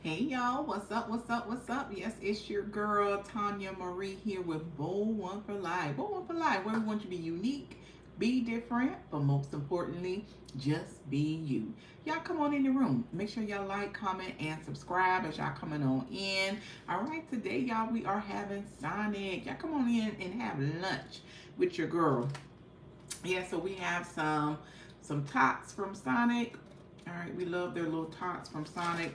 Hey y'all, what's up? What's up? What's up? Yes, it's your girl Tanya Marie here with Bold One for Life. Bold One for Life, where we want you to be unique, be different, but most importantly, just be you. Y'all come on in the room. Make sure y'all like, comment, and subscribe as y'all coming on in. All right, today y'all we are having Sonic. Y'all come on in and have lunch with your girl. Yeah, so we have some tots from Sonic. All right, we love their little tots from Sonic.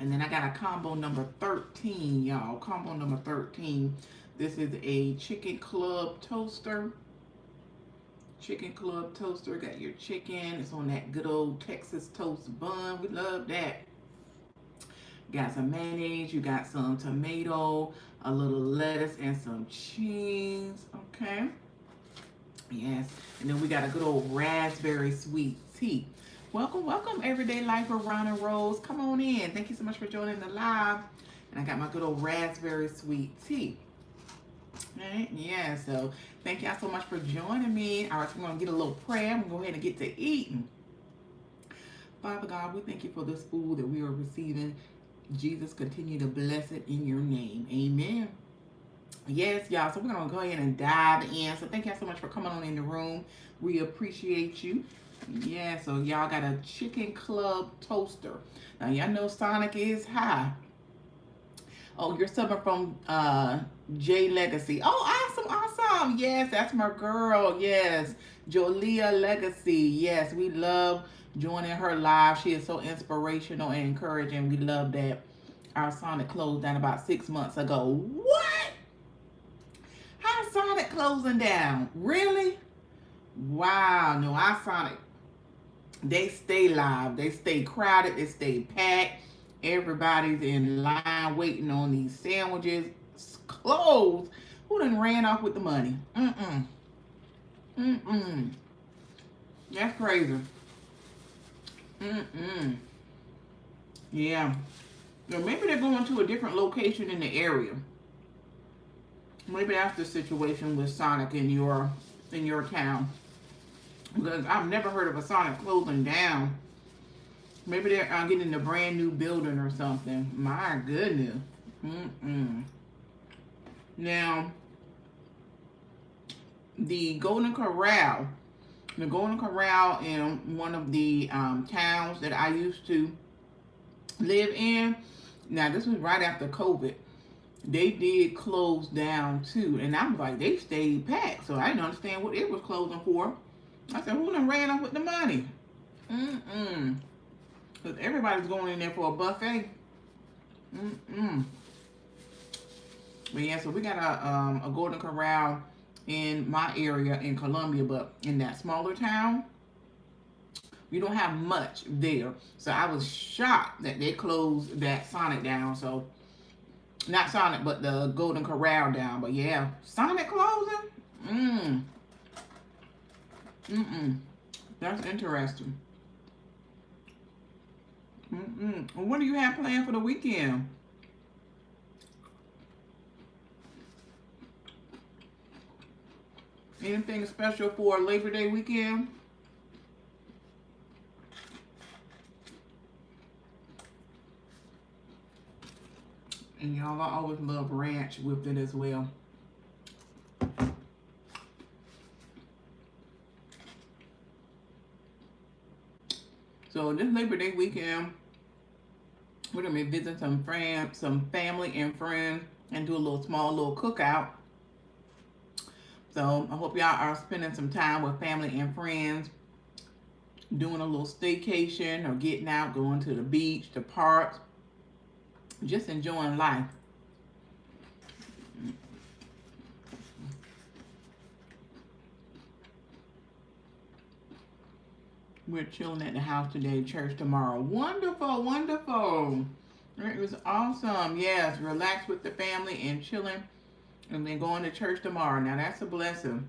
And then I got a combo number 13, y'all. Combo number 13. This is a chicken club toaster. Chicken club toaster. Got your chicken. It's on that good old Texas toast bun. We love that. Got some mayonnaise. You got some tomato, a little lettuce, and some cheese. Okay. Yes. And then we got a good old raspberry sweet tea. Welcome, welcome, Everyday Life with Ron and Rose. Come on in. Thank you so much for joining the live. And I got my good old raspberry sweet tea. All right, yeah, so thank y'all so much for joining me. All right, so we're going to get a little prayer. I'm going to go ahead and get to eating. Father God, we thank you for this food that we are receiving. Jesus, continue to bless it in your name. Amen. Yes, y'all. So we're going to go ahead and dive in. So thank y'all so much for coming on in the room. We appreciate you. Yeah, so y'all got a chicken club toaster. Now, y'all know Sonic is high. Oh, you're subbing from J Legacy. Oh, awesome, awesome. Yes, that's my girl. Yes, Jolia Legacy. Yes, we love joining her live. She is so inspirational and encouraging. We love that. Our Sonic closed down about 6 months ago. What? How Sonic closing down? Really? Wow. No, our Sonic, they stay live. They stay crowded. They stay packed. Everybody's in line waiting on these sandwiches. Closed. Who done ran off with the money? Mm-mm. Mm-mm. That's crazy. Mm-mm. Yeah. So maybe they're going to a different location in the area. Maybe that's the situation with Sonic in your town. Because I've never heard of a Sonic closing down. Maybe they're getting a brand new building or something. My goodness. Mm-mm. Now, the Golden Corral in one of the towns that I used to live in. Now, this was right after COVID. They did close down too. And I was like, they stayed packed. So I didn't understand what it was closing for. I said, who done ran off with the money? Mm-mm. Because everybody's going in there for a buffet. Mm-mm. But yeah, so we got a Golden Corral in my area in Columbia, but in that smaller town, we don't have much there. So I was shocked that they closed that Sonic down. So not Sonic, but the Golden Corral down. But yeah, Sonic closing? Mm-mm. That's interesting. Mm-mm. Well, what do you have planned for the weekend? Anything special for Labor Day weekend? And y'all, I always love ranch with it as well. So this Labor Day weekend, we're gonna be visiting some friends, some family and friends, and do a small little cookout. So I hope y'all are spending some time with family and friends, doing a little staycation or getting out, going to the beach, the parks, just enjoying life. We're chilling at the house today, church tomorrow. Wonderful, wonderful. It was awesome. Yes, relax with the family and chilling, and then going to church tomorrow. Now that's a blessing.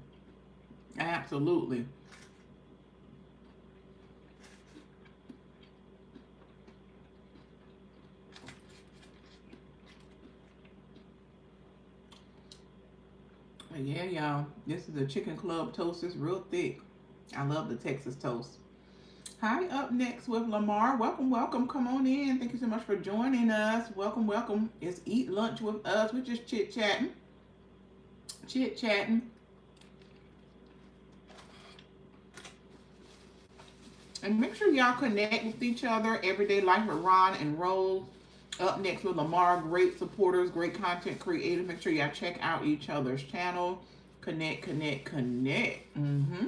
Absolutely. But yeah, y'all, this is a chicken club toast. It's real thick. I love the Texas toast. Hi, up next with Lamar. Welcome, welcome. Come on in. Thank you so much for joining us. Welcome, welcome. It's Eat Lunch with Us. We're just chit-chatting. Chit-chatting. And make sure y'all connect with each other. Everyday Life with Ron and Rose. Up next with Lamar. Great supporters, great content creators. Make sure y'all check out each other's channel. Connect, connect, connect. Mm-hmm.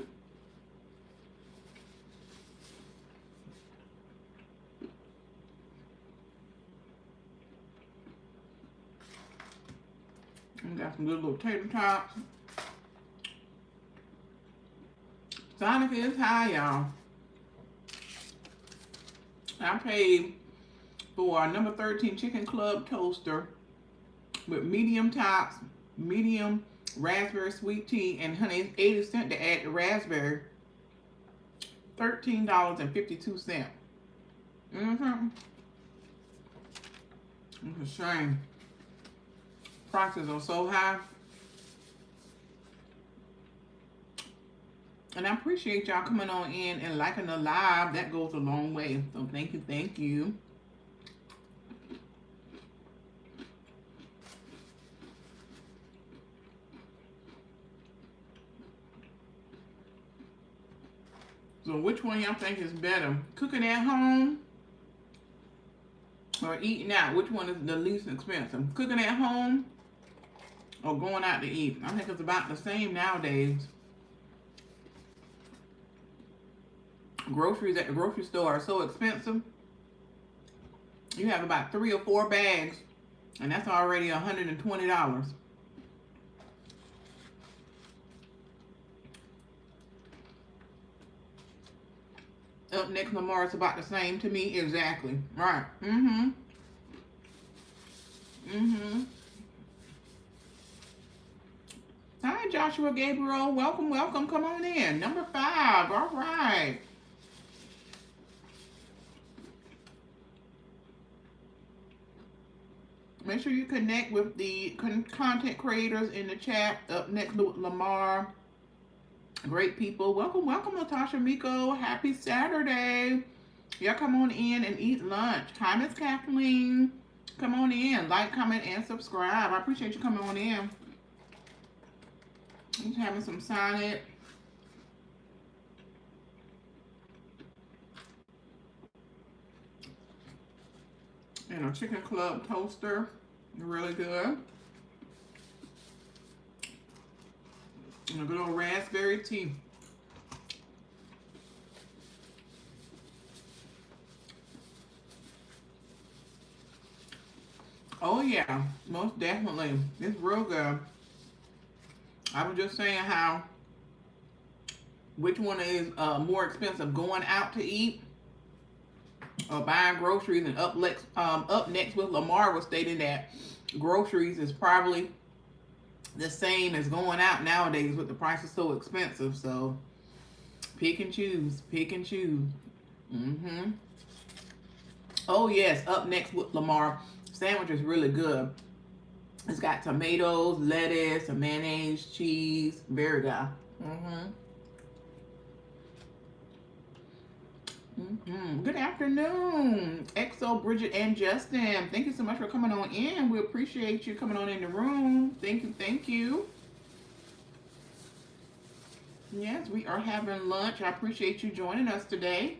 We got some good little tater tots. Sonic is high, y'all. I paid for a number 13 chicken club toaster with medium tops, medium raspberry sweet tea, and honey. It's 80 cents to add the raspberry. $13.52. Mm-hmm. It's a shame. Prices are so high. And I appreciate y'all coming on in and liking the live. That goes a long way. So thank you, thank you. So which one y'all think is better? Cooking at home or eating out? Which one is the least expensive? Cooking at home or going out to eat? I think it's about the same nowadays. Groceries at the grocery store are so expensive. You have about 3 or 4 bags, and that's already $120. Up next, Lamar, it's about the same to me. Exactly. Right. Mm-hmm. Mm-hmm. Hi, Joshua Gabriel. Welcome, welcome. Come on in. Number 5. All right. Make sure you connect with the content creators in the chat. Up next with Lamar. Great people. Welcome, welcome, Latasha Miko. Happy Saturday. Y'all come on in and eat lunch. Hi, Miss Kathleen. Come on in. Like, comment, and subscribe. I appreciate you coming on in. Just having some Sonic. And a chicken club toaster. Really good. And a good old raspberry tea. Oh yeah, most definitely. It's real good. I was just saying how which one is more expensive, going out to eat or buying groceries. And up next with Lamar was stating that groceries is probably the same as going out nowadays with the prices so expensive. So pick and choose, pick and choose. Mm-hmm. Oh yes, up next with Lamar, sandwich is really good. It's got tomatoes, lettuce, mayonnaise, cheese. Very good. Mm-hmm. Mm-hmm. Good afternoon, Exo, Bridget, and Justin. Thank you so much for coming on in. We appreciate you coming on in the room. Thank you, thank you. Yes, we are having lunch. I appreciate you joining us today.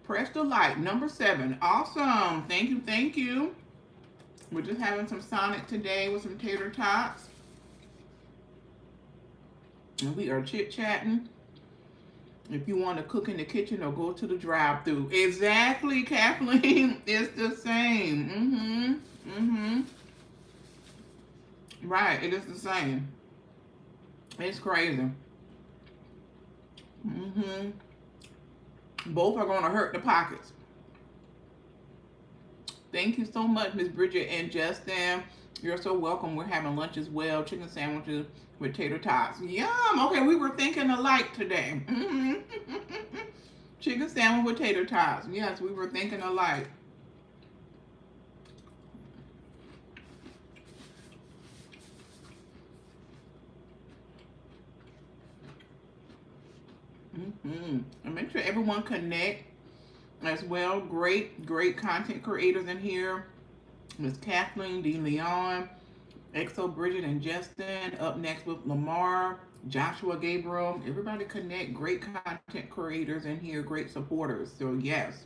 Press the like, number 7. Awesome. Thank you, thank you. We're just having some Sonic today with some tater tots. And we are chit-chatting. If you want to cook in the kitchen or go to the drive-thru. Exactly, Kathleen. It's the same. Mm-hmm. Mm-hmm. Right, it is the same. It's crazy. Mm-hmm. Both are going to hurt the pockets. Thank you so much, Miss Bridget and Justin. You're so welcome. We're having lunch as well. Chicken sandwiches with tater tots. Yum. Okay, we were thinking alike today. Mm-hmm. Chicken sandwich with tater tots. Yes, we were thinking alike. And make sure everyone connect as well. Great content creators in here. Miss Kathleen D. Leon, Exo Bridget and Justin. Up next with Lamar, Joshua Gabriel. Everybody connect. Great content creators in here. Great supporters. So yes.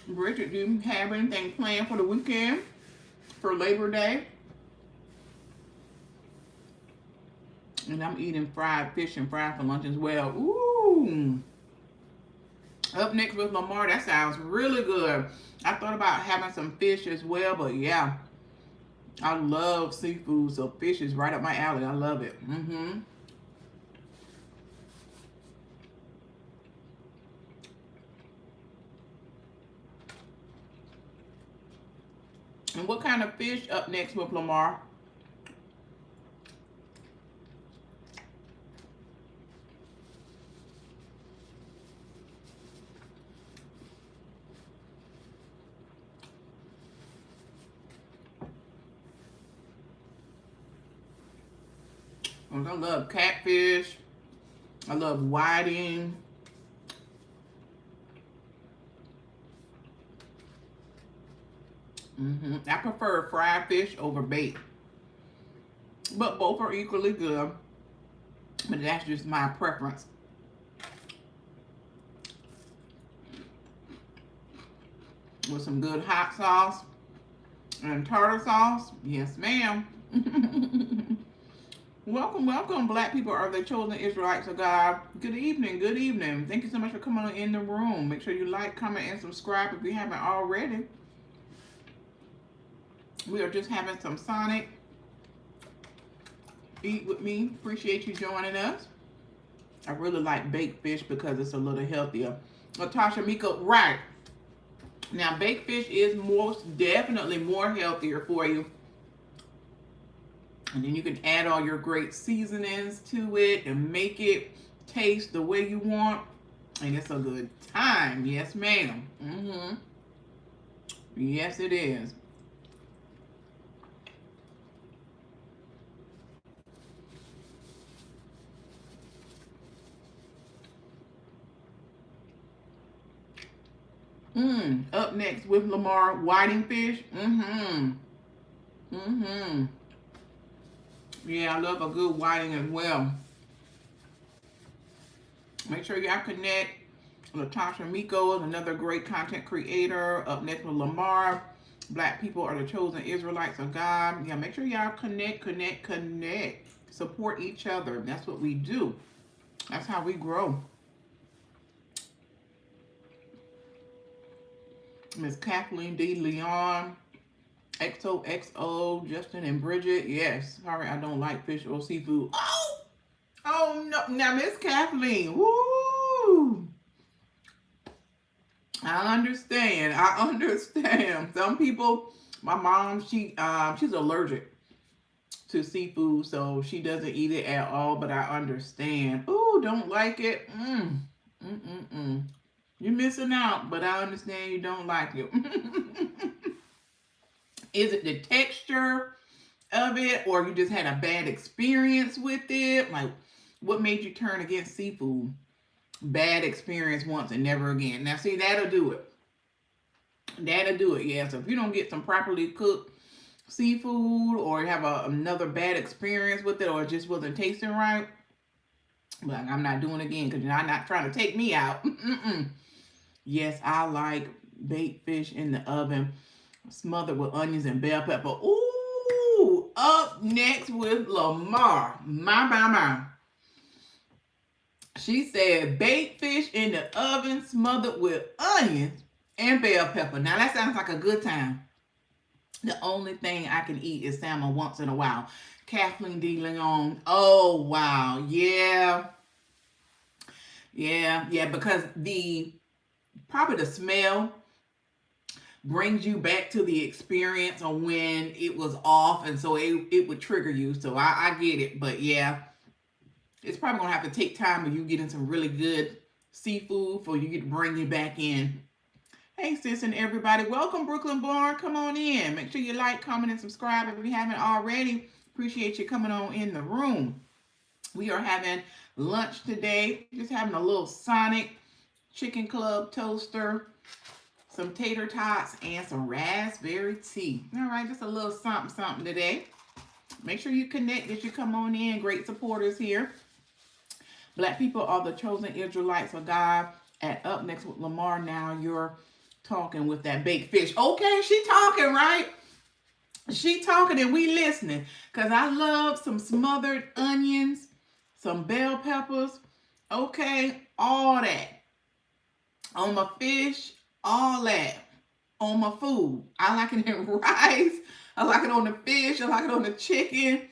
Bridget, do you have anything planned for the weekend? For Labor Day? And I'm eating fried fish and fried for lunch as well. Ooh. Up next with Lamar. That sounds really good. I thought about having some fish as well, but yeah. I love seafood, so fish is right up my alley. I love it. And what kind of fish up next with Lamar? I love catfish. I love whiting. I prefer fried fish over bait. But both are equally good. But that's just my preference. With some good hot sauce and tartar sauce. Yes, ma'am. Welcome, welcome. Black people are the chosen Israelites of God. Good evening, good evening. Thank you so much for coming on in the room. Make sure you like, comment, and subscribe if you haven't already. We are just having some Sonic. Eat with me. Appreciate you joining us. I really like baked fish because it's a little healthier. Natasha Miko, right. Now, baked fish is most definitely more healthier for you. And then you can add all your great seasonings to it and make it taste the way you want. And it's a good time. Yes, ma'am. Yes, it is. Up next with Lamar, whiting fish. Yeah, I love a good whiting as well. Make sure y'all connect. Latasha Miko is another great content creator. Up next with Lamar. Black people are the chosen Israelites of God. Yeah, make sure y'all connect. Support each other. That's what we do. That's how we grow. Miss Kathleen D. Leon. XOXO, Justin and Bridget. Yes. Sorry, I don't like fish or seafood. Oh no. Now, Miss Kathleen. Woo! I understand. Some people, my mom, she's allergic to seafood, so she doesn't eat it at all, but I understand. Ooh, don't like it. You're missing out, but I understand you don't like it. Is it the texture of it, or you just had a bad experience with it? Like, what made you turn against seafood? Bad experience once and never again. Now, see, that'll do it. That'll do it, yeah. So if you don't get some properly cooked seafood, or have another bad experience with it, or it just wasn't tasting right, like, I'm not doing it again, because you're not trying to take me out. Yes, I like baked fish in the oven, smothered with onions and bell pepper. Ooh, up next with Lamar. My. She said baked fish in the oven, smothered with onions and bell pepper. Now, that sounds like a good time. The only thing I can eat is salmon once in a while. Kathleen D. Leon. Oh, wow. Yeah, because probably the smell brings you back to the experience of when it was off, and so it would trigger you. So I get it. But yeah, It's probably gonna have to take time if you get in some really good seafood for you to bring you back in. Hey sis and everybody, welcome Brooklyn Born. Come on in. Make sure you like, comment, and subscribe if you haven't already. Appreciate you coming on in the room. We are having lunch today. Just having a little Sonic Chicken Club toaster, some tater tots, and some raspberry tea. All right, just a little something today. Make sure you connect as you come on in. Great supporters here. Black people are the chosen Israelites of God. And up next with Lamar, now you're talking with that baked fish. Okay, she talking, right? She talking and we listening. Because I love some smothered onions, some bell peppers. Okay, all that. On my fish, all that. On my food. I like it in rice. I like it on the fish. I like it on the chicken.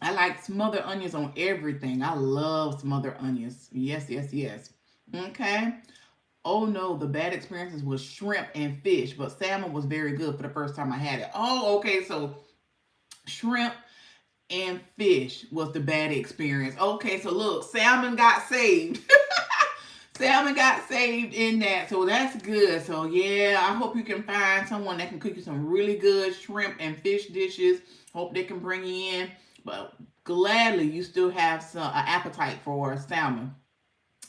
I like smothered onions on everything. I love smothered onions. Yes, yes, yes. Okay. Oh no, the bad experiences was shrimp and fish, but salmon was very good for the first time I had it. Oh, okay. So shrimp and fish was the bad experience. Okay, so look, salmon got saved. Salmon got saved in that, so that's good. So yeah, I hope you can find someone that can cook you some really good shrimp and fish dishes. Hope they can bring you in, but gladly you still have some appetite for salmon.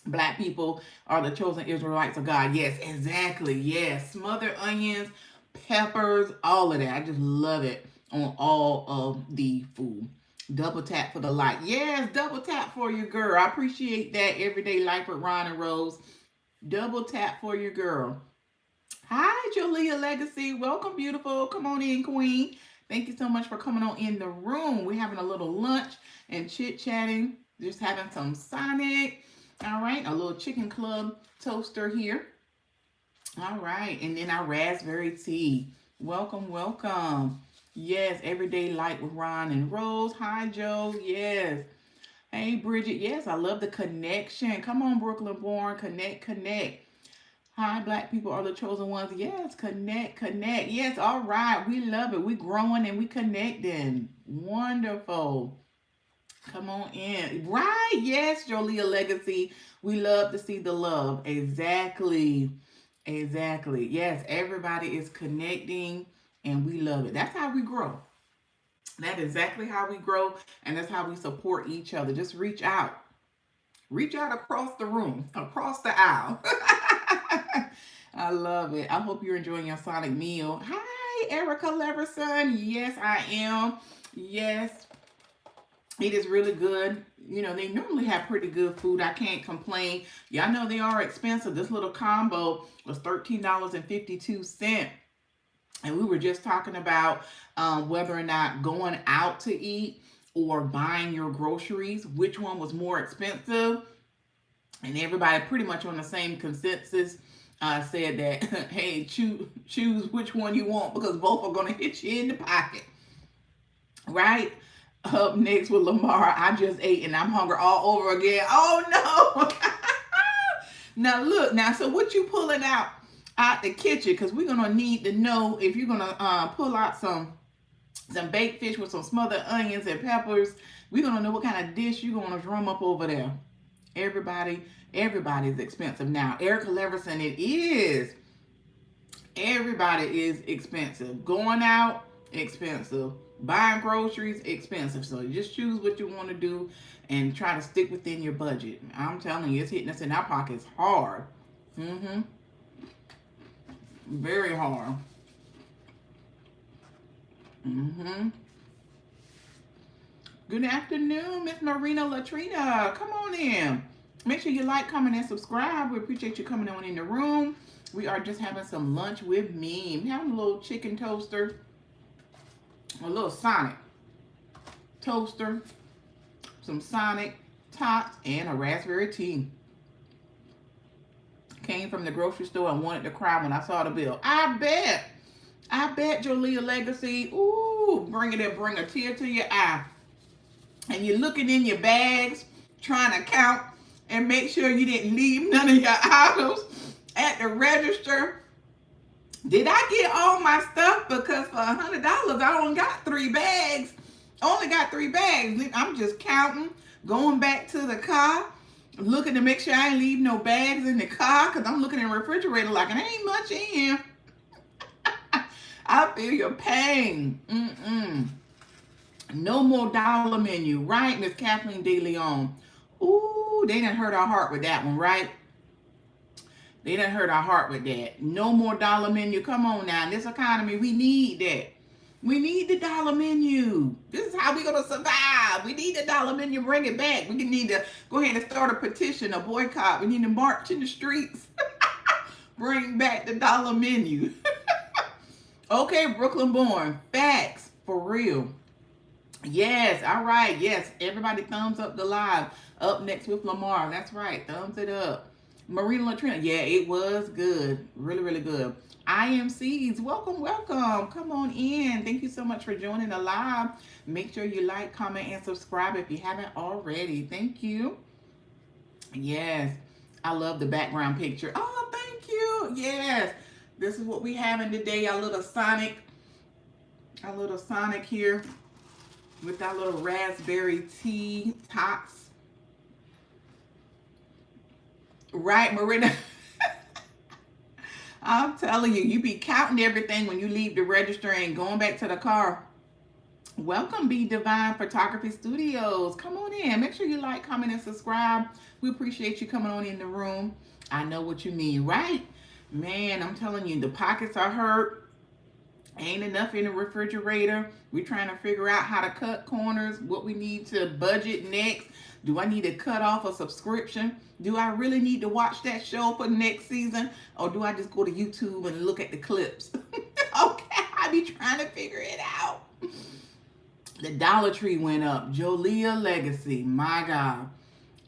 Black people are the chosen Israelites of God. Yes, exactly. Yes, smothered onions, peppers, all of that. I just love it on all of the food. Double tap for the like. Yes, double tap for your girl. I appreciate that. Everyday life with Ron and Rose. Double tap for your girl. Hi, Julia Legacy. Welcome, beautiful. Come on in, queen. Thank you so much for coming on in the room. We're having a little lunch and chit-chatting. Just having some Sonic. All right, a little chicken club toaster here. All right, and then our raspberry tea. Welcome, welcome. Yes, everyday light with Ron and Rose. Hi, Joe. Yes. Hey, Bridget. Yes, I love the connection. Come on, Brooklyn Born. Connect, connect. Hi, Black people are the chosen ones. Yes, connect, connect. Yes, all right. We love it. We growing and we connecting. Wonderful. Come on in. Right. Yes, Jolia Legacy. We love to see the love. Exactly. Exactly. Yes, everybody is connecting and we love it. That's how we grow. That's exactly how we grow and that's how we support each other. Just reach out. Reach out across the room, across the aisle. I love it. I hope you're enjoying your Sonic meal. Hi, Erica Leverson. Yes, I am. Yes, it is really good. You know, they normally have pretty good food. I can't complain. Y'all know they are expensive. This little combo was $13.52. And we were just talking about whether or not going out to eat or buying your groceries, which one was more expensive. And everybody pretty much on the same consensus said that, hey, choose which one you want because both are going to hit you in the pocket. Right? Up next with Lamar, I just ate and I'm hungry all over again. Oh no! Now look, now so what you pulling out the kitchen? Because we're gonna need to know if you're gonna pull out some baked fish with some smothered onions and peppers. We're gonna know what kind of dish you're gonna drum up over there. Everybody's expensive now. Erica Leverson, it is. Everybody is expensive. Going out, expensive. Buying groceries, expensive. So you just choose what you want to do and try to stick within your budget. I'm telling you, it's hitting us in our pockets hard. Mm-hmm. Very hard. Mm-hmm. Good afternoon, Miss Marina Latrina. Come on in. Make sure you like, comment, and subscribe. We appreciate you coming on in the room. We are just having some lunch with me. I'm having a little chicken toaster. A little Sonic toaster, some Sonic tots, and a raspberry tea. Came from the grocery store and wanted to cry when I saw the bill. I bet, Jolia Legacy. Ooh, bring a tear to your eye. And you're looking in your bags, trying to count and make sure you didn't leave none of your items at the register. Did I get all my stuff? Because for $100, I only got 3 bags. I'm just counting, going back to the car, looking to make sure I ain't leave no bags in the car because I'm looking in the refrigerator like it ain't much in here. I feel your pain. No more dollar menu, right, Miss Kathleen De Leon? Ooh, they done hurt our heart with that one, right? They done hurt our heart with that. No more dollar menu. Come on now. In this economy, we need that. We need the dollar menu. This is how we're going to survive. We need the dollar menu. Bring it back. We need to go ahead and start a petition, a boycott. We need to march in the streets. Bring back the dollar menu. Okay, Brooklyn born. Facts. For real. Yes. All right. Yes. Everybody thumbs up the live. Up next with Lamar. That's right. Thumbs it up. Marina Latrina. Yeah, it was good. Really, really good. IMCs, welcome, welcome. Come on in. Thank you so much for joining the live. Make sure you like, comment, and subscribe if you haven't already. Thank you. Yes, I love the background picture. Oh, thank you. Yes, this is what we having today. Our little Sonic here with our little raspberry tea tots. Right, Marina? I'm telling you, you be counting everything when you leave the register and going back to the car. Welcome, Be Divine Photography Studios. Come on in. Make sure you like, comment, and subscribe. We appreciate you coming on in the room. I know what you mean, right? Man, I'm telling you, the pockets are hurt. Ain't enough in the refrigerator. We're trying to figure out how to cut corners, what we need to budget next. Do I need to cut off a subscription? Do I really need to watch that show for next season? Or do I just go to YouTube and look at the clips? Okay, I be trying to figure it out. The Dollar Tree went up. Jolia Legacy, my God.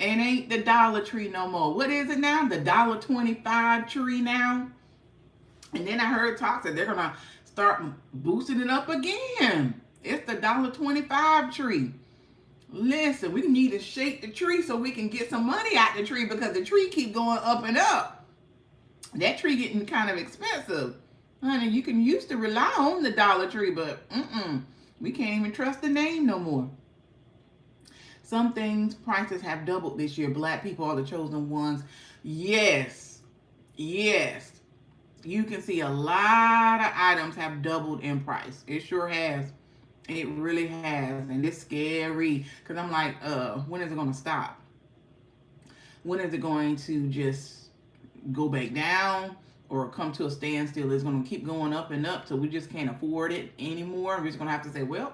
And ain't the Dollar Tree no more. What is it now? The $1.25 tree now? And then I heard talk that they're going to start boosting it up again. It's the $1.25 tree. Listen, we need to shake the tree so we can get some money out the tree because the tree keep going up and up. That tree getting kind of expensive. Honey, you can used to rely on the Dollar Tree, but we can't even trust the name no more. Some things, prices have doubled this year. Black people are the chosen ones. Yes. Yes. You can see a lot of items have doubled in price. It sure has. It really has. And it's scary. Because I'm like, when is it going to stop? When is it going to just go back down or come to a standstill? It's going to keep going up and up, so we just can't afford it anymore. We're just going to have to say, well,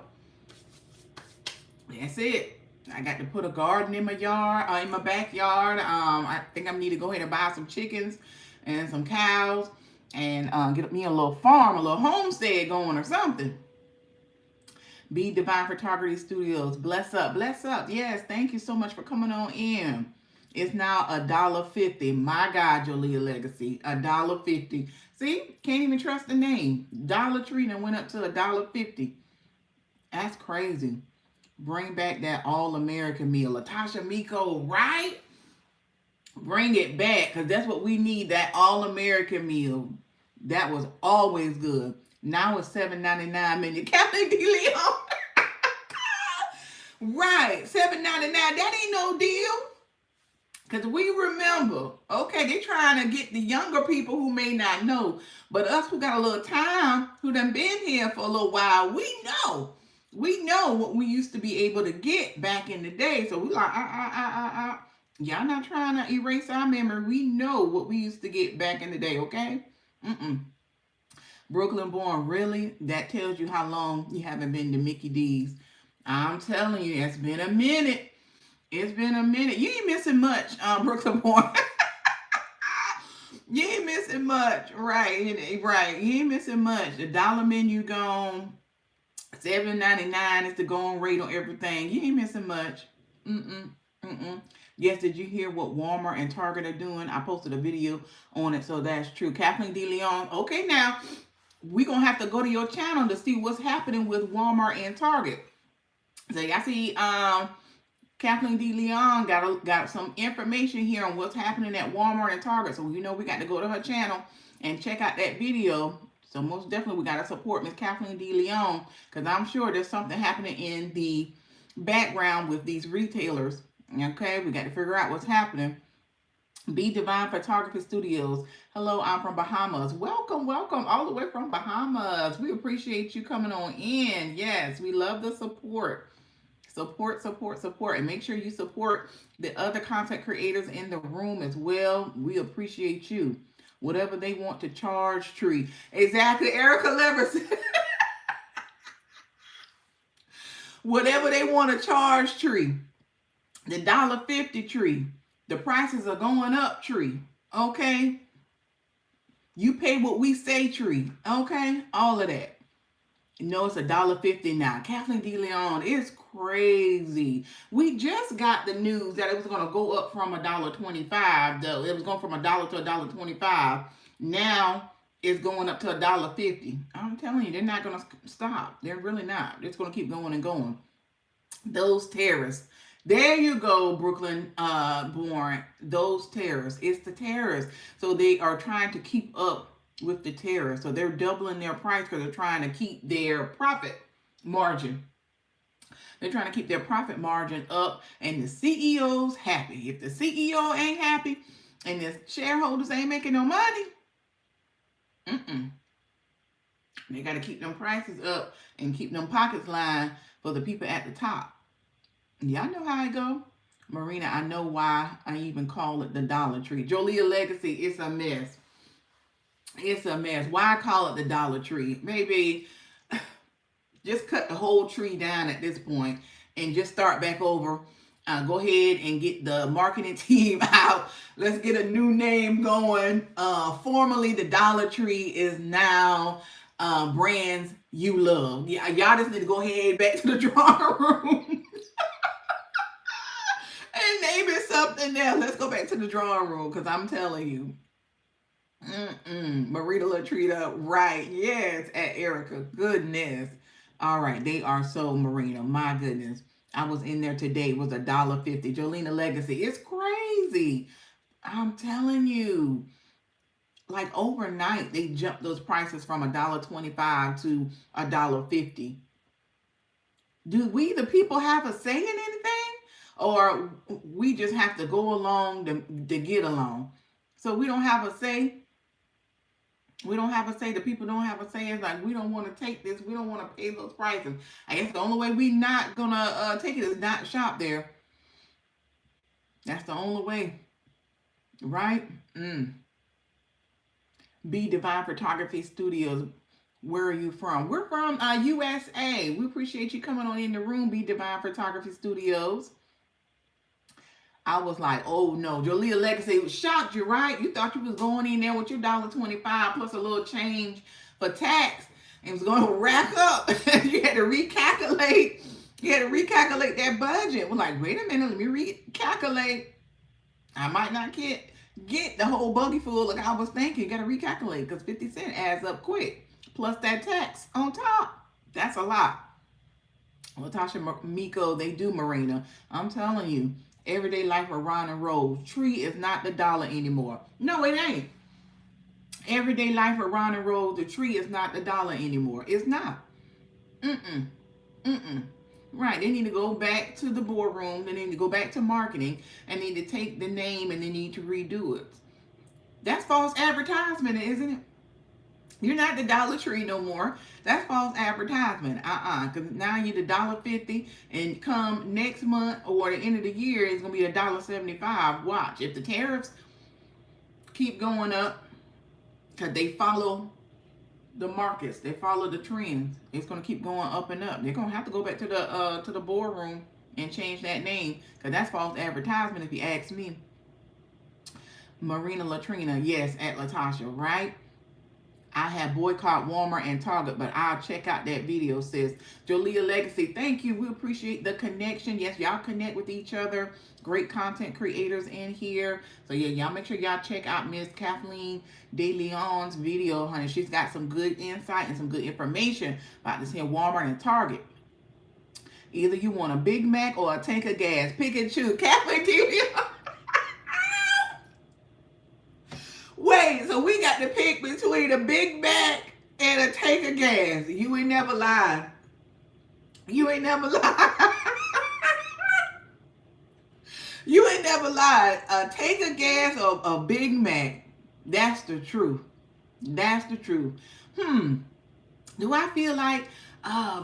that's it. I got to put a garden in my yard, in my backyard. I think I need to go ahead and buy some chickens and some cows and get me a little farm, a little homestead going or something. Be Divine Photography Studios. Bless up, bless up. Yes, thank you so much for coming on in. It's now $1.50. My God, Jolia Legacy, $1.50. See, can't even trust the name. Dollar Tree and went up to $1.50. That's crazy. Bring back that all-American meal. Latasha Miko, right? Bring it back, because that's what we need, that all-American meal. That was always good. Now it's $7.99 menu. Kathleen De Leon. Right, $7.99. That ain't no deal. Because we remember, okay, they trying to get the younger people who may not know. But us who got a little time, who done been here for a little while, we know. We know what we used to be able to get back in the day. So we like, y'all not trying to erase our memory. We know what we used to get back in the day, okay? Brooklyn born, really? That tells you how long you haven't been to Mickey D's. I'm telling you, it's been a minute. It's been a minute. You ain't missing much, Brooklyn born. You ain't missing much. Right, right. You ain't missing much. The dollar menu gone. $7.99 is the going rate on everything. You ain't missing much. Yes, did you hear what Walmart and Target are doing? I posted a video on it, so that's true. Kathleen De Leon. Okay, now we're gonna have to go to your channel to see what's happening with Walmart and Target. So I see Kathleen De Leon got some information here on what's happening at Walmart and Target. So you know we got to go to her channel and check out that video. So most definitely we got to support Miss Kathleen De Leon, because I'm sure there's something happening in the background with these retailers Okay, we got to figure out what's happening. Be Divine Photography Studios. Hello, I'm from Bahamas. Welcome, welcome, all the way from Bahamas. We appreciate you coming on in. Yes, we love the support. Support, support, support. And make sure you support the other content creators in the room as well. We appreciate you. Whatever they want to charge, tree. Exactly, Erica Levers. Whatever they want to charge, tree. The $1.50 tree. The prices are going up, tree. Okay? You pay what we say, tree. Okay? All of that. You know it's $1.50 now. Kathleen DeLeon, it's crazy. We just got the news that it was going to go up from $1.25. Though it was going from $1 to $1.25. Now it's going up to $1.50. I'm telling you, they're not going to stop. They're really not. It's going to keep going and going. Those terrorists. There you go, Brooklyn born. Those terrorists. It's the terrorists. So they are trying to keep up with the terrorists. So they're doubling their price because they're trying to keep their profit margin. They're trying to keep their profit margin up, and the CEO's happy. If the CEO ain't happy and the shareholders ain't making no money, they got to keep them prices up and keep them pockets lined for the people at the top. Y'all know how I go. Marina, I know why I even call it the Dollar Tree. Jolia Legacy, it's a mess. It's a mess. Why call it the Dollar Tree? Maybe just cut the whole tree down at this point and just start back over. Go ahead and get the marketing team out. Let's get a new name going. Formerly, the Dollar Tree is now Brands You Love. Yeah, y'all just need to go ahead back to the drawing room. And name it something else. Let's go back to the drawing room because I'm telling you. Marita Latrita, right. Yes, at Erica. Goodness. All right. They are so Marina. My goodness. I was in there today. It was $1.50. Jolena Legacy. It's crazy. I'm telling you. Like overnight, they jumped those prices from $1.25 to $1.50. Do we, the people, have a say in anything? Or we just have to go along to get along? So we don't have a say. We don't have a say. The people don't have a say. It's like, we don't want to take this. We don't want to pay those prices. I guess the only way we not going to take it is not shop there. That's the only way. Right? Be Divine Photography Studios. Where are you from? We're from USA. We appreciate you coming on in the room. Be Divine Photography Studios. I was like, oh no. Jolia Legacy shocked you, right? You thought you was going in there with your $1.25 plus a little change for tax and it was going to rack up. You had to recalculate. You had to recalculate that budget. We're like, wait a minute, let me recalculate. I might not get the whole buggy full like I was thinking. You got to recalculate because 50 cents adds up quick. Plus that tax on top. That's a lot. Latasha Miko, they do Marina. I'm telling you. Everyday life with Ron and Rose. Tree is not the dollar anymore. No, it ain't. Everyday life with Ron and Rose. The tree is not the dollar anymore. It's not. Right. They need to go back to the boardroom. They need to go back to marketing and need to take the name and they need to redo it. That's false advertisement, isn't it? You're not the Dollar Tree no more. That's false advertisement. Because now you're the $1.50 and come next month or the end of the year, it's going to be $1.75. Watch. If the tariffs keep going up, because they follow the markets, they follow the trends, it's going to keep going up and up. They're going to have to go back to the boardroom and change that name because that's false advertisement if you ask me. Marina Latrina, yes, at Latasha, right? I have boycott Walmart and Target, but I'll check out that video, sis. Jolia Legacy, thank you. We appreciate the connection. Yes, y'all connect with each other. Great content creators in here. So yeah, y'all make sure y'all check out Miss Kathleen DeLeon's video, honey. She's got some good insight and some good information about this here Walmart and Target. Either you want a Big Mac or a tank of gas. Pick and choose. Kathleen DeLeon. Wait, so we got to pick between a Big Mac and a tank of gas. You ain't never lied. You ain't never lied. You ain't never lied. Take a gas or a Big Mac. That's the truth. That's the truth. Hmm. Do I feel like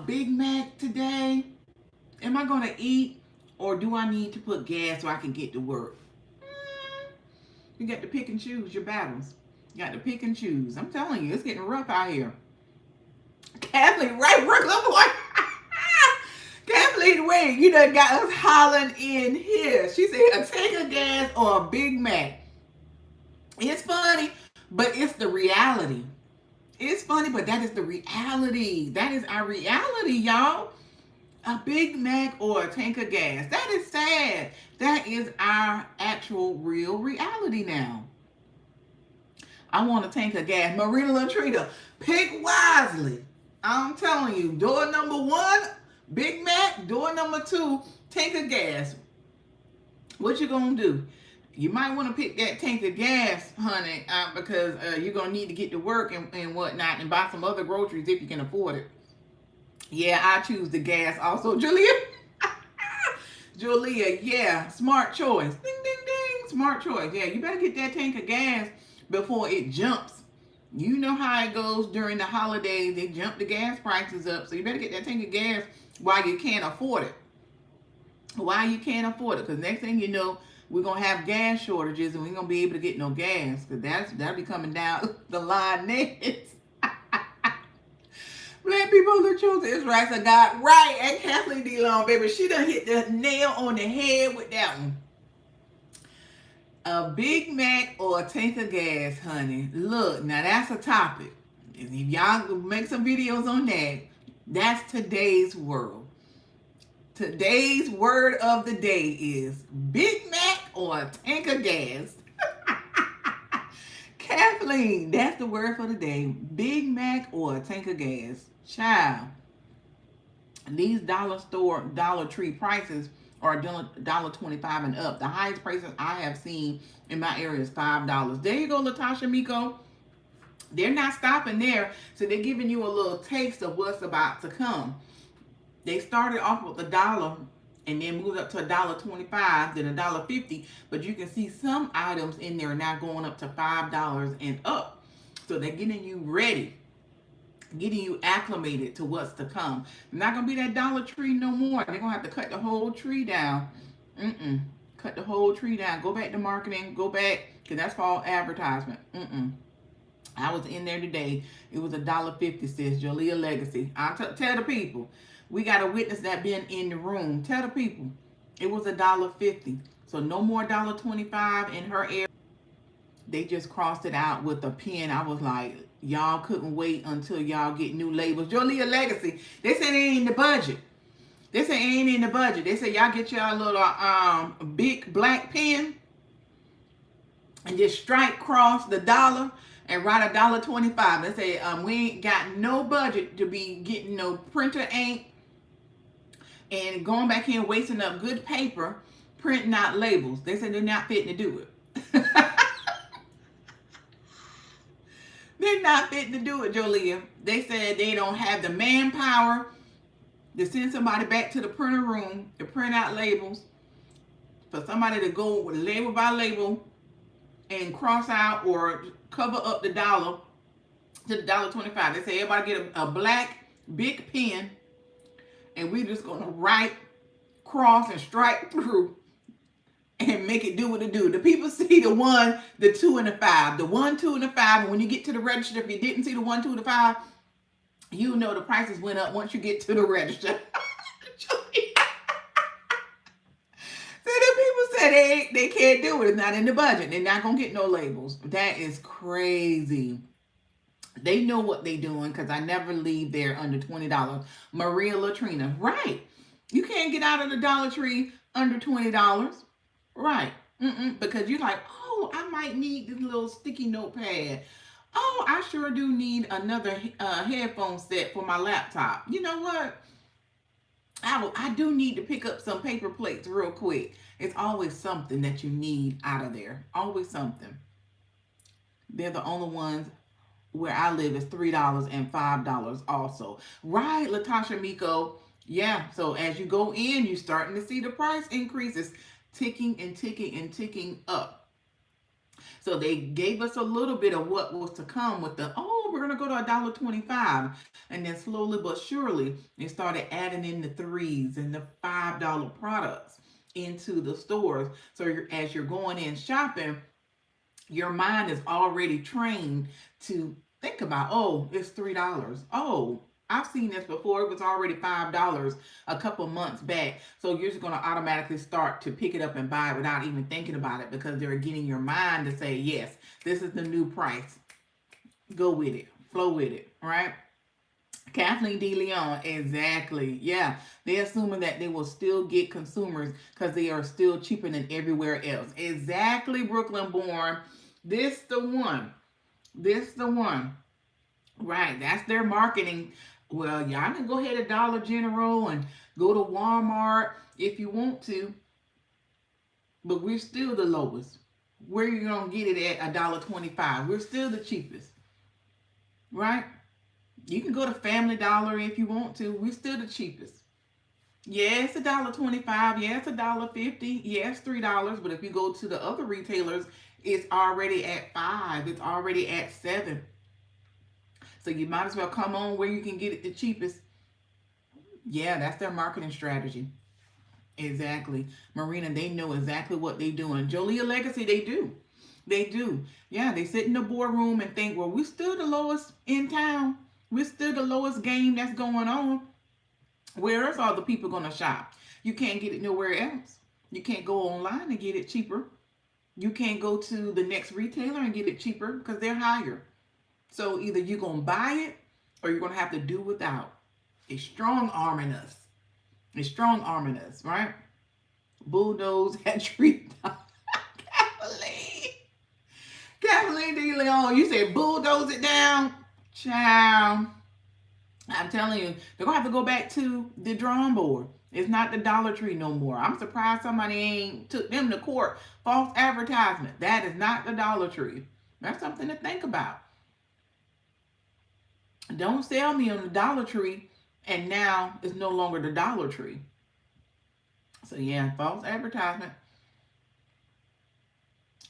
Big Mac today? Am I gonna eat, or do I need to put gas so I can get to work? You got to pick and choose your battles. You got to pick and choose. I'm telling you, it's getting rough out here. Kathleen, right, Brooklyn, I'm like, Kathleen, wait, you done got us hollering in here. She said, a tank of gas or a Big Mac. It's funny, but it's the reality. It's funny, but that is the reality. That is our reality, y'all. A Big Mac or a tank of gas. That is sad. That is our actual real reality now. I want a tank of gas. Marina Latrina, pick wisely. I'm telling you, door number one, Big Mac. Door number two, tank of gas. What you gonna do? You might want to pick that tank of gas, honey, because you're gonna need to get to work and whatnot, and buy some other groceries if you can afford it. Yeah, I choose the gas also. Julia. Julia, yeah, smart choice. Ding, ding, ding. Smart choice. Yeah, you better get that tank of gas before it jumps. You know how it goes during the holidays. They jump the gas prices up. So you better get that tank of gas while you can't afford it. While you can't afford it. Because next thing you know, we're going to have gas shortages and we ain't going to be able to get no gas. Because that'll be coming down the line next. Black people who chose the Israelites of God. Right. And Kathleen D. Long, baby. She done hit the nail on the head with that one. A Big Mac or a tank of gas, honey. Look, now that's a topic. If y'all make some videos on that, that's today's world. Today's word of the day is Big Mac or a tank of gas. Kathleen, that's the word for the day. Big Mac or a tank of gas. Child, these Dollar Tree prices are $1.25 and up. The highest prices I have seen in my area is $5. There you go, Latasha Miko. They're not stopping there, so they're giving you a little taste of what's about to come. They started off with $1 and then moved up to $1.25, then $1.50. But you can see some items in there now going up to $5 and up. So they're getting you ready, getting you acclimated to what's to come. Not gonna be that Dollar Tree no more. They're gonna have to cut the whole tree down. Cut the whole tree down. Go back to marketing. Go back, because that's for all advertisement. I was in there today. It was $1.50, sis. Jolia Legacy. Tell the people. We got a witness that been in the room. Tell the people. It was $1.50. So no more $1.25 in her area. They just crossed it out with a pen. I was like, y'all couldn't wait until y'all get new labels. Jolia Legacy. They said it ain't in the budget. They said it ain't in the budget. They said y'all get y'all little big black pen and just strike cross the dollar and write $1.25. They say we ain't got no budget to be getting no printer ink and going back here and wasting up good paper printing out labels. They said they're not fitting to do it. They're not fitting to do it, Jolia. They said they don't have the manpower to send somebody back to the printer room to print out labels, for somebody to go label by label and cross out or cover up the dollar to the $1.25. They say everybody get a black big pen and we're just gonna write, cross, and strike through and make it do what it do. The people see the 1, the 2, and the 5. The 1, 2, and the 5. And when you get to the register, if you didn't see the 1, 2, and the 5, you know the prices went up once you get to the register. So the people said they can't do it. It's not in the budget. They're not gonna get no labels. That is crazy. They know what they're doing, because I never leave there under $20. Maria Latrina, right? You can't get out of the Dollar Tree under $20. Right. Because you're like, oh, I might need this little sticky notepad. Oh, I sure do need another headphone set for my laptop. You know what? I do need to pick up some paper plates real quick. It's always something that you need out of there. Always something. They're the only ones where I live is $3 and $5 also. Right, Latasha Miko. Yeah, so as you go in, you're starting to see the price increases. ticking and ticking and ticking up. So they gave us a little bit of what was to come with the, oh, we're gonna go to $1.25. And then slowly but surely they started adding in the threes and the $5 products into the stores. So as you're going in shopping, your mind is already trained to think about, oh, it's $3. Oh, I've seen this before. It was already $5 a couple months back. So you're just going to automatically start to pick it up and buy it without even thinking about it, because they're getting your mind to say, yes, this is the new price. Go with it. Flow with it. Right? Kathleen D. Leon, exactly. Yeah, they're assuming that they will still get consumers because they are still cheaper than everywhere else. Exactly, Brooklyn born. This the one. This the one. Right, that's their marketing. Well, y'all can go ahead to Dollar General and go to Walmart if you want to, but we're still the lowest. Where you gonna get it at $1.25? We're still the cheapest, right? You can go to Family Dollar if you want to. We're still the cheapest. Yeah, it's $1.25. Yeah, it's $1.50. Yeah, it's $3. But if you go to the other retailers, it's already at $5. It's already at $7. So you might as well come on where you can get it the cheapest. Yeah, that's their marketing strategy. Exactly. Marina, they know exactly what they're doing. Jolia Legacy, they do. They do. Yeah, they sit in the boardroom and think, well, we're still the lowest in town. We're still the lowest game that's going on. Where else are the people going to shop? You can't get it nowhere else. You can't go online and get it cheaper. You can't go to the next retailer and get it cheaper because they're higher. So either you're going to buy it or you're going to have to do without. It's strong arming us. It's strong arming us, right? Bulldoze at tree. Kathleen. Kathleen D. Leon, you said bulldoze it down? Child. I'm telling you, they're going to have to go back to the drawing board. It's not the Dollar Tree no more. I'm surprised somebody ain't took them to court. False advertisement. That is not the Dollar Tree. That's something to think about. Don't sell me on the Dollar Tree and now it's no longer the Dollar Tree. So yeah, false advertisement.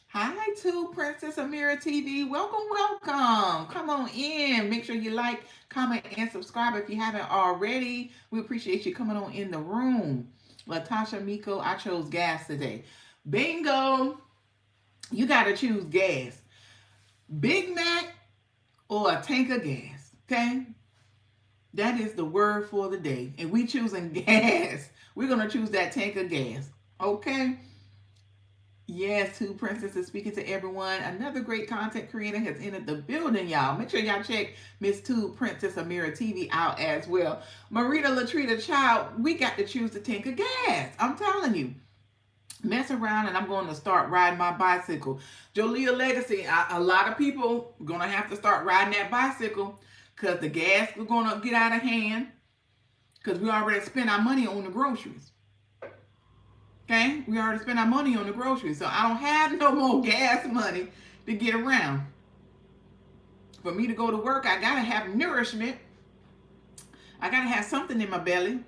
Hi to Princess Amira TV. Welcome, welcome. Come on in. Make sure you like, comment, and subscribe if you haven't already. We appreciate you coming on in the room. Latasha Miko, I chose gas today. Bingo. You got to choose gas. Big Mac or a tank of gas. Okay? That is the word for the day. And we choosing gas. We're going to choose that tank of gas. Okay? Yes, Two Princesses speaking to everyone. Another great content creator has entered the building, y'all. Make sure y'all check Miss Two Princess Amira TV out as well. Marita Latrita Child, we got to choose the tank of gas. I'm telling you. Mess around and I'm going to start riding my bicycle. Jolia Legacy, a lot of people are going to have to start riding that bicycle because the gas is going to get out of hand because we already spent our money on the groceries. Okay? We already spent our money on the groceries. So I don't have no more gas money to get around. For me to go to work, I got to have nourishment. I got to have something in my belly.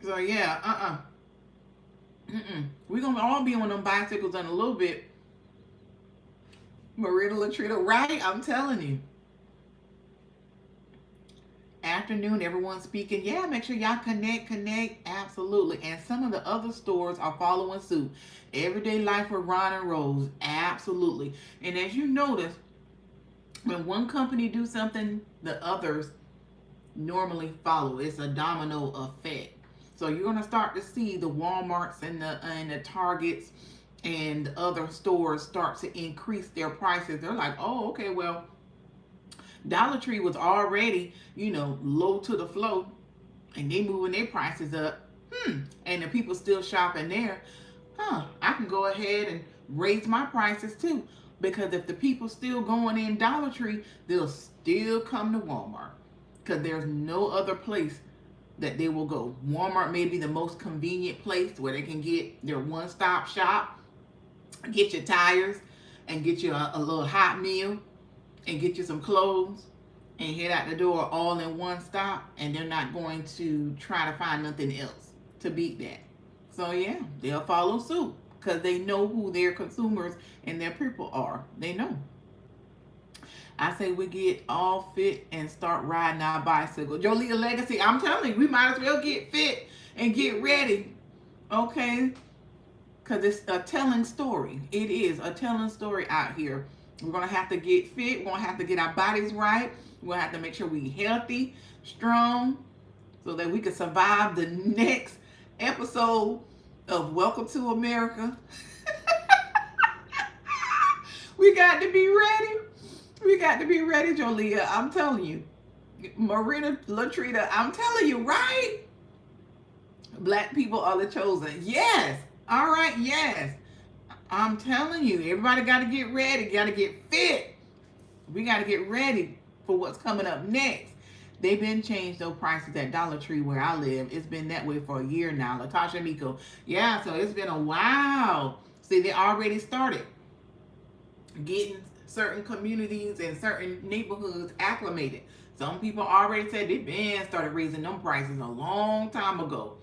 So yeah, we're going to all be on them bicycles in a little bit. Marita Latrita, right? I'm telling you. Afternoon, everyone speaking. Yeah, make sure y'all connect. Absolutely. And some of the other stores are following suit. Everyday Life with Ron and Rose. Absolutely. And as you notice, when one company do something, the others normally follow. It's a domino effect. So you're going to start to see the Walmarts and the Targets and the other stores start to increase their prices. They're like, oh, okay, well, Dollar Tree was already, low to the flow, and they moving their prices up. And the people still shopping there. I can go ahead and raise my prices too. Because if the people still going in Dollar Tree, they'll still come to Walmart. Because there's no other place that they will go. Walmart may be the most convenient place where they can get their one-stop shop, get your tires, and get you a little hot meal, and get you some clothes, and head out the door all in one stop, and they're not going to try to find nothing else to beat that. So yeah, they'll follow suit because they know who their consumers and their people are. They know. I say we get all fit and start riding our bicycle. Jolia Legacy, I'm telling you, we might as well get fit and get ready. Okay? Because it's a telling story. It is a telling story out here. We're going to have to get fit. We're going to have to get our bodies right. We're going to have to make sure we're healthy, strong, so that we can survive the next episode of Welcome to America. We got to be ready. We got to be ready, Jolia. I'm telling you. Marina Latrina, I'm telling you, right? Black people are the chosen. Yes. All right, yes. I'm telling you, everybody got to get ready. Got to get fit. We got to get ready for what's coming up next. They've been changed those prices at Dollar Tree where I live. It's been that way for a year now. Latasha Miko. Yeah, so it's been a while. See, they already started getting certain communities and certain neighborhoods acclimated. Some people already said they've been started raising them prices a long time ago.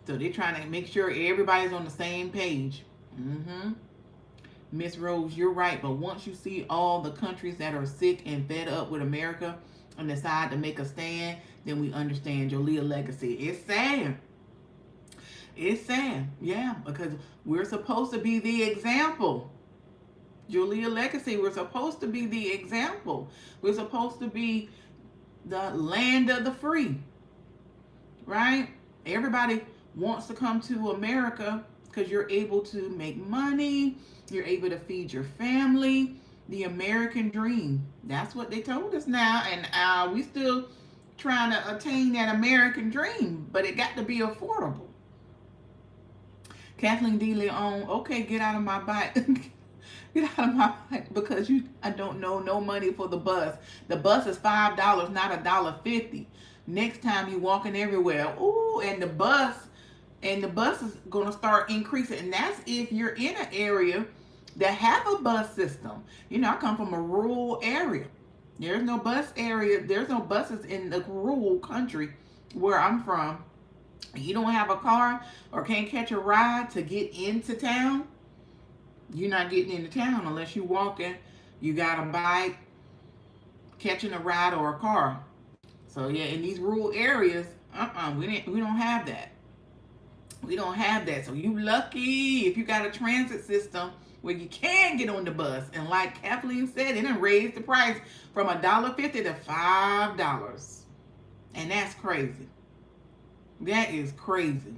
So they're trying to make sure everybody's on the same page. Miss Rose, you're right. But once you see all the countries that are sick and fed up with America and decide to make a stand, then we understand Jolia Legacy. It's sad. It's sad. Yeah, because we're supposed to be the example. Jolia Legacy, we're supposed to be the example. We're supposed to be the land of the free. Right? Everybody wants to come to America because you're able to make money, you're able to feed your family, the American dream. That's what they told us now, and we still trying to attain that American dream, but it got to be affordable. Kathleen D. Leon, okay, get out of my bike. Get out of my bike because I don't know no money for the bus. The bus is $5, not $1.50. Next time you walking everywhere, ooh, and the bus is going to start increasing. And that's if you're in an area that have a bus system. You know, I come from a rural area. There's no bus area. There's no buses in the rural country where I'm from. You don't have a car or can't catch a ride to get into town. You're not getting into town unless you're walking. You got a bike, catching a ride or a car. So yeah, in these rural areas, we don't have that. We don't have that. So you lucky if you got a transit system where you can get on the bus. And like Kathleen said, it done raised the price from $1.50 to $5. And that's crazy. That is crazy.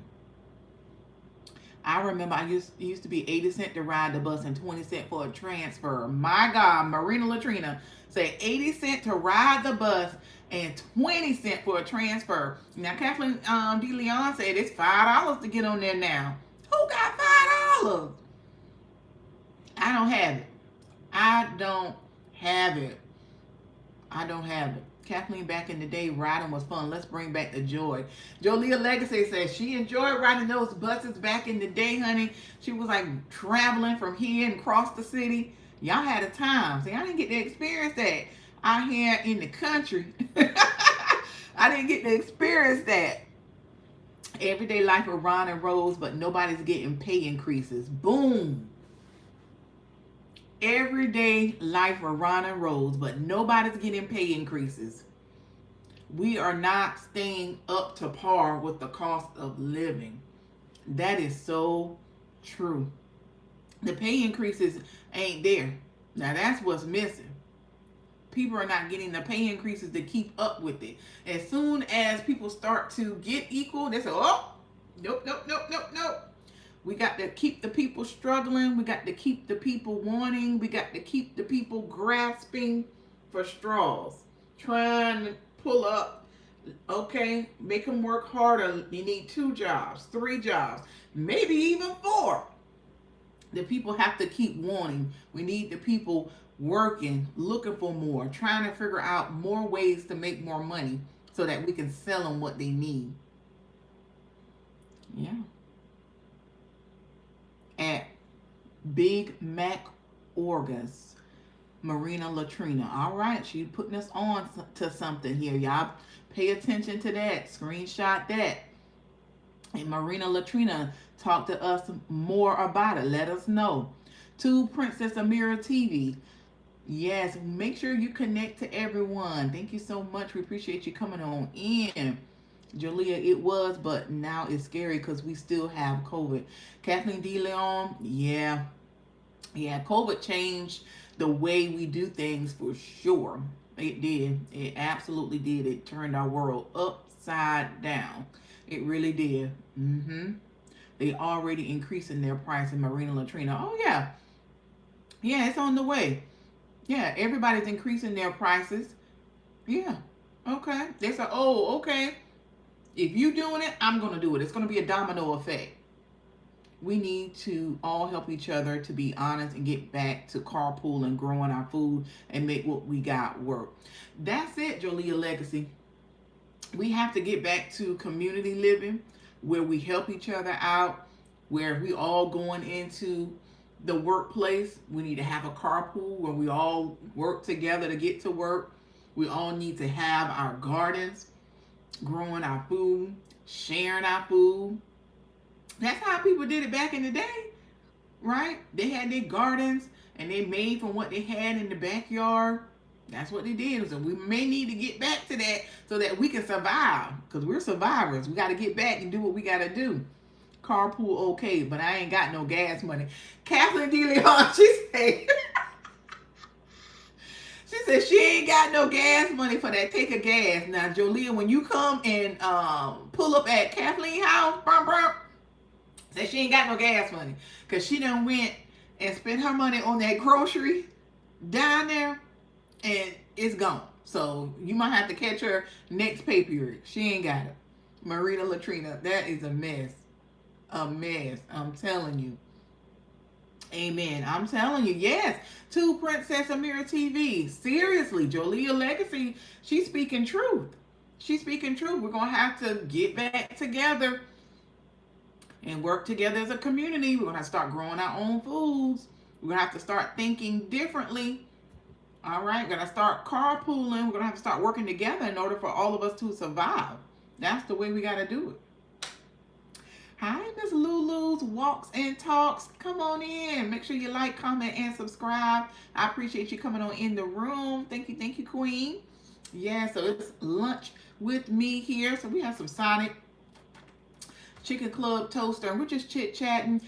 I remember it used to be 80 cents to ride the bus and 20 cents for a transfer. My God, Marina Latrina said 80 cents to ride the bus and 20 cents for a transfer. Now, Kathleen D. Leon said it's $5 to get on there now. Who got $5? I don't have it. I don't have it. I don't have it. Kathleen, back in the day, riding was fun. Let's bring back the joy. Jolia Legacy says she enjoyed riding those buses back in the day, honey. She was like traveling from here and across the city. Y'all had a time. See, I didn't get to experience that out here in the country. I didn't get to experience that. Everyday life with Ron and Rose, but nobody's getting pay increases. Boom. Everyday life with Ron and Rose, but nobody's getting pay increases. We are not staying up to par with the cost of living. That is so true. The pay increases ain't there. Now that's what's missing. People are not getting the pay increases to keep up with it. As soon as people start to get equal, they say, oh, nope. We got to keep the people struggling. We got to keep the people wanting. We got to keep the people grasping for straws. Trying to pull up. Okay, make them work harder. You need 2 jobs, 3 jobs, maybe even 4. The people have to keep wanting. We need the people working, looking for more, trying to figure out more ways to make more money so that we can sell them what they need. Yeah. At Big Mac Orgas, Marina Latrina. All right, she's putting us on to something here. Y'all pay attention to that. Screenshot that. And Marina Latrina, talk to us more about it. Let us know. To Princess Amira TV. Yes, make sure you connect to everyone. Thank you so much. We appreciate you coming on in. Julia, it was, but now it's scary because we still have COVID. Kathleen D. Leon, yeah, COVID changed the way we do things for sure. It did. It absolutely did. It turned our world upside down. It really did. They already increasing their price in Marina Latrina. Oh yeah, yeah, it's on the way. Yeah, everybody's increasing their prices. Yeah. Okay. They say, oh, okay. If you doing it, I'm gonna do it. It's gonna be a domino effect. We need to all help each other to be honest and get back to carpool and growing our food and make what we got work. That's it, Jolia Legacy. We have to get back to community living where we help each other out, where we all going into the workplace. We need to have a carpool where we all work together to get to work. We all need to have our gardens, growing our food, sharing our food. That's how people did it back in the day, right? They had their gardens and they made from what they had in the backyard. That's what they did. So we may need to get back to that so that we can survive, because we're survivors. We got to get back and do what we got to do. Carpool, okay, but I ain't got no gas money. Kathleen D. Leon, she said, she said she ain't got no gas money for that. Take a gas. Now, Jolia, when you come and pull up at Kathleen house, said she ain't got no gas money because she done went and spent her money on that grocery down there, and it's gone. So you might have to catch her next pay period. She ain't got it. Marina Latrina, that is a mess. A mess. I'm telling you. Amen. I'm telling you. Yes. To Princess Amira TV. Seriously, Jolia Legacy, she's speaking truth. She's speaking truth. We're going to have to get back together and work together as a community. We're going to start growing our own foods. We're going to have to start thinking differently. All right, we're going to start carpooling. We're going to have to start working together in order for all of us to survive. That's the way we got to do it. Hi, Miss Lulu's Walks and Talks. Come on in. Make sure you like, comment, and subscribe. I appreciate you coming on in the room. Thank you, Queen. Yeah, so it's lunch with me here. So we have some Sonic Chicken Club toaster, and we're just chit-chatting.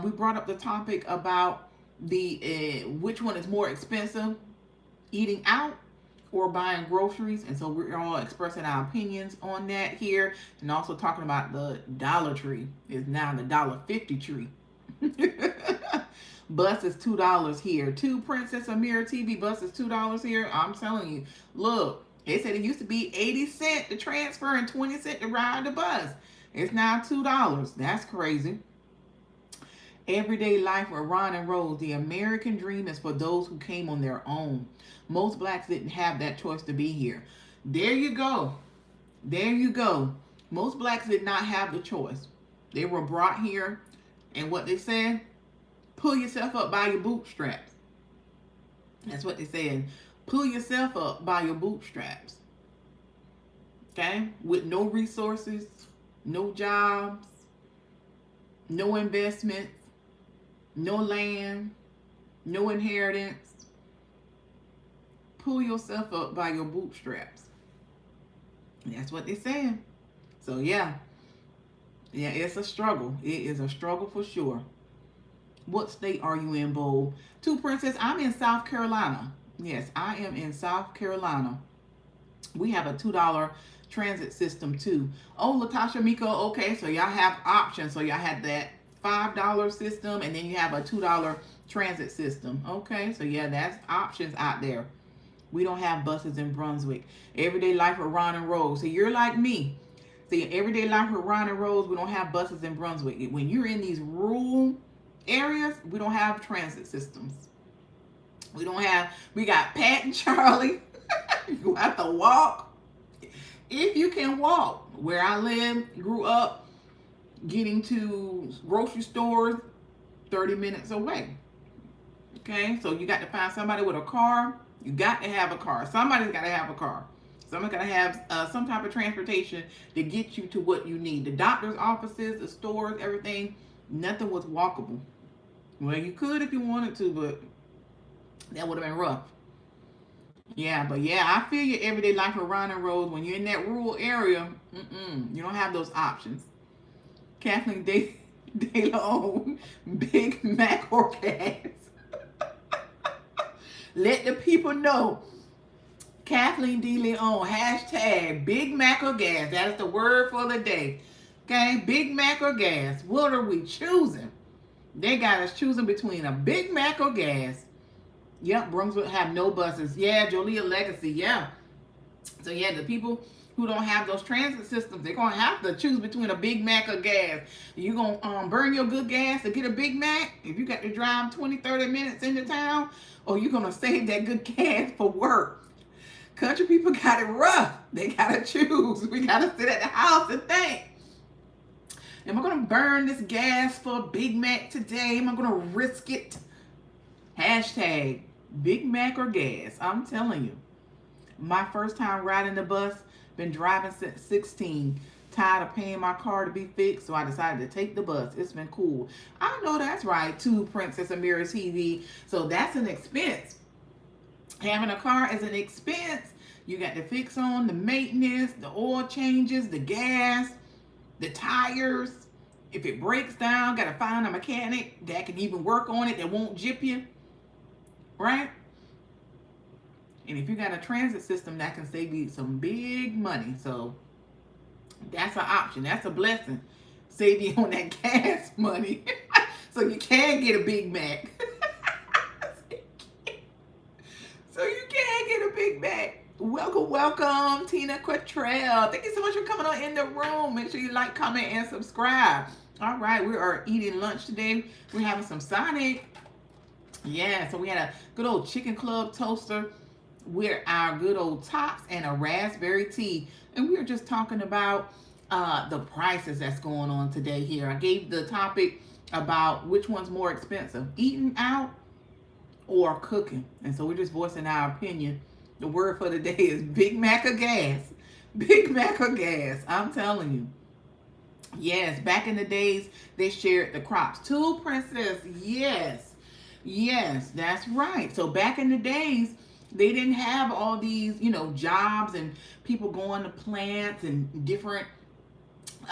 We brought up the topic about the which one is more expensive, eating out or buying groceries, and so we're all expressing our opinions on that here, and also talking about the Dollar Tree is now the $1.50 tree. Bus is $2 here. To Princess Amira TV, bus is $2 here. I'm telling you, look, they said it used to be 80 cents to transfer and 20 cents to ride the bus. It's now $2. That's crazy. Everyday life with Ron and Rose. The American dream is for those who came on their own. Most blacks didn't have that choice to be here. There you go. There you go. Most blacks did not have the choice. They were brought here, and what they said, pull yourself up by your bootstraps. That's what they said. Pull yourself up by your bootstraps. Okay? With no resources, no jobs, no investments, no land, no inheritance. Pull yourself up by your bootstraps. That's what they're saying. So yeah, it's a struggle. It is a struggle for sure. What state are you in, Bold? To Princess, I'm in South Carolina. Yes, I am in South Carolina. We have a $2 transit system too. Oh, Latasha Miko, okay, so y'all have options. So y'all have that $5 system, and then you have a $2 transit system. Okay, so yeah, that's options out there. We don't have buses in Brunswick. Everyday life with Ron and Rose. So you're like me. See, everyday life with Ron and Rose, we don't have buses in Brunswick. When you're in these rural areas, we don't have transit systems. We got Pat and Charlie. You have to walk. If you can walk. Where I live, grew up, getting to grocery stores 30 minutes away. Okay, so you got to find somebody with a car. You got to have a car. Somebody's got to have a car. Someone gotta have some type of transportation to get you to what you need. The doctor's offices, the stores, everything, nothing was walkable. Well, you could if you wanted to, but that would have been rough. Yeah, but yeah, I feel your everyday life around the roads. When you're in that rural area, you don't have those options. Kathleen De Leon, Big Mac or gas. Let the people know. Kathleen De Leon, hashtag Big Mac or gas. That is the word for the day. Okay, Big Mac or gas. What are we choosing? They got us choosing between a Big Mac or gas. Yep, Brunswick have no buses. Yeah, Joliet Legacy. Yeah. So yeah, the people who don't have those transit systems, they're gonna have to choose between a Big Mac or gas. You gonna burn your good gas to get a Big Mac if you got to drive 20, 30 minutes into town, or you gonna save that good gas for work? Country people got it rough. They gotta choose. We gotta sit at the house and think. Am I gonna burn this gas for a Big Mac today? Am I gonna risk it? Hashtag Big Mac or gas. I'm telling you. My first time riding the bus, been driving since 16. Tired of paying my car to be fixed, so I decided to take the bus. It's been cool. I know that's right, too, Princess Amira TV. So that's an expense. Having a car is an expense. You got to fix on the maintenance, the oil changes, the gas, the tires. If it breaks down, got to find a mechanic that can even work on it that won't jip you. Right? And if you got a transit system, that can save you some big money. So that's an option. That's a blessing. Save you on that gas money. So you can get a Big Mac. So you can get a Big Mac. Welcome, welcome, Tina Quattrell. Thank you so much for coming on in the room. Make sure you like, comment, and subscribe. All right, we are eating lunch today. We're having some Sonic. Yeah, so we had a good old chicken club toaster with our good old tots and a raspberry tea. And we were just talking about the prices that's going on today here. I gave the topic about which one's more expensive, eating out or cooking. And so we're just voicing our opinion. The word for the day is Big Mac or gas. Big Mac or gas. I'm telling you. Yes, back in the days, they shared the crops. Too, Princess. Yes. Yes, that's right. So back in the days, they didn't have all these, jobs and people going to plants and different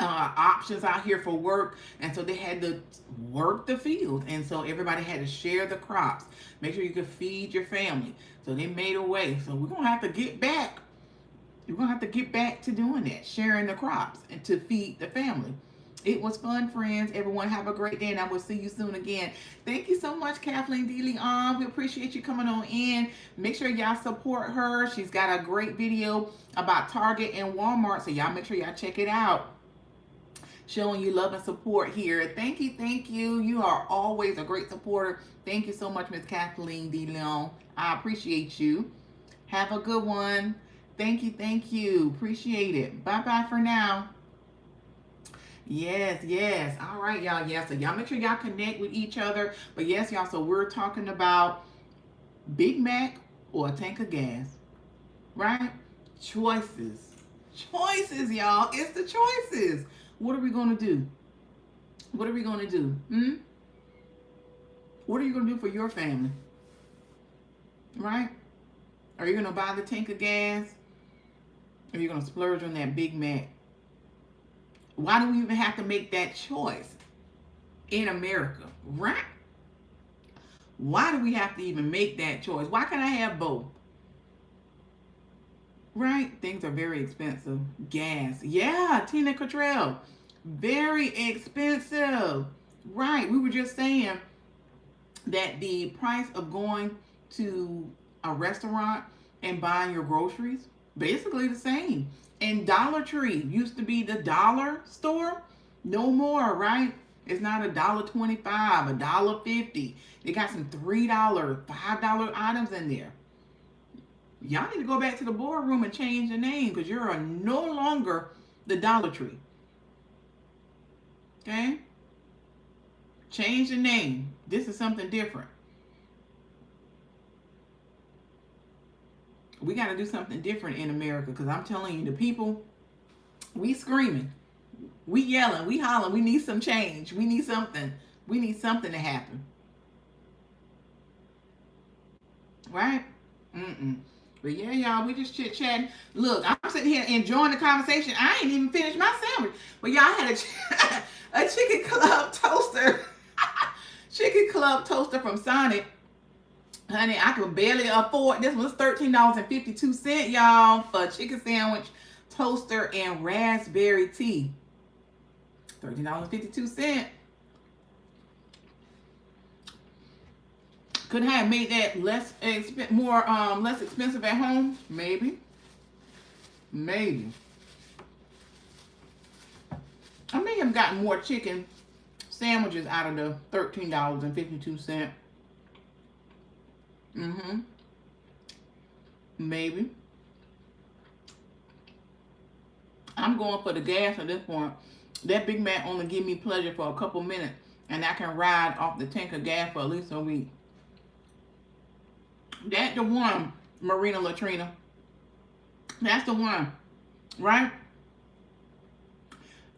options out here for work. And so they had to work the field. And so everybody had to share the crops. Make sure you could feed your family. So they made a way. So we're going to have to get back. We're going to have to get back to doing that, sharing the crops and to feed the family. It was fun, friends. Everyone have a great day, and I will see you soon again. Thank you so much, Kathleen De Leon. We appreciate you coming on in. Make sure y'all support her. She's got a great video about Target and Walmart, so y'all make sure y'all check it out. Showing you love and support here. Thank you, thank you. You are always a great supporter. Thank you so much, Miss Kathleen De Leon. I appreciate you. Have a good one. Thank you, thank you. Appreciate it. Bye-bye for now. Yes, yes. All right, y'all. Yes, so y'all make sure y'all connect with each other. But yes, y'all, so we're talking about Big Mac or a tank of gas, right? Choices. Choices, y'all. It's the choices. What are we going to do? What are we going to do? What are you going to do for your family? Right? Are you going to buy the tank of gas? Or are you going to splurge on that Big Mac? Why do we even have to make that choice in America, right? Why do we have to even make that choice? Why can't I have both? Right? Things are very expensive. Gas. Yeah, Tina Quattrell. Very expensive. Right. We were just saying that the price of going to a restaurant and buying your groceries, basically the same. And Dollar Tree used to be the dollar store. No more, right? It's not $1.25, $1.50. They got some $3, $5 items in there. Y'all need to go back to the boardroom and change the name because you're no longer the Dollar Tree. Okay? Change the name. This is something different. We got to do something different in America, because I'm telling you, the people, we screaming, we yelling, we hollering, we need some change. We need something. We need something to happen. Right? Mm-mm. But yeah, y'all, we just chit-chatting. Look, I'm sitting here enjoying the conversation. I ain't even finished my sandwich. But y'all had a chicken club toaster. Chicken club toaster from Sonic. Honey, I could barely afford this. Was $13.52, y'all, for a chicken sandwich, toaster, and raspberry tea. $13.52. Could I have made that less expensive at home? Maybe. Maybe. I may have gotten more chicken sandwiches out of the $13.52. Maybe. I'm going for the gas at this point. That Big Mac only give me pleasure for a couple minutes, and I can ride off the tank of gas for at least a week. That's the one, Marina Latrina. That's the one, right?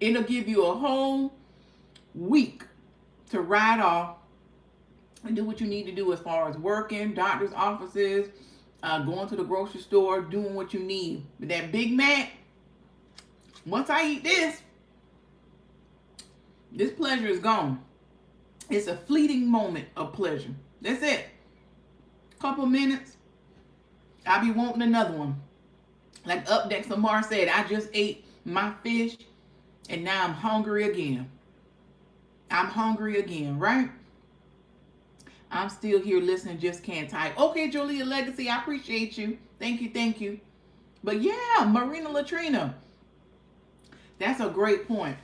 It'll give you a whole week to ride off and do what you need to do as far as working, doctor's offices, going to the grocery store, doing what you need. But that Big Mac, once I eat this pleasure is gone. It's a fleeting moment of pleasure. That's it. Couple minutes, I'll be wanting another one. Like Up Next Lamar said, I just ate my fish and now I'm hungry again. I'm hungry again, right? I'm still here listening, just can't type. Okay, Jolia Legacy, I appreciate you. Thank you, thank you. But yeah, Marina Latrina, that's a great point.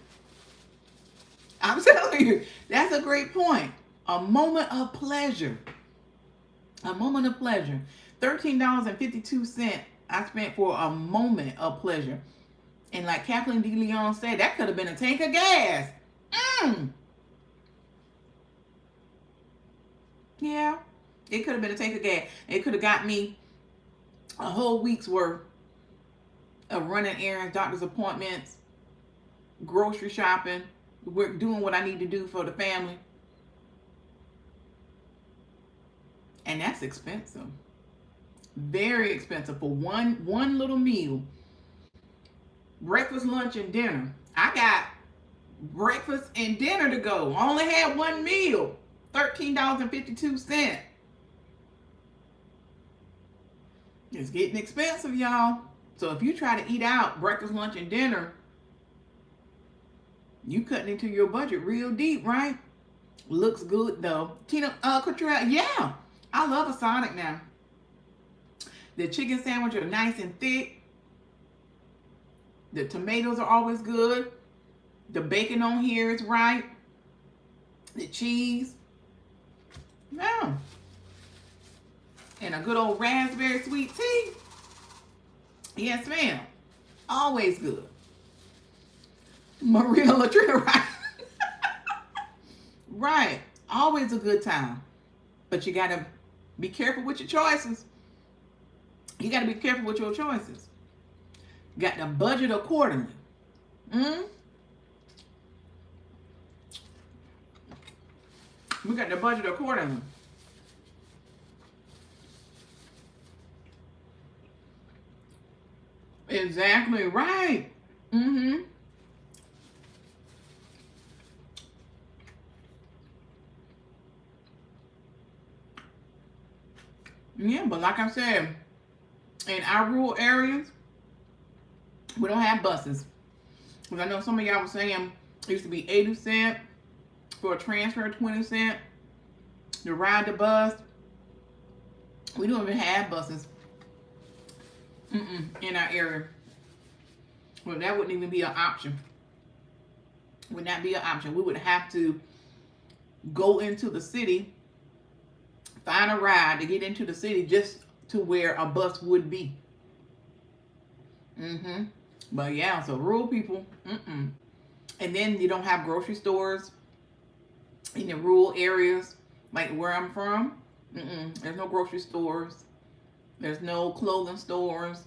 I'm telling you, that's a great point. A moment of pleasure. A moment of pleasure. $13.52 I spent for a moment of pleasure. And like Kathleen De Leon said, that could have been a tank of gas. Yeah, it could have been a tank of gas. It could have got me a whole week's worth of running errands, doctor's appointments, grocery shopping, doing what I need to do for the family. And that's expensive. Very expensive for one little meal. Breakfast, lunch, and dinner. I got breakfast and dinner to go. I only had one meal. $13.52. It's getting expensive, y'all. So if you try to eat out breakfast, lunch, and dinner, you cutting into your budget real deep, right? Looks good though. Tina Cottrell, yeah. I love a Sonic now. The chicken sandwiches are nice and thick. The tomatoes are always good. The bacon on here is right. The cheese. Yeah. And a good old raspberry sweet tea. Yes, ma'am. Always good. Maria Latrina, right? Right. Always a good time. But you got to be careful with your choices. You got to be careful with your choices. You got to budget accordingly. We got to budget accordingly. Exactly right. Yeah, but like I said, in our rural areas, we don't have buses. Because I know some of y'all were saying it used to be 80 cents for a transfer, 20 cents to ride the bus. We don't even have buses in our area. Well, that wouldn't even be an option. Would not be an option. We would have to go into the city, find a ride to get into the city just to where a bus would be. But yeah, so rural people, and then you don't have grocery stores in the rural areas like where I'm from. There's no grocery stores. There's no clothing stores,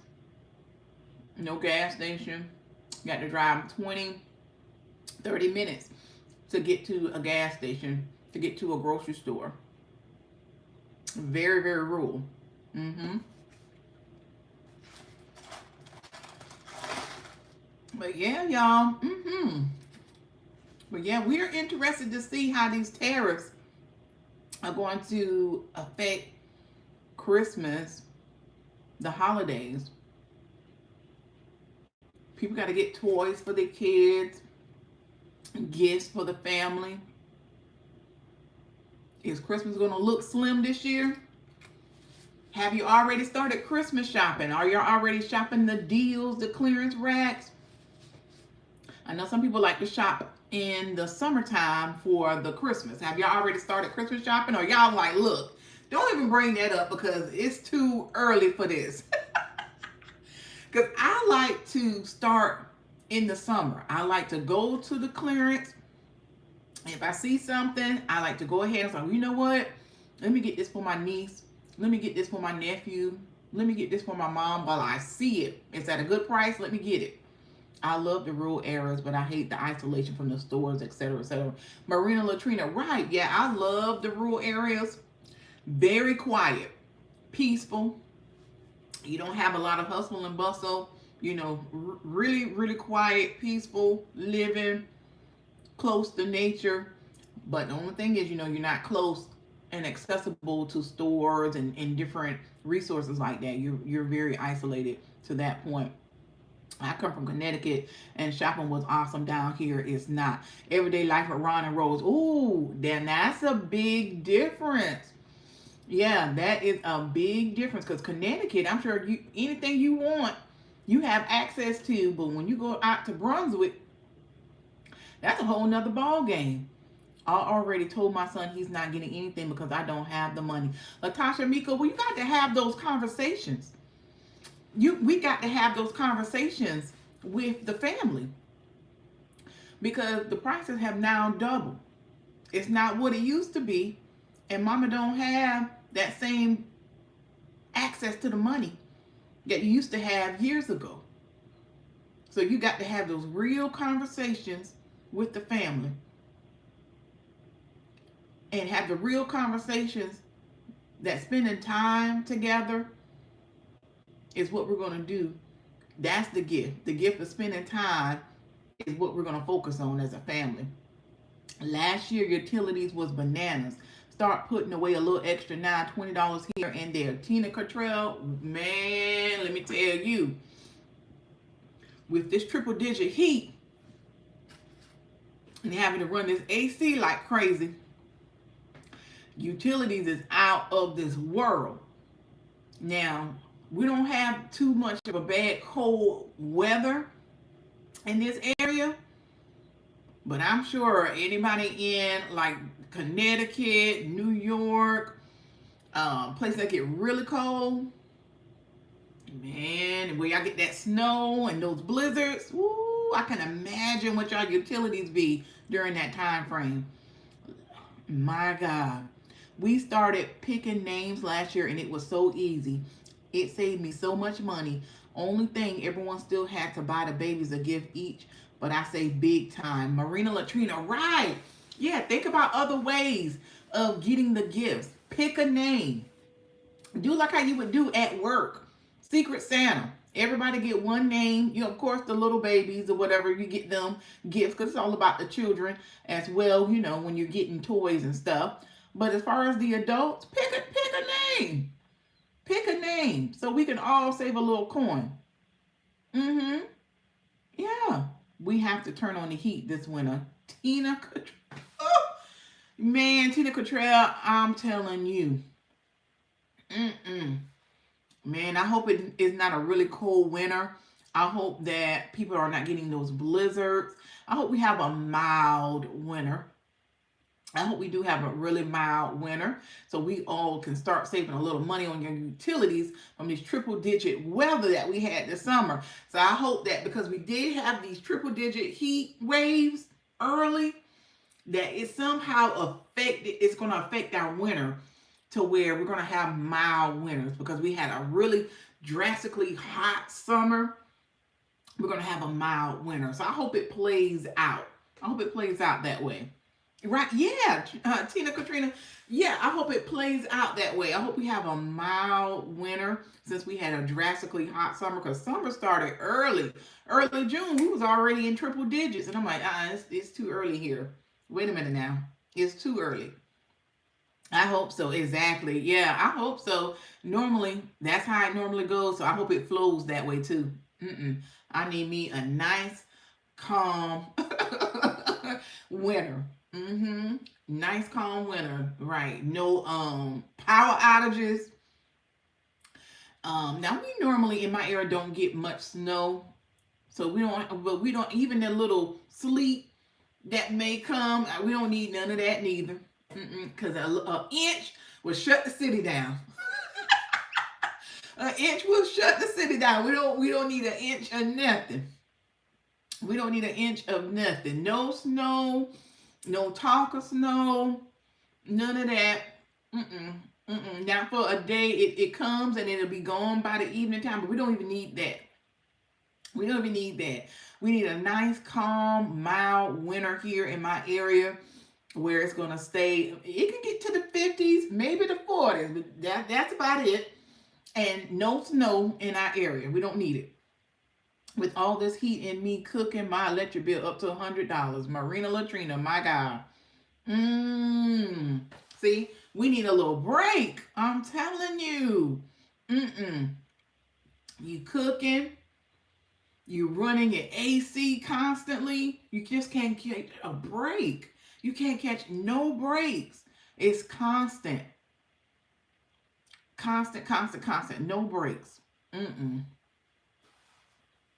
no gas station. You got to drive 20, 30 minutes to get to a gas station, to get to a grocery store. Very, very rural. Mm-hmm. But yeah, y'all. Mm-hmm. But yeah, we're interested to see how these tariffs are going to affect Christmas, the holidays. People got to get toys for their kids, gifts for the family. Is Christmas going to look slim this year? Have you already started Christmas shopping? Are you already shopping the deals, the clearance racks? I know some people like to shop in the summertime for the Christmas. Have y'all already started Christmas shopping? Or y'all like, look, don't even bring that up because it's too early for this. Because I like to start in the summer. I like to go to the clearance. If I see something, I like to go ahead and say, well, you know what? Let me get this for my niece. Let me get this for my nephew. Let me get this for my mom while I see it. It's at a good price. Let me get it. I love the rural areas, but I hate the isolation from the stores, etc., etc. Marina Latrina, right. Yeah, I love the rural areas. Very quiet, peaceful. You don't have a lot of hustle and bustle. You know, really, really quiet, peaceful living, close to nature. But the only thing is, you know, you're not close and accessible to stores and different resources like that. You're very isolated to that point. I come from Connecticut and shopping was awesome down here. It's not. Everyday life at Ron and Rose. Ooh, then that's a big difference. Yeah, that is a big difference because Connecticut, I'm sure you anything you want, you have access to. But when you go out to Brunswick, that's a whole nother ball game. I already told my son he's not getting anything because I don't have the money. Latasha Miko, well, you got to have those conversations. We got to have those conversations with the family because the prices have now doubled. It's not what it used to be, and mama don't have that same access to the money that you used to have years ago. So you got to have those real conversations with the family and have the real conversations that spending time together is what we're going to do. That's the gift. The gift of spending time is what we're going to focus on as a family. Last year, utilities was bananas. Start putting away a little extra now, $20 here and there. Tina Cottrell, man, let me tell you, with this triple digit heat and having to run this AC like crazy, utilities is out of this world. Now, we don't have too much of a bad cold weather in this area, but I'm sure anybody in like Connecticut, New York, places that get really cold, man, where y'all get that snow and those blizzards, woo, I can imagine what y'all utilities be during that time frame. My God. We started picking names last year and it was so easy. It saved me so much money. Only thing, everyone still had to buy the babies a gift each, but I saved big time. Marina Latrina, right. Yeah, think about other ways of getting the gifts. Pick a name. Do like how you would do at work. Secret Santa. Everybody get one name. You know, of course, the little babies or whatever, you get them gifts because it's all about the children as well, you know, when you're getting toys and stuff. But as far as the adults, pick a name. Pick a name so we can all save a little coin. Mm-hmm. Yeah. We have to turn on the heat this winter. Tina Cottrell. Oh, man, Tina Cottrell, I'm telling you. Mm-mm. Man, I hope it is not a really cold winter. I hope that people are not getting those blizzards. I hope we have a mild winter. I hope we do have a really mild winter so we all can start saving a little money on your utilities from this triple digit weather that we had this summer. So I hope that because we did have these triple digit heat waves early, that it somehow it's going to affect our winter to where we're going to have mild winters because we had a really drastically hot summer. We're going to have a mild winter. So I hope it plays out. I hope it plays out that way. Right? Yeah, Tina Katrina. Yeah, I hope it plays out that way. I hope we have a mild winter since we had a drastically hot summer because summer started early. Early June, we was already in triple digits. And I'm like, it's too early here. Wait a minute now. It's too early. I hope so. Exactly. Yeah, I hope so. Normally, that's how it normally goes. So I hope it flows that way too. I need me a nice, calm winter. Nice, calm winter. Right. No power outages. Now we normally in my area don't get much snow, so we don't even the little sleet that may come. We don't need none of that neither. Because a inch will shut the city down. An inch will shut the city down. We don't need an inch of nothing. We don't need an inch of nothing. No snow, no talk of snow, none of that. Now for a day it comes and it'll be gone by the evening time, but we don't even need that. We don't even need that. We need a nice, calm, mild winter here in my area where it's going to stay. It can get to the 50s, maybe the 40s, but that's about it. And no snow in our area. We don't need it. With all this heat and me cooking, my electric bill up to $100. Marina Latrina, my God. See, we need a little break. I'm telling you. You cooking. You running your AC constantly. You just can't get a break. You can't catch no breaks. It's constant. Constant. No breaks.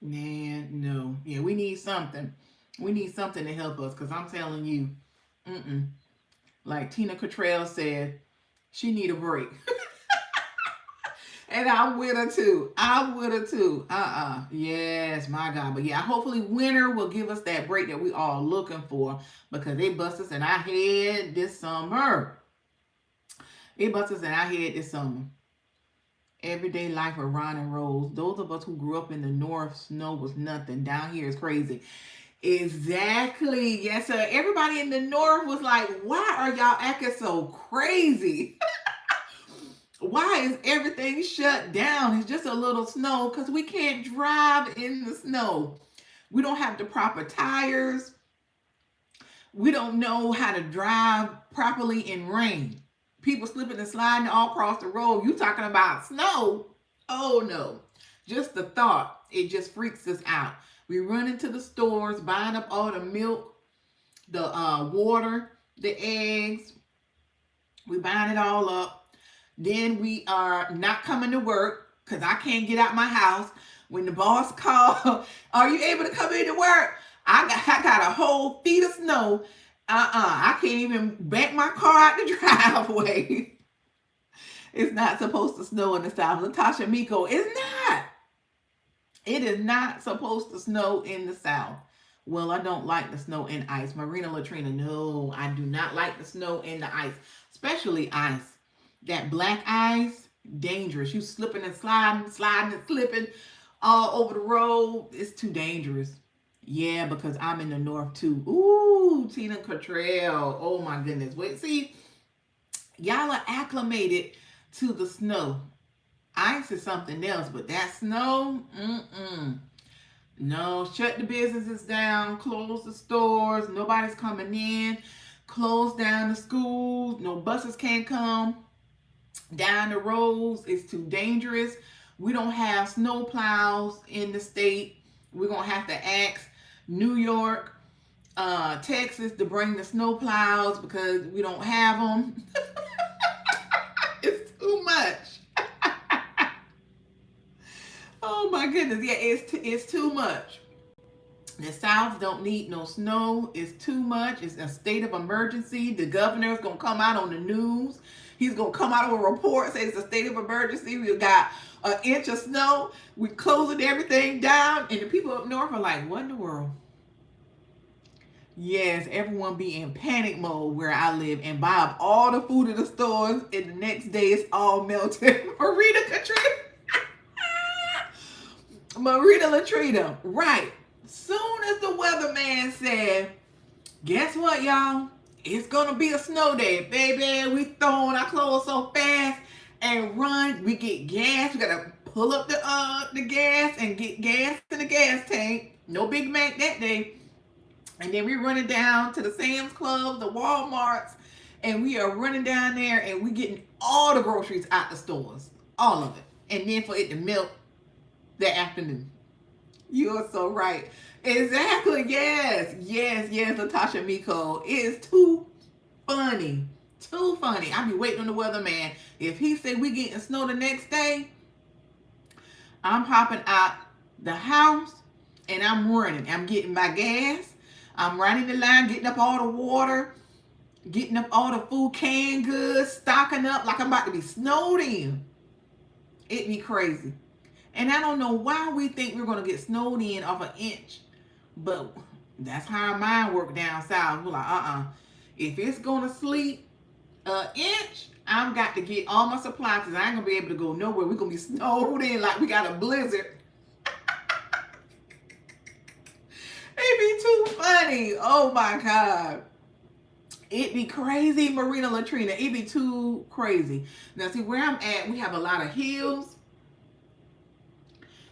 Man, no. Yeah, we need something. We need something to help us because I'm telling you, like Tina Cottrell said, she need a break. And I'm with her too. Yes, my God. But yeah, hopefully winter will give us that break that we all looking for because they bust us in our head this summer. Everyday life of Ron and Rose. Those of us who grew up in the north, snow was nothing. Down here is crazy. Exactly. Yes, sir. Everybody in the north was like, why are y'all acting so crazy? Why is everything shut down? It's just a little snow because we can't drive in the snow. We don't have the proper tires. We don't know how to drive properly in rain. People slipping and sliding all across the road. You talking about snow? Oh no. Just the thought, it just freaks us out. We run into the stores, buying up all the milk, the water, the eggs. We buying it all up. Then we are not coming to work because I can't get out my house. When the boss calls, are you able to come into work? I got a whole feet of snow. I can't even back my car out the driveway. It's not supposed to snow in the South. Latasha Miko, it's not. It is not supposed to snow in the South. Well, I don't like the snow and ice. Marina Latrina, no, I do not like the snow and the ice, especially ice. That black ice, dangerous. You slipping and sliding and slipping all over the road. It's too dangerous. Yeah, because I'm in the north too. Ooh, Tina Cottrell. Oh my goodness. Wait, see, y'all are acclimated to the snow. Ice is something else, but that snow, no. Shut the businesses down, close the stores, nobody's coming in, close down the schools, no buses can't come down the roads. It's too dangerous. We don't have snow plows in the state. We're gonna have to ask New York, Texas to bring the snow plows because we don't have them. It's too much. Oh my goodness. Yeah, it's too much. The South don't need no snow. It's too much. It's a state of emergency. The governor's going to come out on the news. He's going to come out with a report, say it's a state of emergency. We've got an inch of snow. We're closing everything down. And the people up north are like, what in the world? Yes, everyone be in panic mode where I live and buy up all the food at the stores, and the next day it's all melted. Marina Katrina. Marina Latrina. Right. Soon as the weatherman said, guess what, y'all? It's gonna be a snow day, baby. We throwing our clothes so fast and run. We get gas. We gotta pull up the gas and get gas in the gas tank. No Big Mac that day. And then we're running down to the Sam's Club, the Walmarts, and we are running down there and we getting all the groceries out the stores, all of it, and then for it to melt that afternoon. You are so right. Exactly. Yes. Yes. Yes. Latasha Miko. It is too funny. Too funny. I be waiting on the weatherman. If he say we getting snow the next day, I'm hopping out the house and I'm running. I'm getting my gas. I'm running the line, getting up all the water, getting up all the food, canned goods, stocking up like I'm about to be snowed in. It be crazy. And I don't know why we think we're going to get snowed in off an inch. But that's how our mind work down south. We're like, if it's going to sleet an inch, I've got to get all my supplies because I ain't going to be able to go nowhere. We're going to be snowed in like we got a blizzard. It be too funny. Oh my God. It be crazy, Marina Latrina. It be too crazy. Now, see, where I'm at, we have a lot of hills.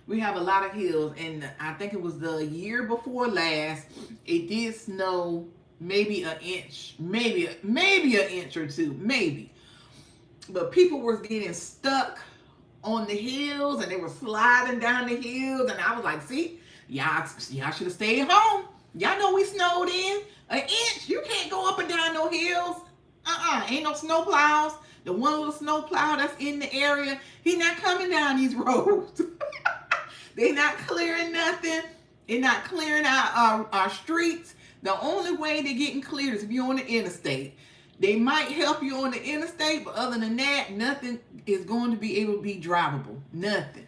We have a lot of hills, and I think it was the year before last. It did snow maybe an inch, maybe an inch or two, maybe. But people were getting stuck on the hills, and they were sliding down the hills, and I was like, see, y'all should have stayed home. Y'all know we snowed in an inch. You can't go up and down no hills. Ain't no snow plows. The one little snow plow that's in the area, he not coming down these roads. They not clearing nothing. They're not clearing our streets. The only way they're getting cleared is if you're on the interstate. They might help you on the interstate, but other than that, nothing is going to be able to be drivable. Nothing.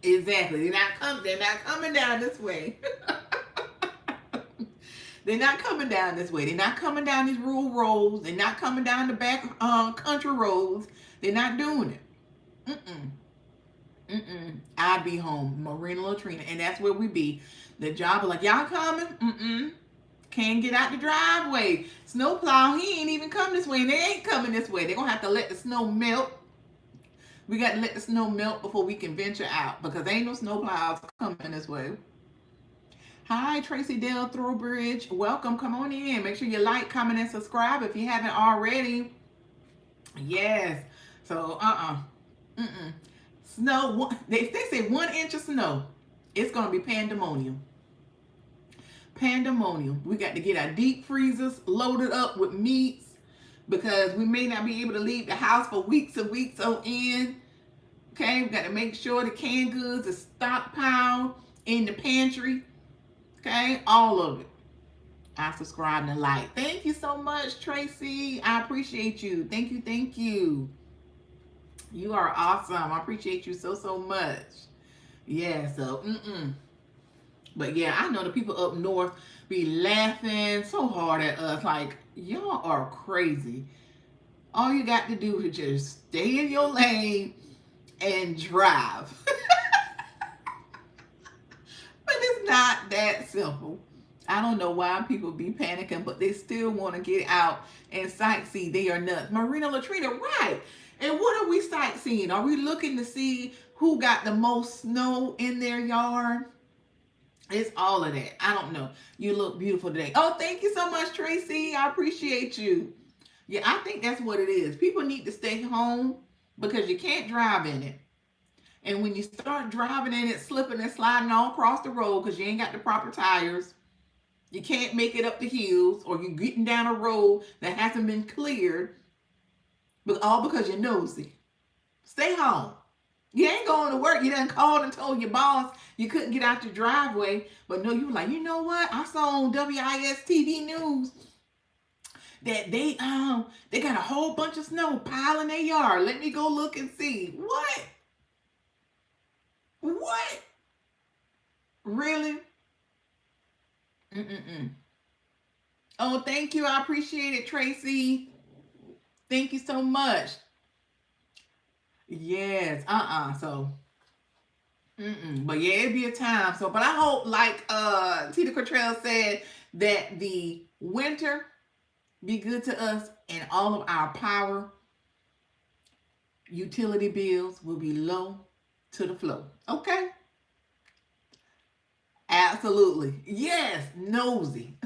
Exactly. They're not coming down this way. They're not coming down this way. They're not coming down these rural roads. They're not coming down the back country roads. They're not doing it. I'd be home, Marina Latrina, and that's where we be. The job is like, y'all coming? Can't get out the driveway. Snowplow, he ain't even come this way, and they ain't coming this way. They're gonna have to let the snow melt. We got to let the snow melt before we can venture out because there ain't no snowplows coming this way. Hi, Tracy Dale Throwbridge. Welcome. Come on in. Make sure you like, comment, and subscribe if you haven't already. Yes. So, Snow, if they say 1 inch of snow, it's going to be pandemonium. Pandemonium. We got to get our deep freezers loaded up with meats because we may not be able to leave the house for weeks and weeks on end. Okay, we got to make sure the canned goods are stockpiled in the pantry. Okay, all of it. I subscribe and like. Thank you so much, Tracy. I appreciate you. Thank you, thank you. You are awesome. I appreciate you so much. Yeah, so, But yeah, I know the people up north be laughing so hard at us. Like, y'all are crazy. All you got to do is just stay in your lane and drive. But it's not that simple. I don't know why people be panicking, but they still want to get out and sightsee. They are nuts. Marina Latrina, right. And what are we sightseeing? Are we looking to see who got the most snow in their yard? It's all of that. I don't know. You look beautiful today. Oh, thank you so much, Tracy. I appreciate you. Yeah, I think that's what it is. People need to stay home because you can't drive in it. And when you start driving in it, slipping and sliding all across the road because you ain't got the proper tires, you can't make it up the hills, or you're getting down a road that hasn't been cleared, but all because you're nosy. Stay home. You ain't going to work. You done called and told your boss you couldn't get out your driveway, but no, you were like, you know what? I saw on WIS TV News that they got a whole bunch of snow piling their yard. Let me go look and see. What? What? Really? Mm-mm-mm. Oh, thank you. I appreciate it, Tracy. Thank you so much. Yes. So, but yeah, it'd be a time. So, but I hope, like Tita Cottrell said, that the winter be good to us and all of our power utility bills will be low to the flow. Okay? Absolutely. Yes. Nosy.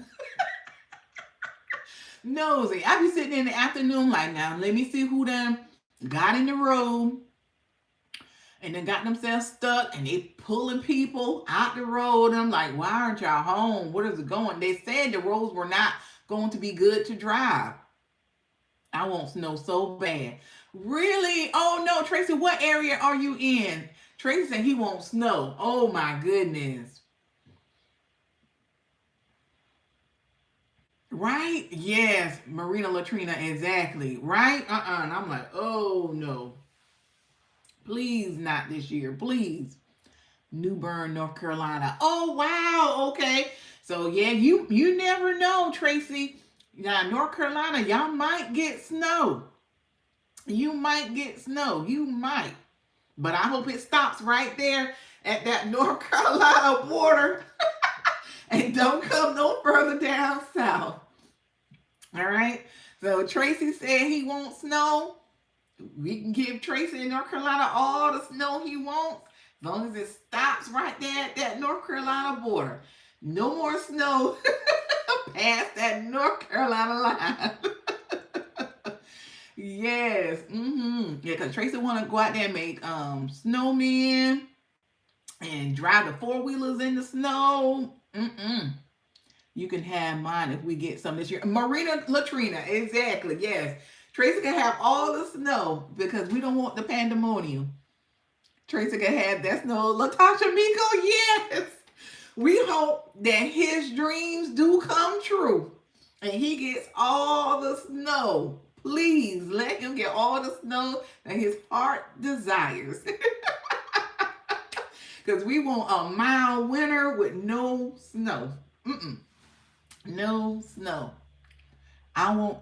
Nosy. I be sitting in the afternoon like, now let me see who done got in the road and then got themselves stuck and they pulling people out the road. I'm like, why aren't y'all home? What is it going? They said the roads were not going to be good to drive. I want snow so bad. Really? Oh no, Tracy, what area are you in? Tracy said he wants snow. Oh my goodness. Right? Yes, Marina Latrina, exactly. Right? And I'm like, oh no. Please not this year. Please. New Bern, North Carolina. Oh wow, okay. So yeah, you never know, Tracy. Now North Carolina, y'all might get snow. You might get snow. You might. But I hope it stops right there at that North Carolina border and don't come no further down south. All right. So Tracy said he wants snow. We can give Tracy in North Carolina all the snow he wants, as long as it stops right there at that North Carolina border. No more snow past that North Carolina line. Yes. Yeah, because Tracy want to go out there and make snowmen and drive the four-wheelers in the snow. You can have mine if we get some this year. Marina Latrina, exactly. Yes. Tracy can have all the snow because we don't want the pandemonium. Tracy can have that snow. Latasha Miko, yes. We hope that his dreams do come true and he gets all the snow. Please let him get all the snow that his heart desires. Because we want a mild winter with no snow. No snow. I want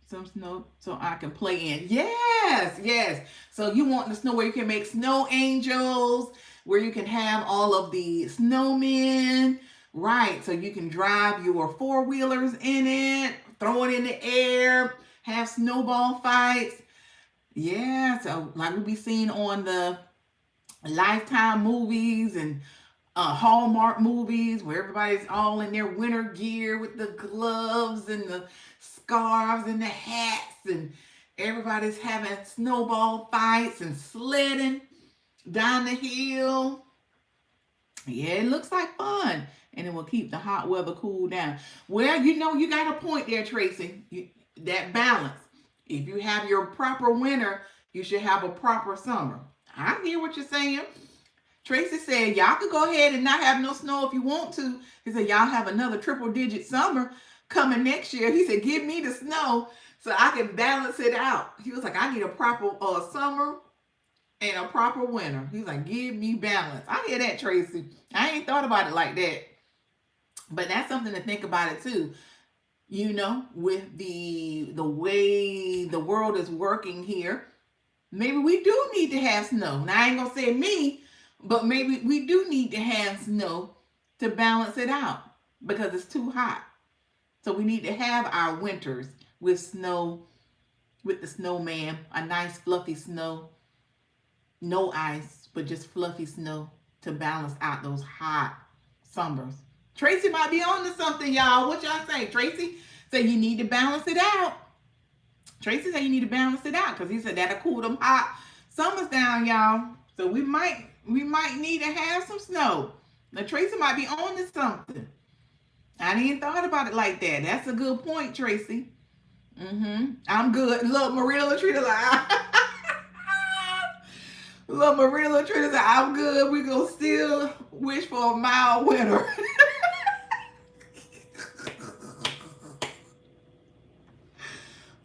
some snow so I can play in. Yes, yes. So you want the snow where you can make snow angels, where you can have all of the snowmen, right? So you can drive your four-wheelers in it, throw it in the air, have snowball fights. Yeah, so like we be seeing on the Lifetime movies and Hallmark movies where everybody's all in their winter gear with the gloves and the scarves and the hats, and everybody's having snowball fights and sledding down the hill. Yeah, it looks like fun. And it will keep the hot weather cool down. Well, you got a point there, Tracy. That balance. If you have your proper winter, you should have a proper summer. I hear what you're saying. Tracy said, y'all could go ahead and not have no snow if you want to. He said, y'all have another triple digit summer coming next year. He said, give me the snow so I can balance it out. He was like, I need a proper summer and a proper winter. He's like, give me balance. I hear that, Tracy. I ain't thought about it like that. But that's something to think about it too. With the way the world is working here, maybe we do need to have snow. Now I ain't gonna say me, but maybe we do need to have snow to balance it out because it's too hot. So we need to have our winters with snow, with the snowman, a nice fluffy snow, no ice, but just fluffy snow to balance out those hot summers. Tracy might be on to something, y'all. What y'all say? Tracy said you need to balance it out. Tracy said you need to balance it out because he said that'll cool them hot summers down, y'all. So we might need to have some snow. Now Tracy might be on to something. I didn't thought about it like that. That's a good point, Tracy. I'm good. Look, Marina Latrina like, look, Marina Latrina like, I'm good. We gonna still wish for a mild winter.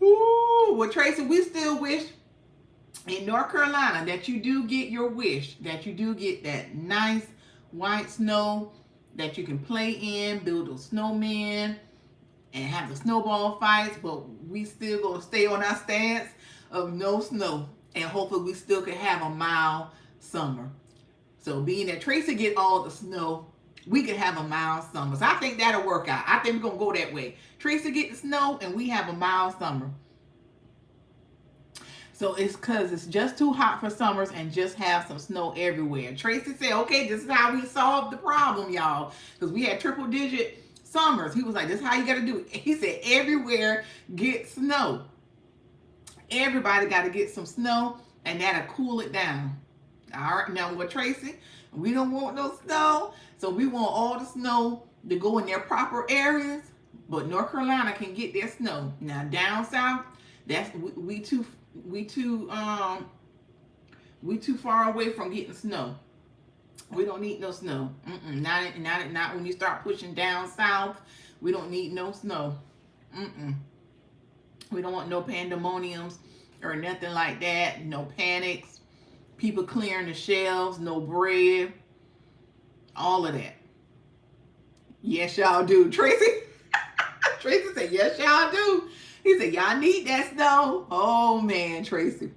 Ooh, well, Tracy, we still wish in North Carolina that you do get your wish, that you do get that nice white snow that you can play in, build a snowman, and have the snowball fights, but we still gonna stay on our stance of no snow, and hopefully we still can have a mild summer. So being that Tracy get all the snow, we can have a mild summer. So I think that'll work out. I think we're gonna go that way. Tracy get the snow and we have a mild summer. So it's because it's just too hot for summers and just have some snow everywhere. Tracy said, okay, this is how we solved the problem, y'all. Because we had triple digit summers. He was like, this is how you got to do it. He said, everywhere get snow. Everybody got to get some snow and that'll cool it down. All right, now with Tracy, we don't want no snow. So we want all the snow to go in their proper areas. But North Carolina can get their snow. Now down south, that's we too we too we too far away from getting snow. We don't need no snow. Not when you start pushing down south. We don't need no snow. We don't want no pandemoniums or nothing like that. No panics. People clearing the shelves. No bread. All of that. Yes, y'all do. Tracy. Tracy said, yes, y'all do. He said, y'all need that snow. Oh, man, Tracy.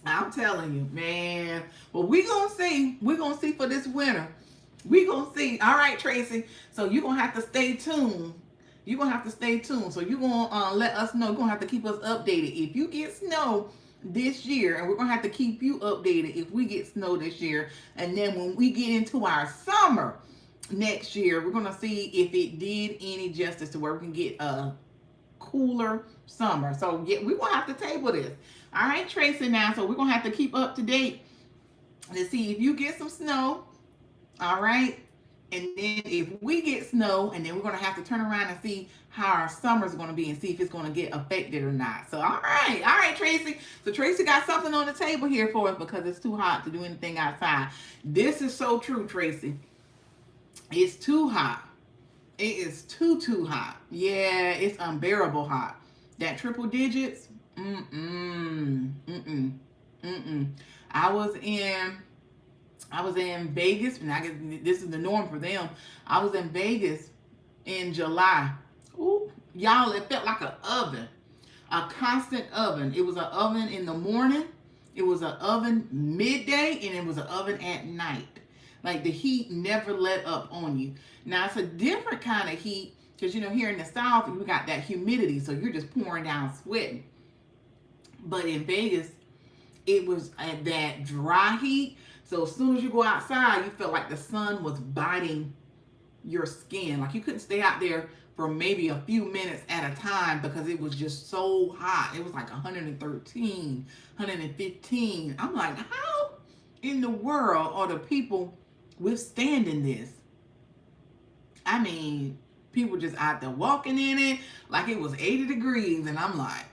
I'm telling you, man. Well, we going to see. We're going to see for this winter. We going to see. All right, Tracy. So you're going to have to stay tuned. You're going to have to stay tuned. So you're going to let us know. You're going to have to keep us updated. If you get snow this year, and we're going to have to keep you updated if we get snow this year. And then when we get into our summer next year, we're going to see if it did any justice to where we can get a cooler summer. So yeah, we're going to have to table this. All right, Tracy, now. So we're going to have to keep up to date to see if you get some snow. All right. And then if we get snow, and then we're going to have to turn around and see how our summer's going to be and see if it's going to get affected or not. So, all right, Tracy. So Tracy got something on the table here for us because it's too hot to do anything outside. This is so true, Tracy. It's too hot. It is too hot. Yeah, it's unbearable hot. That triple digits, I was in Vegas, and I guess this is the norm for them. I was in Vegas in July. Ooh, y'all, it felt like an oven, a constant oven. It was an oven in the morning, it was an oven midday, and it was an oven at night. Like the heat never let up on you. Now it's a different kind of heat because here in the South we got that humidity, so you're just pouring down sweating. But in Vegas, it was that dry heat. So as soon as you go outside, you felt like the sun was biting your skin. Like you couldn't stay out there for maybe a few minutes at a time because it was just so hot. It was like 113, 115. I'm like, how in the world are the people withstanding this? I mean, people just out there walking in it like it was 80 degrees. And I'm like,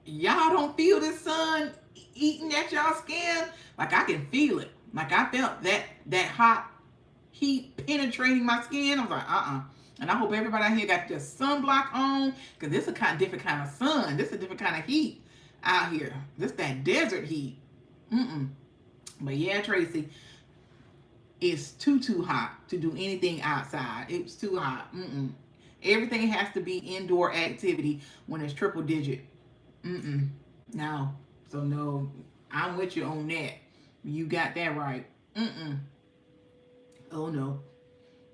y'all don't feel the sun eating at y'all skin? Like I can feel it. Like I felt that hot heat penetrating my skin. I was like, And I hope everybody out here got their sunblock on, because this is a different kind of sun. This is a different kind of heat out here. This that desert heat. But yeah, Tracy, it's too hot to do anything outside. It's too hot. Everything has to be indoor activity when it's triple digit. No. So no, I'm with you on that. You got that right. Oh no.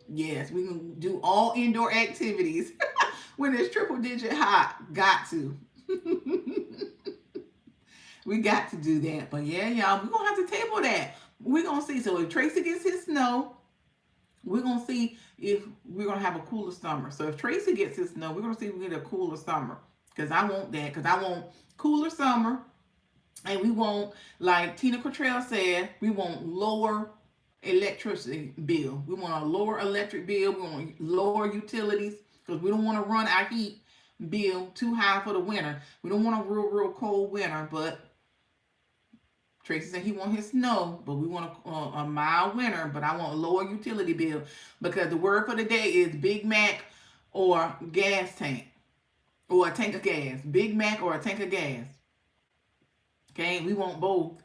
Yes, we can do all indoor activities when it's triple digit hot. Got to. We got to do that. But yeah, y'all, we're going to have to table that. We're going to see. So if Tracy gets his snow, we're going to see if we're going to have a cooler summer. So if Tracy gets his snow, we're going to see if we get a cooler summer. Because I want that. Because I want cooler summer. And we want, like Tina Cottrell said, we want lower electricity bill. We want a lower electric bill. We want lower utilities because we don't want to run our heat bill too high for the winter. We don't want a real cold winter. But Tracy said he want his snow, but we want a mild winter. But I want a lower utility bill because the word for the day is Big Mac or gas tank or a tank of gas. Big Mac or a tank of gas. Okay, we want both.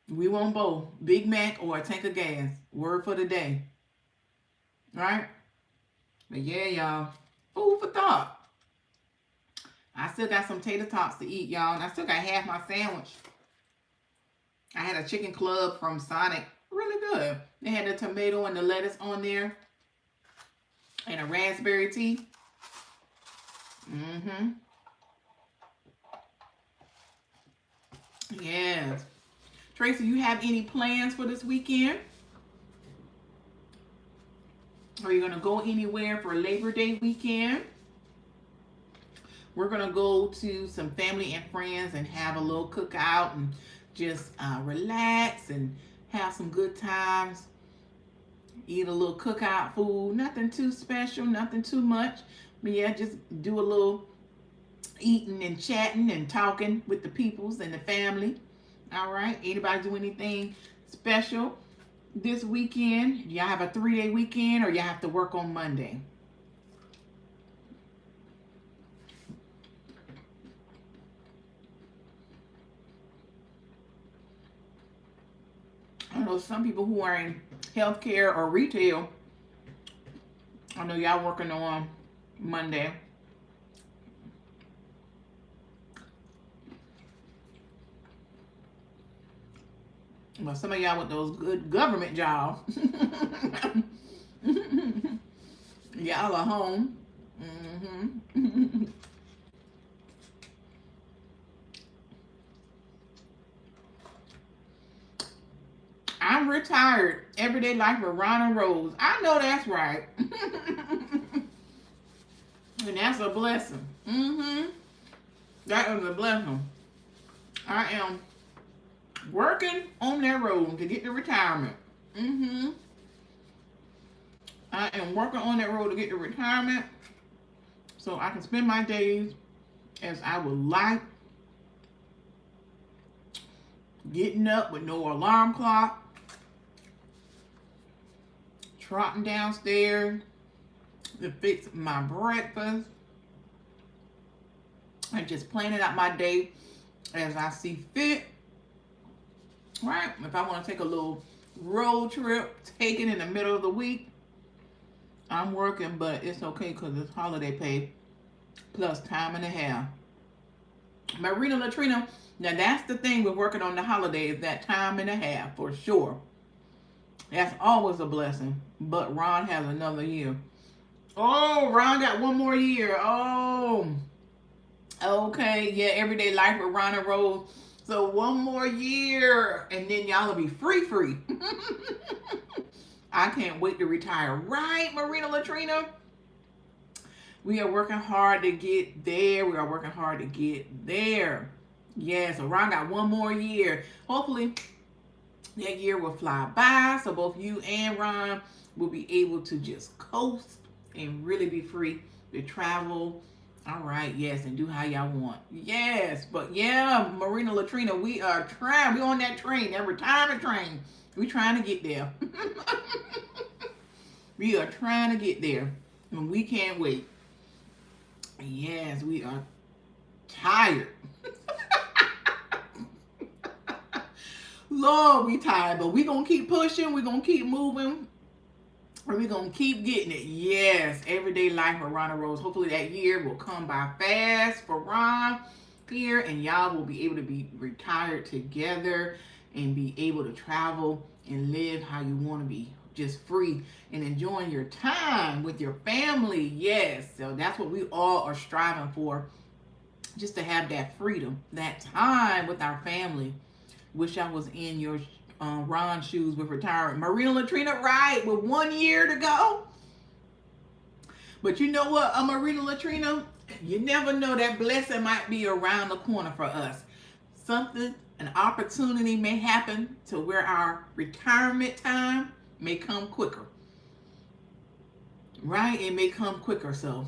We want both. Big Mac or a tank of gas. Word for the day. Right? But yeah, y'all. Food for thought. I still got some tater tots to eat, y'all, and I still got half my sandwich. I had a chicken club from Sonic. Really good. They had the tomato and the lettuce on there. And a raspberry tea. Mm-hmm. Yes. Tracy, you have any plans for this weekend? Are you going to go anywhere for Labor Day weekend? We're going to go to some family and friends and have a little cookout and just relax and have some good times. Eat a little cookout food. Nothing too special, nothing too much. But yeah, just do a little eating and chatting and talking with the peoples and the family. All right. Anybody do anything special this weekend? Y'all have a 3-day weekend or y'all have to work on Monday? I know some people who are in healthcare or retail. I know y'all working on Monday. But some of y'all with those good government jobs, y'all are home. Mm-hmm. I'm retired. Everyday life with Ron and Rose. I know that's right. And that's a blessing. Mm-hmm. That is a blessing. I am working on that road to get to retirement. Mm-hmm. I am working on that road to get to retirement so I can spend my days as I would like. Getting up with no alarm clock. Trotting downstairs to fix my breakfast. And just planning out my day as I see fit. Right? If I want to take a little road trip, take it in the middle of the week. I'm working, but it's okay because it's holiday pay plus time and a half. Marina Latrina, now that's the thing with working on the holidays, that time and a half for sure. That's always a blessing. But Ron has another year. Oh, Ron got one more year. Oh, okay. Yeah, everyday life with Ron and Rose. So one more year, and then y'all will be free. I can't wait to retire. Right, Marina Latrina? We are working hard to get there. We are working hard to get there. Yeah, so Ron got one more year. Hopefully, that year will fly by, so both you and Ron will be able to just coast and really be free to travel. All right, yes, and do how y'all want. Yes, but yeah, Marina Latrina, we are trying. We on that train, that retirement train. We trying to get there. We are trying to get there, and we can't wait. Yes, we are tired. Lord, we tired, but we gonna keep pushing. We gonna keep moving. And we gonna keep getting it. Yes, everyday life with Ron and Rose. Hopefully that year will come by fast for Ron here, and y'all will be able to be retired together and be able to travel and live how you want to be, just free and enjoying your time with your family. Yes, so that's what we all are striving for, just to have that freedom, that time with our family. Wish I was in your Ron shoes with retirement. Marina Latrina, right, with 1 year to go. But you know what, Marina Latrina, you never know, that blessing might be around the corner for us. Something, an opportunity may happen to where our retirement time may come quicker. Right? It may come quicker. So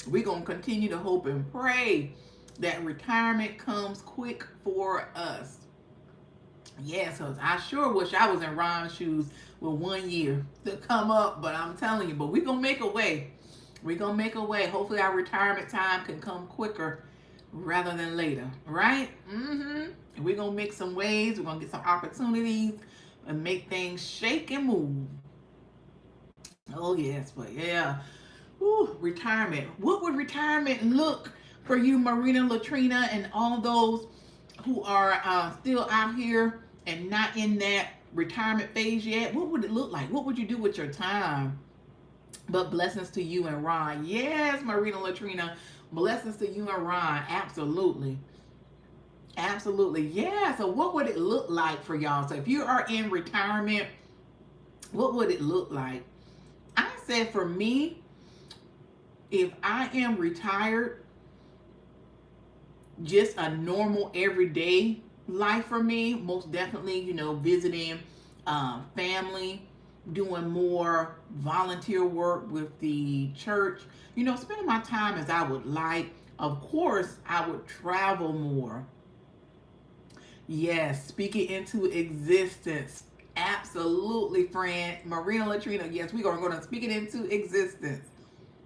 we're going to continue to hope and pray that retirement comes quick for us. Yeah, so I sure wish I was in Ron's shoes with 1 year to come up, but I'm telling you, but we're going to make a way. We're going to make a way. Hopefully our retirement time can come quicker rather than later, right? Mm-hmm. And we're going to make some ways. We're going to get some opportunities and make things shake and move. Oh, yes, but yeah. Ooh, retirement. What would retirement look for you, Marina, Latrina, and all those who are still out here and not in that retirement phase yet? What would it look like? What would you do with your time? But blessings to you and Ron. Yes, Marina, Latrina. Blessings to you and Ron. Absolutely. Absolutely. Yeah. So, what would it look like for y'all? So, if you are in retirement, what would it look like? I said for me, if I am retired, just a normal everyday life for me, most definitely, visiting family, doing more volunteer work with the church, spending my time as I would like. Of course, I would travel more. Yes, speak it into existence. Absolutely, friend. Marina Latrina, yes, we're going to speak it into existence.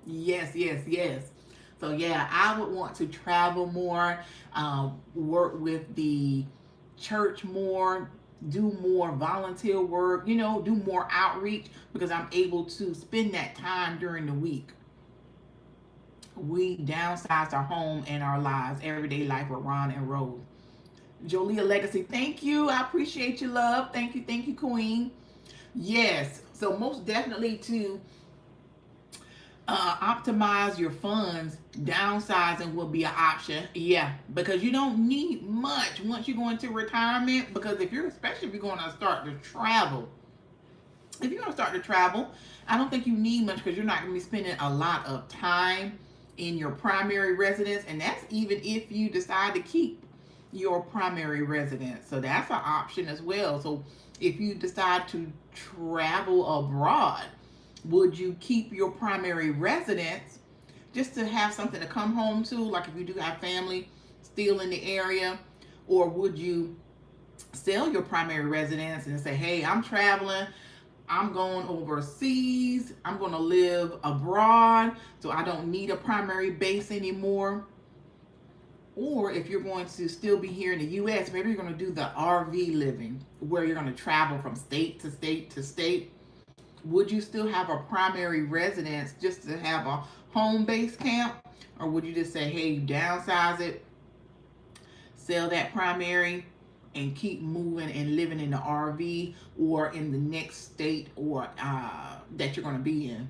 Yes, yes, yes. So yeah, I would want to travel more, work with the church more, do more volunteer work, do more outreach because I'm able to spend that time during the week. We downsized our home and our lives, everyday life with Ron and Rose. Jolia Legacy, thank you. I appreciate your love. Thank you, Queen. Yes. So most definitely to optimize your funds, downsizing will be an option. Yeah, because you don't need much once you go into retirement. Because especially if you're going to start to travel, if you're going to start to travel, I don't think you need much because you're not going to be spending a lot of time in your primary residence, and that's even if you decide to keep your primary residence. So that's an option as well. So if you decide to travel abroad, would you keep your primary residence just to have something to come home to, like if you do have family still in the area? Or would you sell your primary residence and say, hey, I'm traveling, I'm going overseas, I'm going to live abroad, so I don't need a primary base anymore? Or if you're going to still be here in the US, maybe you're going to do the RV living where you're going to travel from state to state to state. Would you still have a primary residence just to have a home base camp? Or would you just say, hey, you downsize it, sell that primary, and keep moving and living in the RV or in the next state or that you're going to be in?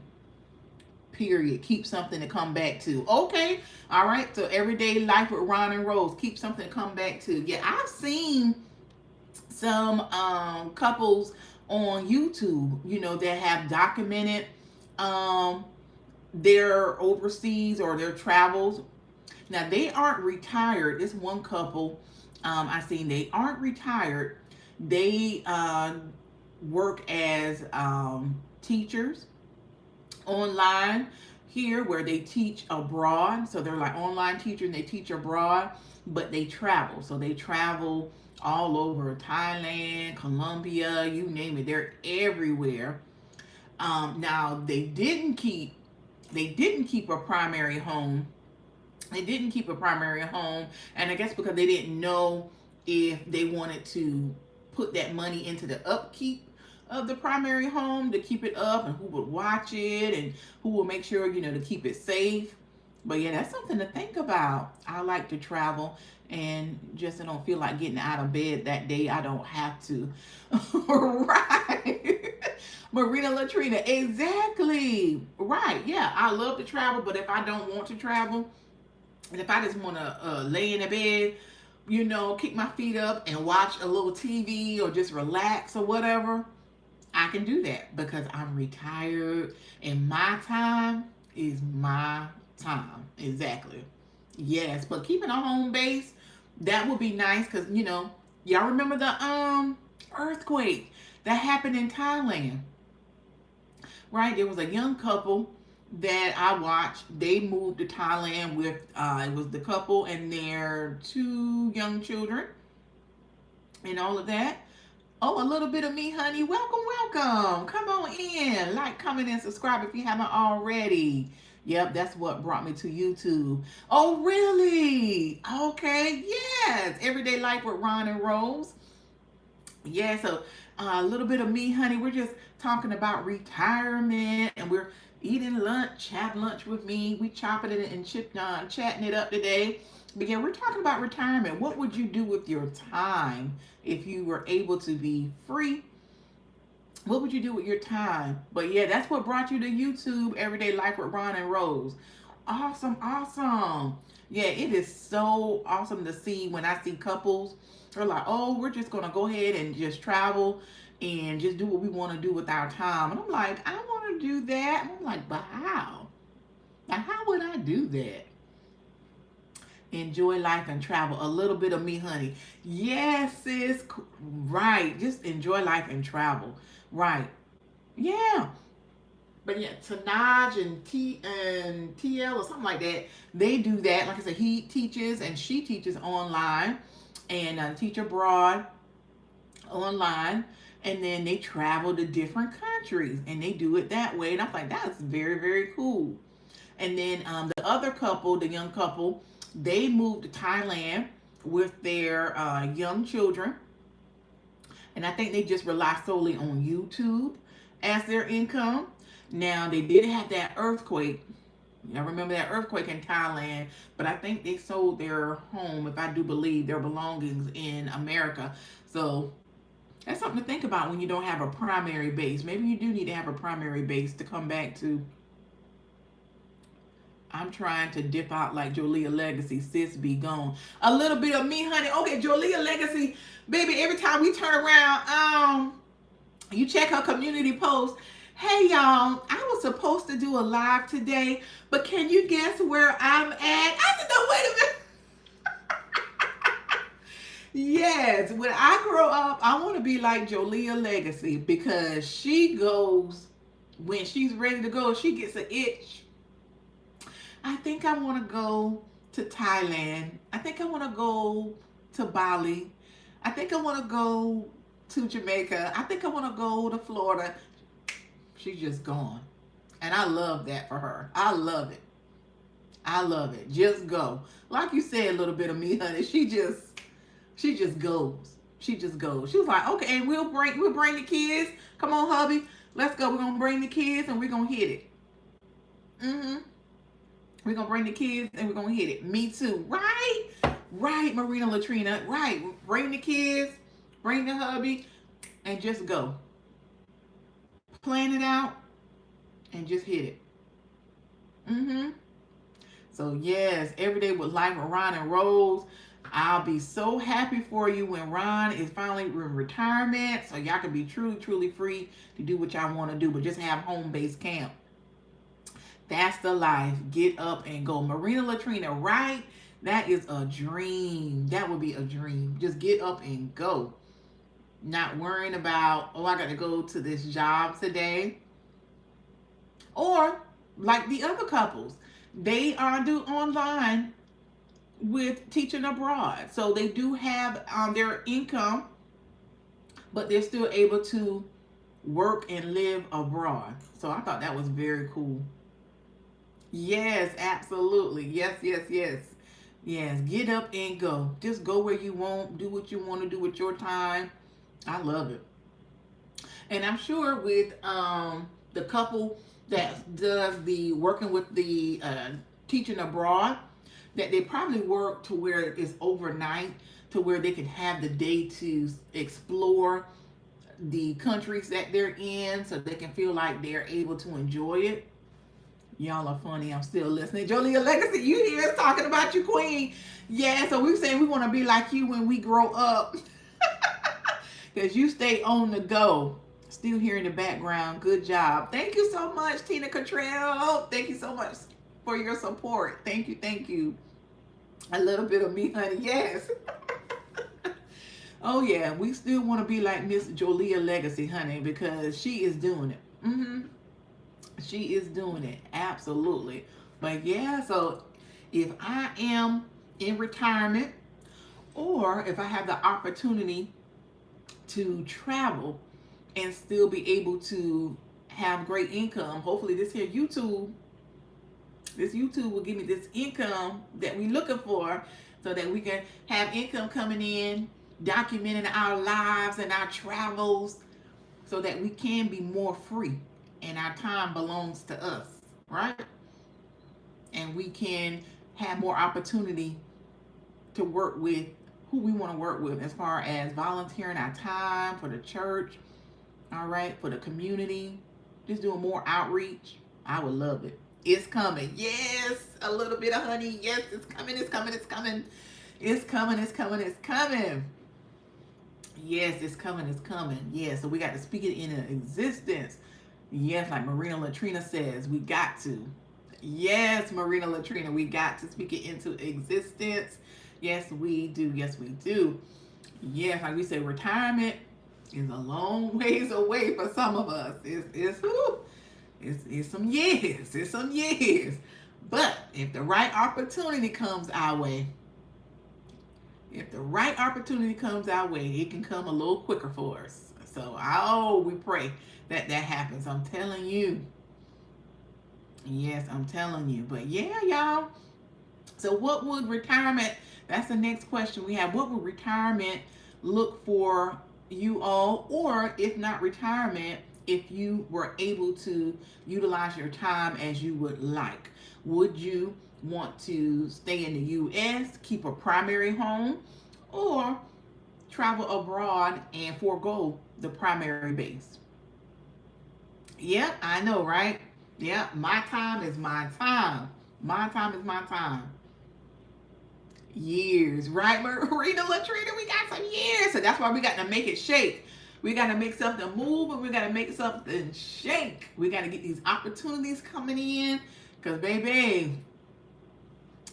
Period. Keep something to come back to. Okay. All right. So everyday life with Ron and Rose. Keep something to come back to. Yeah, I've seen some couples on YouTube, that have documented um, their overseas or their travels. Now they aren't retired. This one couple I seen, they aren't retired. They work as teachers online here where they teach abroad. So they're like online teachers and they teach abroad, but they travel. So they travel all over Thailand, Colombia, you name it. They're everywhere. Now they didn't keep a primary home. They didn't keep a primary home, and I guess because they didn't know if they wanted to put that money into the upkeep of the primary home to keep it up, and who would watch it, and who will make sure to keep it safe. But yeah, that's something to think about. I like to travel, and just I don't feel like getting out of bed that day. I don't have to. Right. Marina Latrina, exactly. Right. Yeah, I love to travel, but if I don't want to travel, and if I just want to lay in the bed, kick my feet up and watch a little TV or just relax or whatever, I can do that because I'm retired and my time is my time. Exactly. Yes, but keeping a home base, that would be nice because, y'all remember the earthquake that happened in Thailand, right? There was a young couple that I watched. They moved to Thailand with it was the couple and their two young children and all of that. Oh, a little bit of me, honey. Welcome, welcome. Come on in. Like, comment, and subscribe if you haven't already. Yep, that's what brought me to YouTube. Oh, really? Okay, yes. Everyday Life with Ron and Rose. Yeah, so a little bit of me, honey. We're just talking about retirement, and we're eating lunch, have lunch with me. We chopping it and chatting it up today. But yeah, we're talking about retirement. What would you do with your time if you were able to be free? What would you do with your time? But yeah, that's what brought you to YouTube, Everyday Life with Ron and Rose. Awesome, awesome. Yeah, it is so awesome to see when I see couples. They're like, oh, we're just gonna go ahead and just travel and just do what we want to do with our time. And I'm like, I want to do that. And I'm like, but how? Now, how would I do that? Enjoy life and travel. A little bit of me, honey. Yes, sis. Right. Just enjoy life and travel. Right. Yeah. But yeah, Tanaj and TL or something like that, they do that. Like I said, he teaches and she teaches online and teach abroad online. And then they travel to different countries and they do it that way. And I'm like, that's very, very cool. And then the other couple, the young couple, they moved to Thailand with their young children. And I think they just rely solely on YouTube as their income. Now, they did have that earthquake. I remember that earthquake in Thailand, but I think they sold their home, if I do believe, their belongings in America. So that's something to think about when you don't have a primary base. Maybe you do need to have a primary base to come back to. I'm trying to dip out like Jolia Legacy. Sis, be gone. A little bit of me, honey. Okay, Jolia Legacy, baby. Every time we turn around, you check her community post. Hey y'all, I was supposed to do a live today, but can you guess where I'm at? I said, no, wait a minute. Yes, when I grow up, I want to be like Jolia Legacy because she goes when she's ready to go. She gets an itch. I think I want to go to Thailand. I think I want to go to Bali. I think I want to go to Jamaica. I think I want to go to Florida. She's just gone. And I love that for her. I love it. I love it. Just go. Like you said, a little bit of me, honey. She just goes. She just goes. She was like, okay, and we'll bring the kids. Come on, hubby. Let's go. We're gonna bring the kids and we're gonna hit it. Mm-hmm. We're going to bring the kids and we're going to hit it. Me too. Right? Right, Marina Latrina. Right. Bring the kids, bring the hubby, and just go. Plan it out and just hit it. Mm-hmm. So, yes, every day with Life with Ron and Rose. I'll be so happy for you when Ron is finally in retirement so y'all can be truly, truly free to do what y'all want to do, but just have home-based camp. That's the life. Get up and go. Marina Latrina, right? That is a dream. That would be a dream. Just get up and go. Not worrying about, oh, I got to go to this job today. Or like the other couples, they do online with teaching abroad. So they do have their income, but they're still able to work and live abroad. So I thought that was very cool. Yes, absolutely. Yes, yes, yes. Yes, get up and go. Just go where you want. Do what you want to do with your time. I love it. And I'm sure with the couple that does the working with the teaching abroad, that they probably work to where it's overnight, to where they can have the day to explore the countries that they're in so they can feel like they're able to enjoy it. Y'all are funny. I'm still listening. Jolia Legacy, you hear us talking about you, queen. Yeah, so we're saying we want to be like you when we grow up. Because you stay on the go. Still here in the background. Good job. Thank you so much, Tina Cottrell. Thank you so much for your support. Thank you, thank you. A little bit of me, honey. Yes. Oh, yeah. We still want to be like Miss Jolia Legacy, honey, because she is doing it. Mm-hmm. She is doing it. Absolutely. But yeah, so if I am in retirement or if I have the opportunity to travel and still be able to have great income, hopefully this YouTube will give me this income that we're looking for so that we can have income coming in, documenting our lives and our travels so that we can be more free. and our time belongs to us, right? And we can have more opportunity to work with who we want to work with as far as volunteering our time for the church, all right, for the community, just doing more outreach. I would love it. It's coming. Yes, a little bit of honey. Yes, it's coming. It's coming. It's coming. It's coming. It's coming. It's coming. Yes, it's coming. It's coming. Yeah, so we got to speak it into existence. Yes, like Marina Latrina says, we got to. Yes, Marina Latrina, we got to speak it into existence. Yes, we do. Yes, we do. Yes, like we say, retirement is a long ways away for some of us. It's some years. It's some years. But if the right opportunity comes our way, if the right opportunity comes our way, it can come a little quicker for us. So, we pray that that happens. I'm telling you. Yes, I'm telling you. But yeah, y'all. So, what would retirement? That's the next question we have. What would retirement look for you all, or if not retirement, if you were able to utilize your time as you would like? Would you want to stay in the U.S., keep a primary home, or travel abroad and forego the primary base? Yep, I know, right? Yep, my time is my time. My time is my time. Years, right, Marina Latrina? We got some years, so that's why we got to make it shake. We got to make something move, and we got to make something shake. We got to get these opportunities coming in, because baby,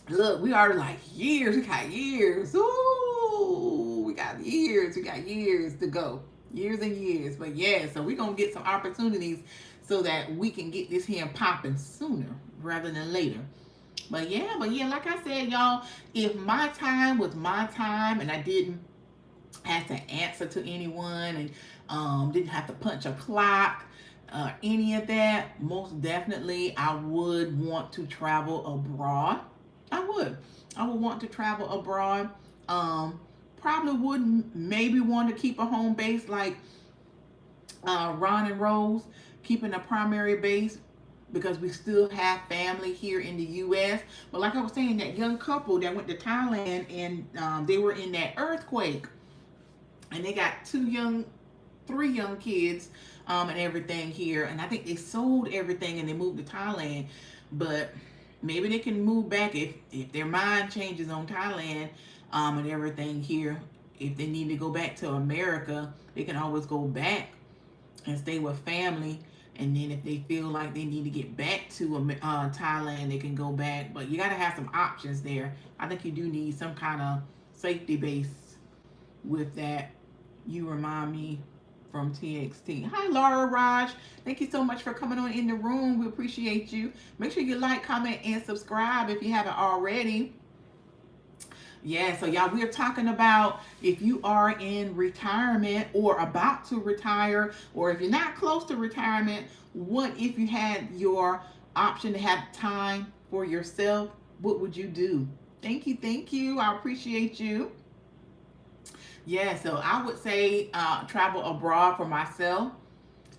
look, we are like years. We got years. Ooh, we got years. We got years to go. Years and years. But yeah, so we're going to get some opportunities so that we can get this here popping sooner rather than later. But yeah, like I said, y'all, if my time was my time and I didn't have to answer to anyone and didn't have to punch a clock, any of that, most definitely I would want to travel abroad. I would. I would want to travel abroad. Probably wouldn't maybe want to keep a home base like Ron and Rose, keeping a primary base because we still have family here in the U.S. But like I was saying, that young couple that went to Thailand and they were in that earthquake, and they got three young kids, and everything here. And I think they sold everything and they moved to Thailand. But maybe they can move back if their mind changes on Thailand, and everything here. If they need to go back to America, they can always go back and stay with family. And then if they feel like they need to get back to Thailand, they can go back. But you got to have some options there. I think you do need some kind of safety base with that. You remind me from TXT. Hi, Laura Raj. Thank you so much for coming on in the room. We appreciate you. Make sure you like, comment, and subscribe if you haven't already. Yeah, so y'all, we're talking about if you are in retirement or about to retire, or if you're not close to retirement, what if you had your option to have time for yourself? What would you do? Thank you, thank you. I appreciate you. Yeah, so I would say travel abroad for myself.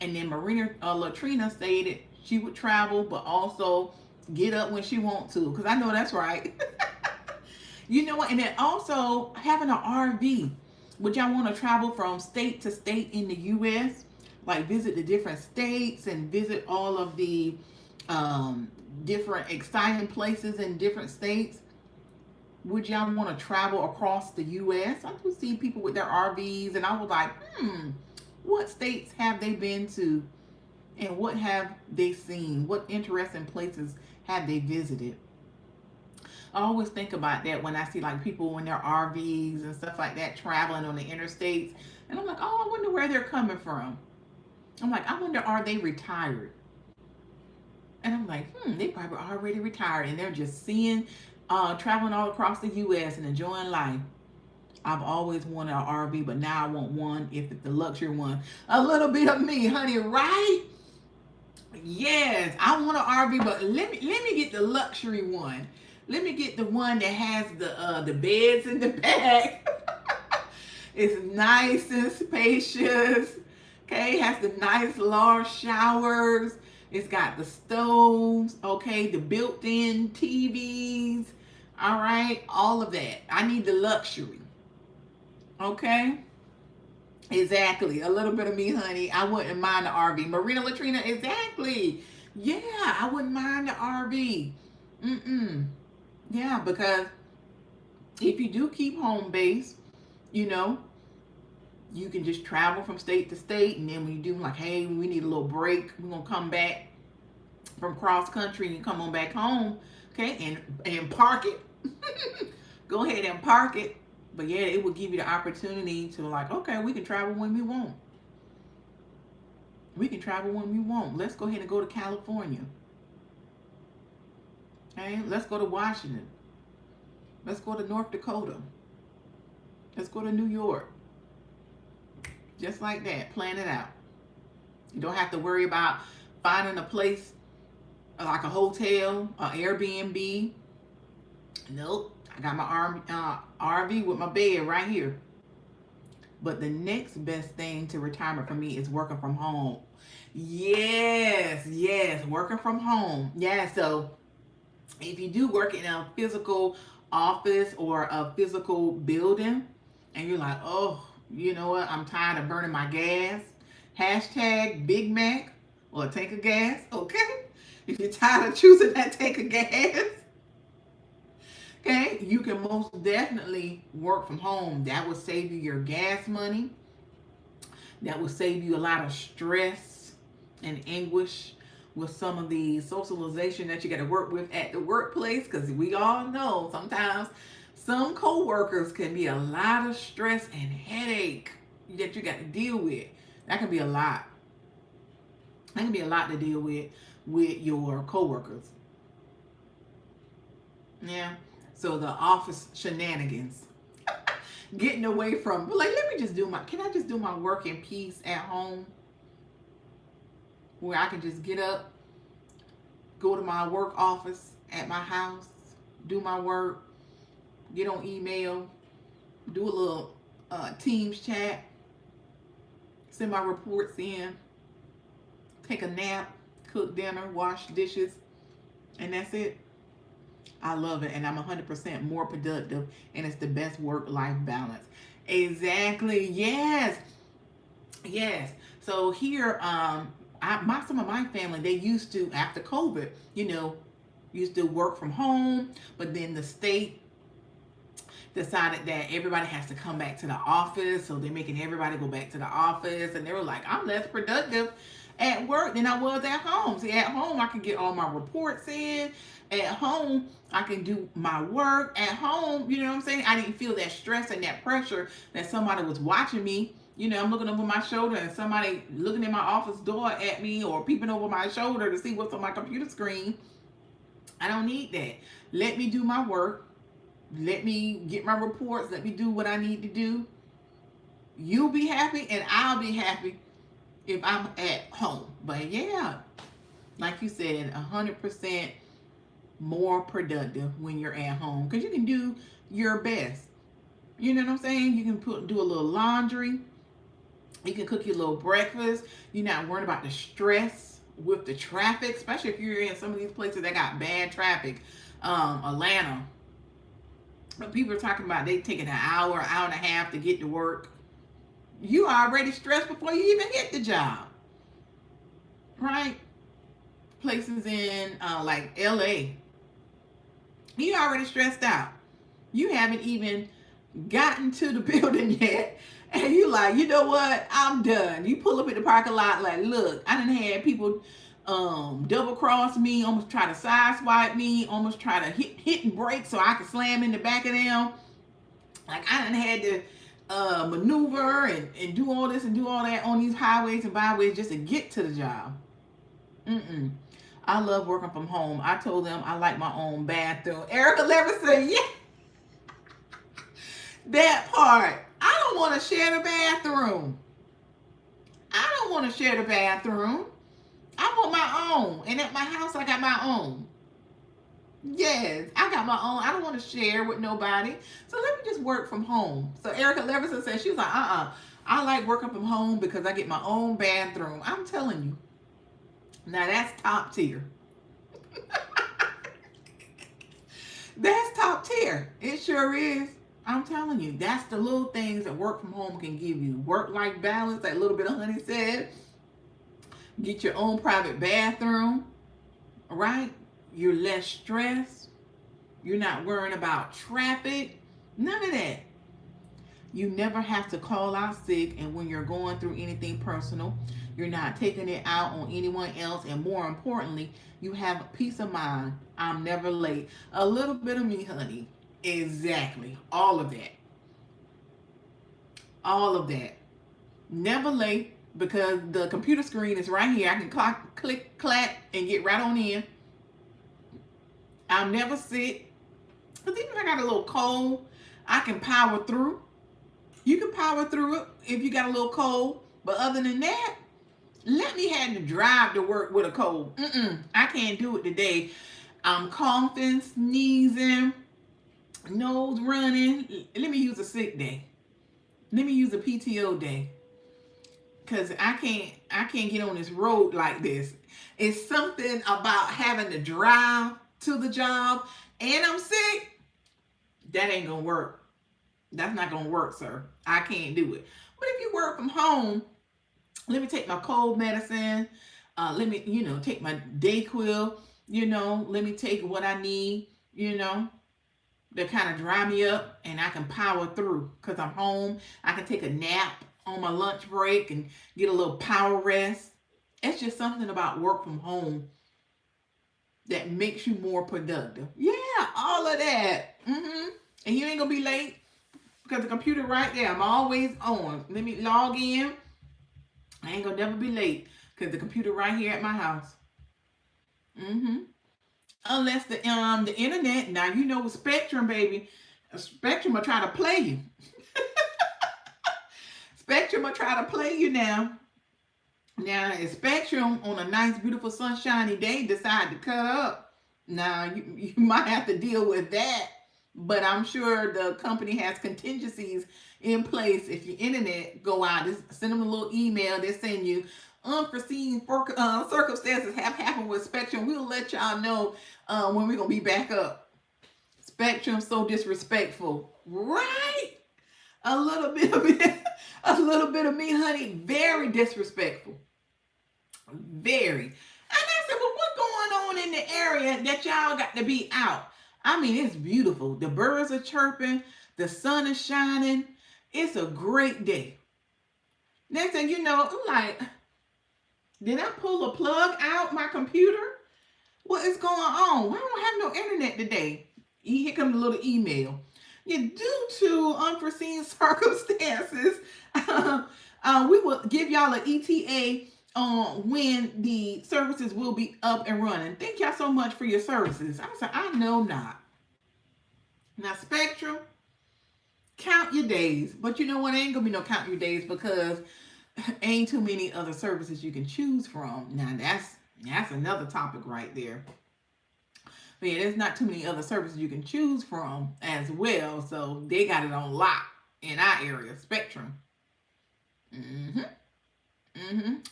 And then Marina Latrina stated she would travel, but also get up when she wants to, because I know that's right. You know what? And then also having an RV. Would y'all want to travel from state to state in the U.S.? Like visit the different states and visit all of the different exciting places in different states? Would y'all want to travel across the U.S.? I do see people with their RVs, and I was like, what states have they been to, and what have they seen? What interesting places have they visited? I always think about that when I see like people in their RVs and stuff like that traveling on the interstates, and I'm like, oh, I wonder where they're coming from. I'm like, I wonder, are they retired? And I'm like, they probably already retired, and they're just seeing, traveling all across the U.S. and enjoying life. I've always wanted an RV, but now I want one, if it's the luxury one. A little bit of me, honey, right? Yes, I want an RV, but let me get the luxury one. Let me get the one that has the beds in the back. It's nice and spacious. Okay, it has the nice large showers. It's got the stoves, okay, the built-in TVs. All right, all of that. I need the luxury. Okay? Exactly. A little bit of me, honey. I wouldn't mind the RV. Marina Latrina, exactly. Yeah, I wouldn't mind the RV. Mm-mm. Yeah, because if you do keep home base, you know, you can just travel from state to state, and then when you do like, hey, we need a little break, we're gonna come back from cross country and come on back home, okay, and park it. Go ahead and park it. But yeah, it will give you the opportunity to like, okay, we can travel when we want. We can travel when we want. Let's go ahead and go to California. Okay, let's go to Washington. Let's go to North Dakota. Let's go to New York. Just like that. Plan it out. You don't have to worry about finding a place like a hotel, or Airbnb. Nope. I got my RV with my bed right here. But the next best thing to retirement for me is working from home. Yes, yes, working from home. Yeah, so if you do work in a physical office or a physical building, and you're like, oh, you know what, I'm tired of burning my gas. Hashtag Big Mac or tank of gas, okay? If you're tired of choosing that tank of gas, okay, you can most definitely work from home. That will save you your gas money. That will save you a lot of stress and anguish with some of the socialization that you got to work with at the workplace, because we all know sometimes some co-workers can be a lot of stress and headache that you got to deal with. That can be a lot. That can be a lot to deal with your co-workers. Yeah. So the office shenanigans. Getting away from, like, let me just do can I just do my work in peace at home? Where I can just get up, go to my work office at my house, do my work, get on email, do a little Teams chat, send my reports in, take a nap, cook dinner, wash dishes, and that's it. I love it, and I'm 100% more productive, and it's the best work-life balance. Exactly. Yes. Yes. So here, some of my family, they used to, after COVID, used to work from home, but then the state decided that everybody has to come back to the office, so they're making everybody go back to the office, and they were like, I'm less productive at work than I was at home. See, at home I can get all my reports in. At home I can do my work. At home, you know what I'm saying? I didn't feel that stress and that pressure that somebody was watching me. I'm looking over my shoulder and somebody looking in my office door at me, or peeping over my shoulder to see what's on my computer screen. I don't need that. Let me do my work. Let me get my reports. Let me do what I need to do. You'll be happy and I'll be happy if I'm at home. But yeah, like you said, 100% more productive when you're at home, because you can do your best. You know what I'm saying? You can do a little laundry. You can cook your little breakfast. You're not worried about the stress with the traffic, especially if you're in some of these places that got bad traffic. Atlanta. But people are talking about they taking an hour and a half to get to work. You are already stressed before you even hit the job. Right? Places in like LA. You already stressed out. You haven't even gotten to the building yet. And you like, you know what? I'm done. You pull up in the parking lot like, look, I done had people double cross me, almost try to sideswipe me, almost try to hit and brake so I could slam in the back of them. Like, I done had to maneuver and do all this and do all that on these highways and byways just to get to the job. I love working from home. I told them I like my own bathroom. Erica Leverson, yeah. That part. I don't want to share the bathroom. I don't want to share the bathroom. I want my own. And at my house, I got my own. Yes, I got my own. I don't want to share with nobody. So let me just work from home. So Erica Leverson said, she was like, I like working from home because I get my own bathroom. I'm telling you. Now that's top tier. That's top tier. It sure is. I'm telling you, that's the little things that work from home can give you. Work-life balance, that little bit of honey said. Get your own private bathroom, right? You're less stressed. You're not worrying about traffic. None of that. You never have to call out sick, and when you're going through anything personal, you're not taking it out on anyone else. And more importantly, you have peace of mind. I'm never late. A little bit of me, honey. Exactly. All of that. All of that. Never late because the computer screen is right here. I can click, clack, and get right on in. I'm never sick. Because even if I got a little cold, I can power through. You can power through it if you got a little cold. But other than that, let me have to drive to work with a cold. I can't do it today. I'm coughing, sneezing, nose running. Let me use a sick day. Let me use a PTO day. Cause I can't get on this road like this. It's something about having to drive to the job and I'm sick. That ain't gonna work. That's not gonna work, sir. I can't do it. But if you work from home, let me take my cold medicine. Let me, take my Dayquil. Let me take what I need. To kind of dry me up, and I can power through because I'm home. I can take a nap on my lunch break and get a little power rest. It's just something about work from home that makes you more productive. Yeah, all of that. And you ain't gonna be late because the computer right there. I'm always on. Let me log in. I ain't gonna never be late because the computer right here at my house. Unless the internet. Now with Spectrum, baby. Spectrum will try to play you. Spectrum will try to play you now. Now, if Spectrum on a nice, beautiful, sunshiny day decide to cut up, now you might have to deal with that. But I'm sure the company has contingencies in place. If your internet go out, just send them a little email. They send you unforeseen circumstances have happened with Spectrum. We'll let y'all know when we're gonna be back up. Spectrum so disrespectful, right? A little bit of it, a little bit of me, honey. Very disrespectful, very. And I said, well, what's going on in the area that y'all got to be out? I mean, it's beautiful. The birds are chirping. The sun is shining. It's a great day. Next thing you know, I'm like, did I pull a plug out my computer? What is going on? Why don't I have no internet today? Here comes a little email. Yeah, due to unforeseen circumstances, we will give y'all an ETA on when the services will be up and running. Thank y'all so much for your services. I said, I know not. Now, Spectrum, count your days. But you know what? Ain't gonna be no count your days because ain't too many other services you can choose from. Now, that's another topic right there. But yeah, there's not too many other services you can choose from as well. So they got it on lock in our area, Spectrum.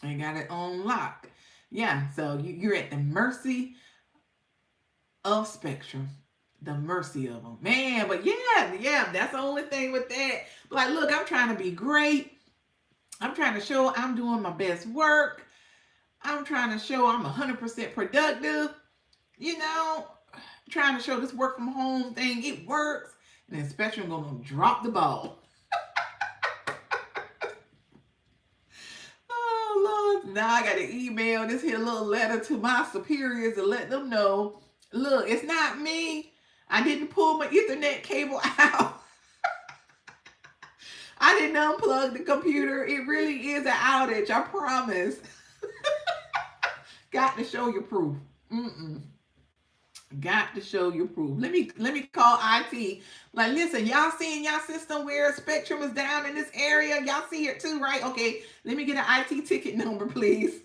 They got it on lock. Yeah, so you're at the mercy of Spectrum. The mercy of them. Man, but yeah, that's the only thing with that. But like, look, I'm trying to be great. I'm trying to show I'm doing my best work. I'm trying to show I'm 100% productive. Trying to show this work from home thing, it works. And then Spectrum gonna drop the ball. Oh, Lord. Now I got to email this here little letter to my superiors to let them know, look, it's not me. I didn't pull my Ethernet cable out. I didn't unplug the computer. It really is an outage, I promise. Got to show your proof. Got to show your proof. Let me call IT. Like, listen, y'all seeing y'all system where Spectrum is down in this area? Y'all see it too, right? Okay, let me get an IT ticket number, please.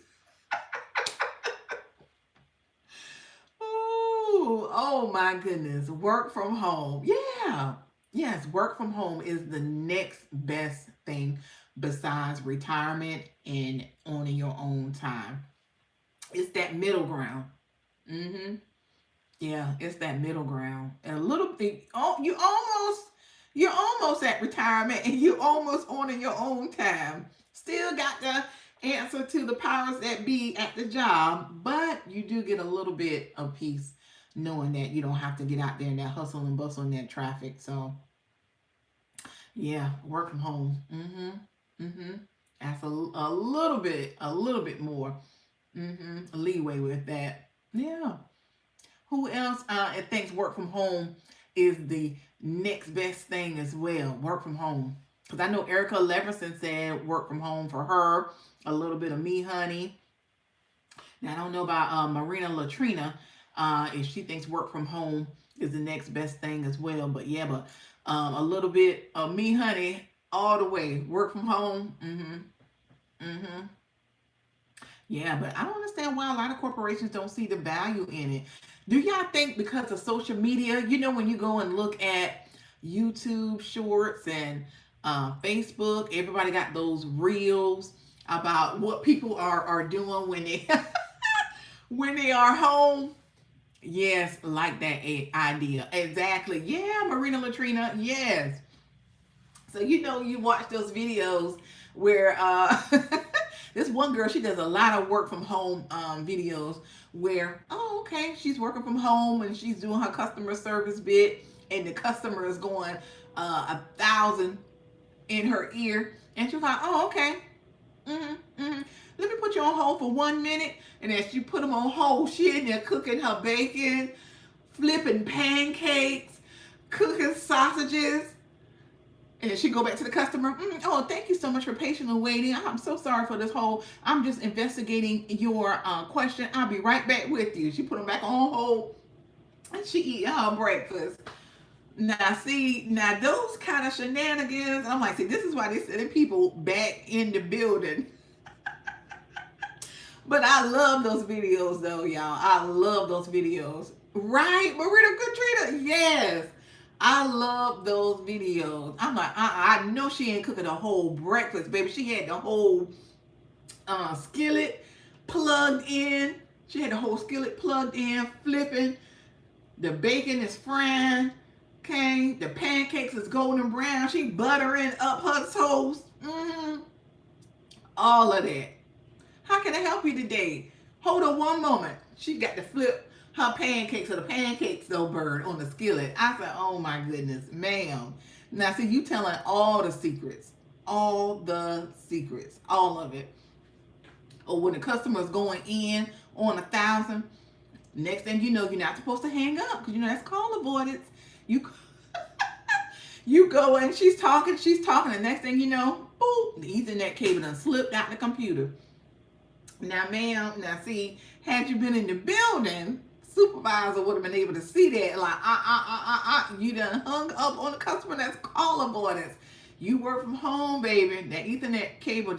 Oh my goodness. Work from home. Yeah. Yes, work from home is the next best thing. besides retirement and owning your own time. It's that middle ground. Mm-hmm. Yeah, it's that middle ground. And a little bit, oh, you're almost at retirement and you almost owning your own time. Still got the answer to the powers that be at the job, but you do get a little bit of peace knowing that you don't have to get out there in that hustle and bustle in that traffic. So yeah, work from home. Mm-hmm. That's a little bit more leeway with that. Yeah. Who else thinks work from home is the next best thing as well? Work from home. Because I know Erica Leverson said work from home for her. A little bit of me, honey. Now I don't know about Marina Latrina if she thinks work from home is the next best thing as well. But yeah, but a little bit of me, honey, all the way. Work from home. Mm-hmm. Yeah, but I don't understand why a lot of corporations don't see the value in it. Do y'all think because of social media, when you go and look at YouTube shorts and Facebook, everybody got those reels about what people are doing when they when they are home. Yes, like that idea. Exactly. Yeah, Marina Latrina. Yes. So you watch those videos where this one girl, she does a lot of work from home videos where, oh, okay, she's working from home and she's doing her customer service bit, and the customer is going 1,000 in her ear, and she's like, oh, okay, let me put you on hold for 1 minute, and as she put them on hold, she in there cooking her bacon, flipping pancakes, cooking sausages. And she go back to the customer. Oh, thank you so much for patiently waiting. I'm so sorry for this whole. I'm just investigating your question. I'll be right back with you. She put them back on hold, and she eat her breakfast. Now, see, now those kind of shenanigans. I'm like, see, this is why they sending people back in the building. But I love those videos, though, y'all. I love those videos. Right, Marina Katrina? Yes. I love those videos. I'm like, I know she ain't cooking a whole breakfast, baby. She had the whole skillet plugged in. She had the whole skillet plugged in, flipping. The bacon is frying. Okay, the pancakes is golden brown. She buttering up her toast. All of that. How can I help you today? Hold on one moment. She got to flip her pancakes so the pancakes don't burn on the skillet. I said, oh my goodness, ma'am. Now, see, you telling all the secrets. All the secrets. All of it. Or when the customer is going in on 1,000, next thing you know, you're not supposed to hang up because that's call avoidance. You you go and she's talking, and next thing you know, boop, the Ethernet cable done slipped out the computer. Now, ma'am, now see, had you been in the building, supervisor would have been able to see that. Like, you done hung up on the customer. That's call avoidance. You work from home, baby. That Ethernet cable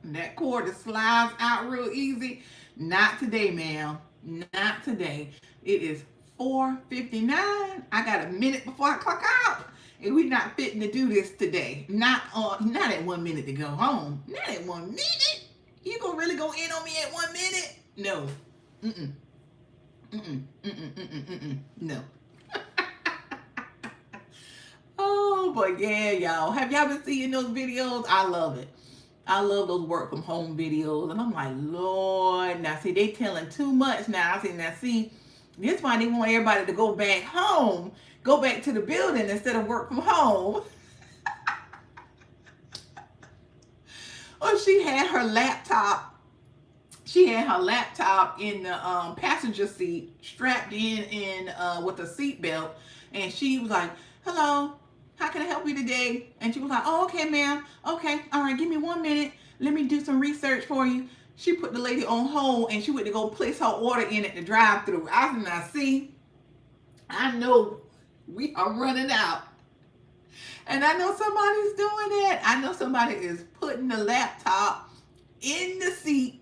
that cord just slides out real easy. Not today, ma'am. Not today. It is 4:59. I got a minute before I clock out. And we're not fitting to do this today. Not at 1 minute to go home. Not at 1 minute. You gonna really go in on me at 1 minute? No. No. Oh, but yeah, y'all. Have y'all been seeing those videos? I love it. I love those work from home videos. And I'm like, Lord. Now, see, they telling too much now. I see, this is why they want everybody to go back home. Go back to the building instead of work from home. Or she had her laptop in the passenger seat, strapped in with a seatbelt, and she was like, hello, how can I help you today? And she was like, oh, okay, ma'am. Okay, all right, give me 1 minute. Let me do some research for you. She put the lady on hold, and she went to go place her order in at the drive-thru. I said, now see, I know we are running out. And I know somebody's doing that. I know somebody is putting the laptop in the seat,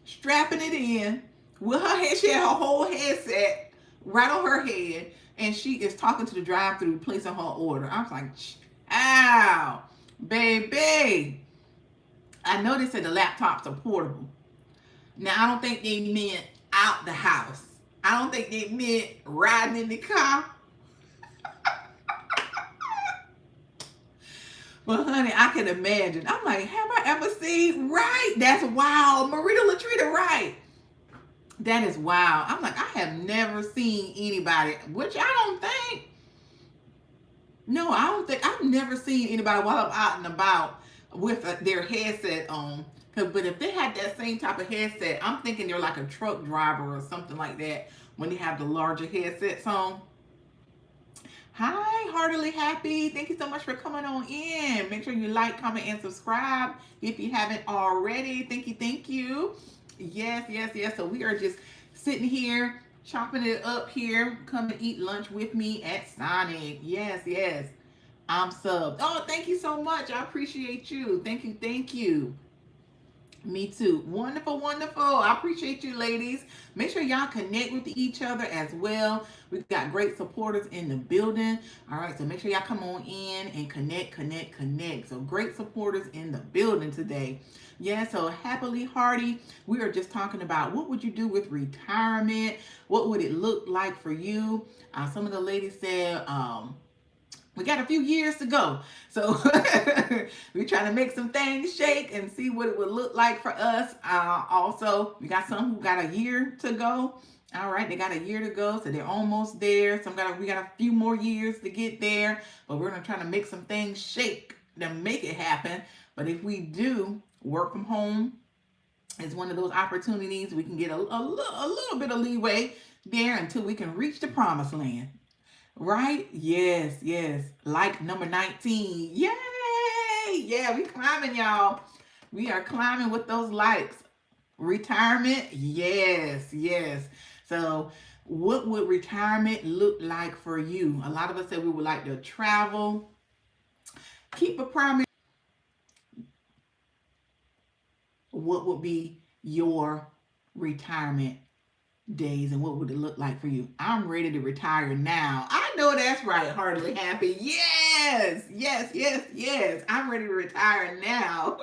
strapping it in with her head. She had her whole headset right on her head, and she is talking to the drive-thru, placing her order. I was like, ow, baby. I know they said the laptops are portable. Now, I don't think they meant out the house. I don't think they meant riding in the car. But honey, I can imagine. I'm like, have I ever seen? Right? That's wild. Marita Latrina, right? That is wild. I'm like, I have never seen anybody, which I don't think. No, I don't think I've never seen anybody while I'm out and about with their headset on. But if they had that same type of headset, I'm thinking they're like a truck driver or something like that when they have the larger headsets on. Hi, Heartily Happy. Thank you so much for coming on in. Make sure you like, comment, and subscribe if you haven't already. Thank you, thank you. Yes, yes, yes. So we are just sitting here, chopping it up here. Come and eat lunch with me at Sonic. Yes, yes. I'm subbed. Oh, thank you so much. I appreciate you. Thank you, thank you. Me too. Wonderful, wonderful. I appreciate you, ladies. Make sure y'all connect with each other as well. We've got great supporters in the building. All right, so make sure y'all come on in and connect, connect, connect. So great supporters in the building today. Yeah, so happily hearty. We are just talking about what would you do with retirement? What would it look like for you? Some of the ladies said, we got a few years to go. So we're trying to make some things shake and see what it would look like for us. Also, we got some who got a year to go. All right, they got a year to go, so they're almost there. We got a few more years to get there, but we're gonna try to make some things shake to make it happen. But if we do work from home, it's one of those opportunities we can get a little bit of leeway there until we can reach the promised land. Right? Yes, yes. Like number 19. Yay! Yeah, we climbing, y'all. We are climbing with those likes. Retirement? Yes, yes. So, what would retirement look like for you? A lot of us said we would like to travel, keep a primary. What would be your retirement days and what would it look like for you? I'm ready to retire now. I know that's right, Heartily Happy. Yes, yes, yes, yes. I'm ready to retire now.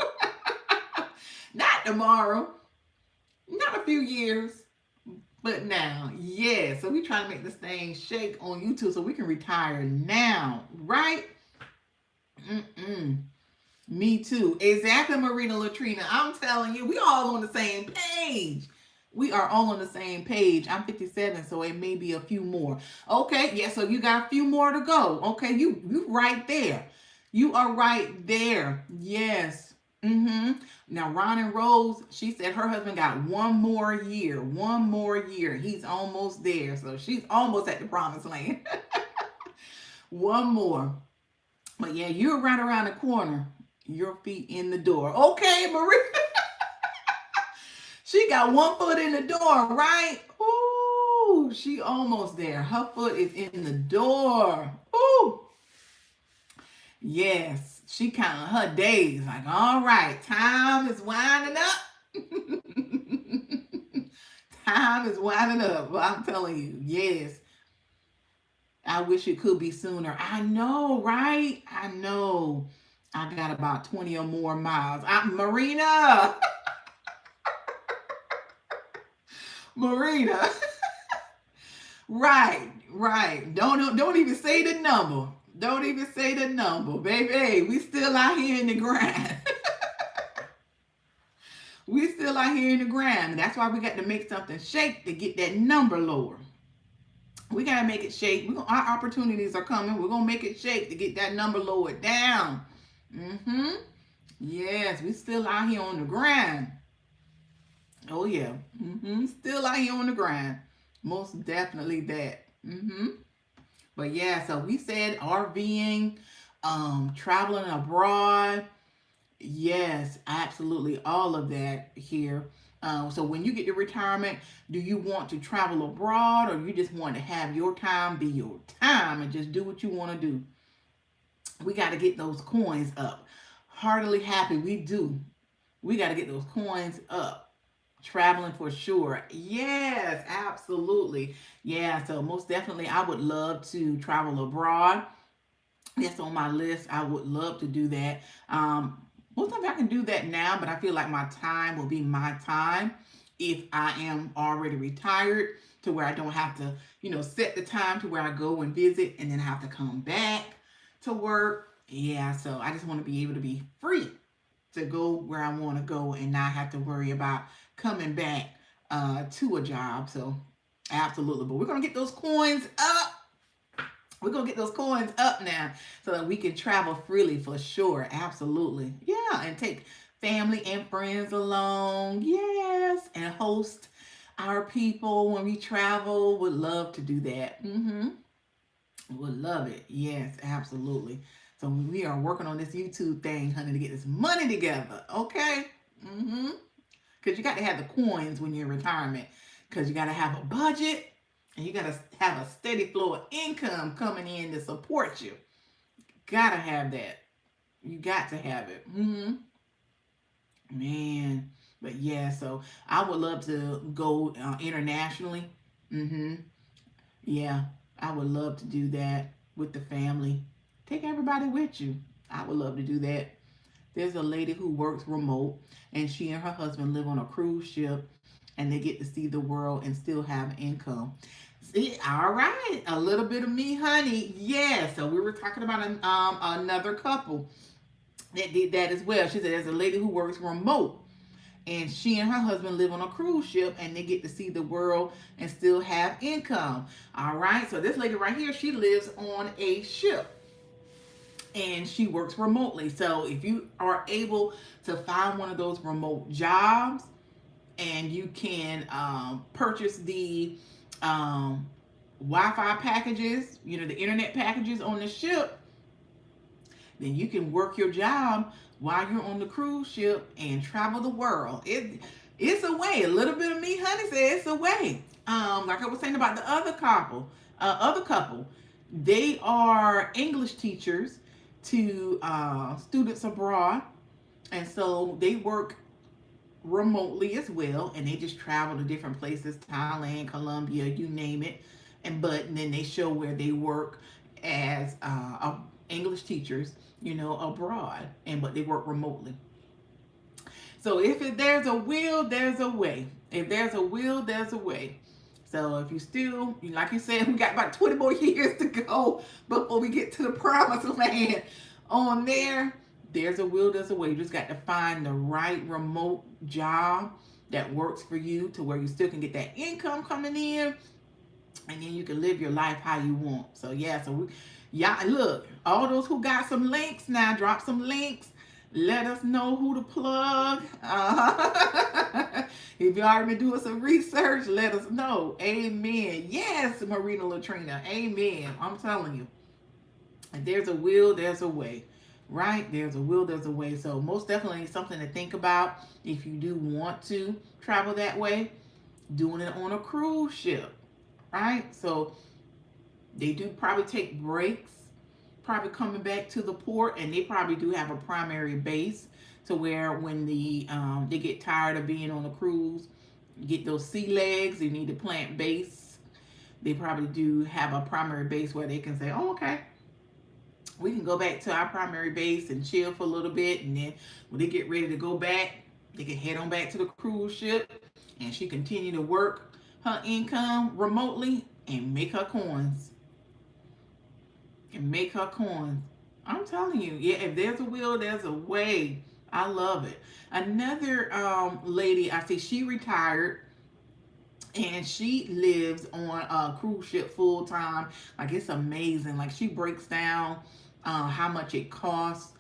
Not tomorrow, not a few years, but now. Yeah, so we trying to make this thing shake on YouTube so we can retire now, right? Mm-mm. Me too. Exactly, Marina Latrina. I'm telling you, we all on the same page. We are all on the same page. I'm 57, so it may be a few more. Okay, yeah, so you got a few more to go. Okay, you right there. You are right there. Yes. Mm-hmm. Now, Ron and Rose, she said her husband got one more year. One more year. He's almost there. So she's almost at the promised land. One more. But yeah, you're right around the corner. Your feet in the door. Okay, Marie. She got one foot in the door, right? Ooh, she almost there. Her foot is in the door. Ooh. Yes, she counting her days. Like, all right, time is winding up. Time is winding up. Well, I'm telling you, yes. I wish it could be sooner. I know, right? I know. I got about 20 or more miles. Marina. Marina. Right, right. Don't even say the number. Don't even say the number, baby. We still out here in the grind. We still out here in the grind. That's why we got to make something shake to get that number lower. We gotta make it shake. Our opportunities are coming. We're gonna make it shake to get that number lowered down. Mm-hmm. Yes, we still out here on the grind. Oh yeah. Mm-hmm. Still out here on the grind. Most definitely that. Mm-hmm. But yeah, so we said RVing, traveling abroad. Yes, absolutely. All of that here. So when you get to retirement, do you want to travel abroad or you just want to have your time be your time and just do what you want to do? We got to get those coins up. Heartily happy, we do. We got to get those coins up. Traveling for sure. Yes, absolutely. Yeah, so most definitely I would love to travel abroad. That's on my list. I would love to do that. Most times I can do that now, but I feel like my time will be my time if I am already retired, to where I don't have to, set the time to where I go and visit and then I have to come back to work. Yeah, so I just want to be able to be free to go where I want to go and not have to worry about coming back to a job. So absolutely. But we're going to get those coins up. We're going to get those coins up now so that we can travel freely for sure. Absolutely. Yeah. And take family and friends along. Yes. And host our people when we travel. Would love to do that. Would love it. Yes, absolutely. So we are working on this YouTube thing, honey, to get this money together. Okay? Because you got to have the coins when you're in retirement. Because you got to have a budget and you got to have a steady flow of income coming in to support you. Gotta have that. You got to have it. Man. But yeah, so I would love to go internationally. Yeah, I would love to do that with the family. Take everybody with you. I would love to do that. There's a lady who works remote, and she and her husband live on a cruise ship, and they get to see the world and still have income. See, all right, a little bit of me, honey. Yeah, so we were talking about another couple that did that as well. She said there's a lady who works remote, and she and her husband live on a cruise ship and they get to see the world and still have income. All right, so this lady right here, she lives on a ship and she works remotely. So if you are able to find one of those remote jobs and you can purchase the Wi-Fi packages, the internet packages on the ship, then you can work your job while you're on the cruise ship and travel the world. It's a way. A little bit of me, honey, said it's a way. Like I was saying about the other couple, they are English teachers to students abroad, and so they work remotely as well, and they just travel to different places, Thailand, Colombia, you name it, and then they show where they work as English teachers, abroad, but they work remotely. So if there's a will, there's a way. If there's a will, there's a way. So if you still, like you said, we got about 20 more years to go before we get to the promised land. On there's a will, there's a way. You just got to find the right remote job that works for you to where you still can get that income coming in, and then you can live your life how you want. So yeah, look, all those who got some links now, drop some links. Let us know who to plug. If you already been doing some research, let us know. Amen. Yes, Marina Latrina. Amen. I'm telling you. If there's a will, there's a way. Right? There's a will, there's a way. So most definitely something to think about if you do want to travel that way. Doing it on a cruise ship. Right? So they do probably take breaks, probably coming back to the port, and they probably do have a primary base to where when they get tired of being on a cruise, get those sea legs, they need to plant base. They probably do have a primary base where they can say, oh, okay, we can go back to our primary base and chill for a little bit, and then when they get ready to go back, they can head on back to the cruise ship, and she continue to work her income remotely and make her coins. I'm telling you, yeah, if there's a will, there's a way. I love it. Another lady, I see she retired and she lives on a cruise ship full time. Like, it's amazing. Like, she breaks down how much it costs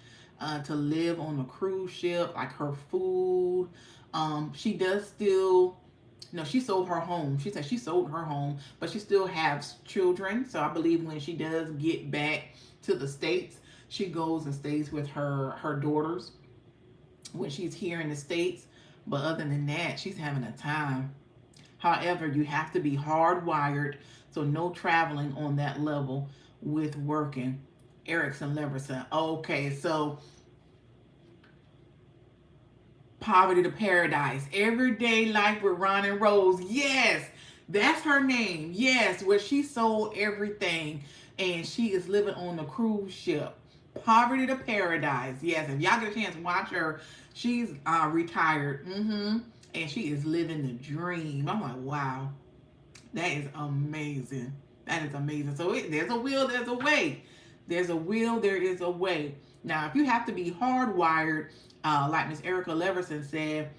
to live on a cruise ship, like her food. She does still, no, she sold her home. She said she sold her home, but she still has children. So I believe when she does get back to the States, she goes and stays with her daughters when she's here in the States. But other than that, she's having a time. However, you have to be hardwired, so no traveling on that level with working. Erickson Leverson. Okay, so Poverty to Paradise. Everyday Life with Ron and Rose. Yes, that's her name. Yes, where she sold everything and she is living on the cruise ship. Poverty to Paradise. Yes, if y'all get a chance, watch her. She's retired. And she is living the dream. I'm like, wow, that is amazing. That is amazing. So there's a will, there's a way. There's a will, there is a way. Now, if you have to be hardwired, like Miss Erica Leverson said,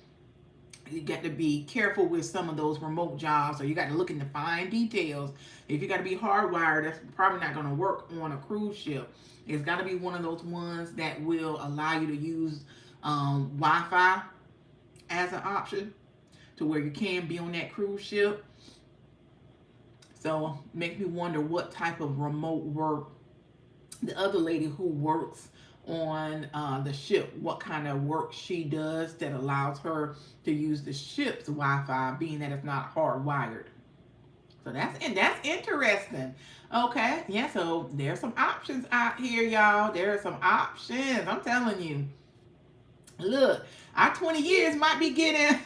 you got to be careful with some of those remote jobs, or you got to look into fine details. If you got to be hardwired, that's probably not going to work on a cruise ship. It's got to be one of those ones that will allow you to use Wi-Fi as an option to where you can be on that cruise ship. So makes me wonder what type of remote work the other lady who works on the ship, what kind of work she does that allows her to use the ship's Wi-Fi, being that it's not hardwired. So that's interesting. Okay, yeah. So there's some options out here, y'all. There are some options. I'm telling you. Look, our 20 years might be getting,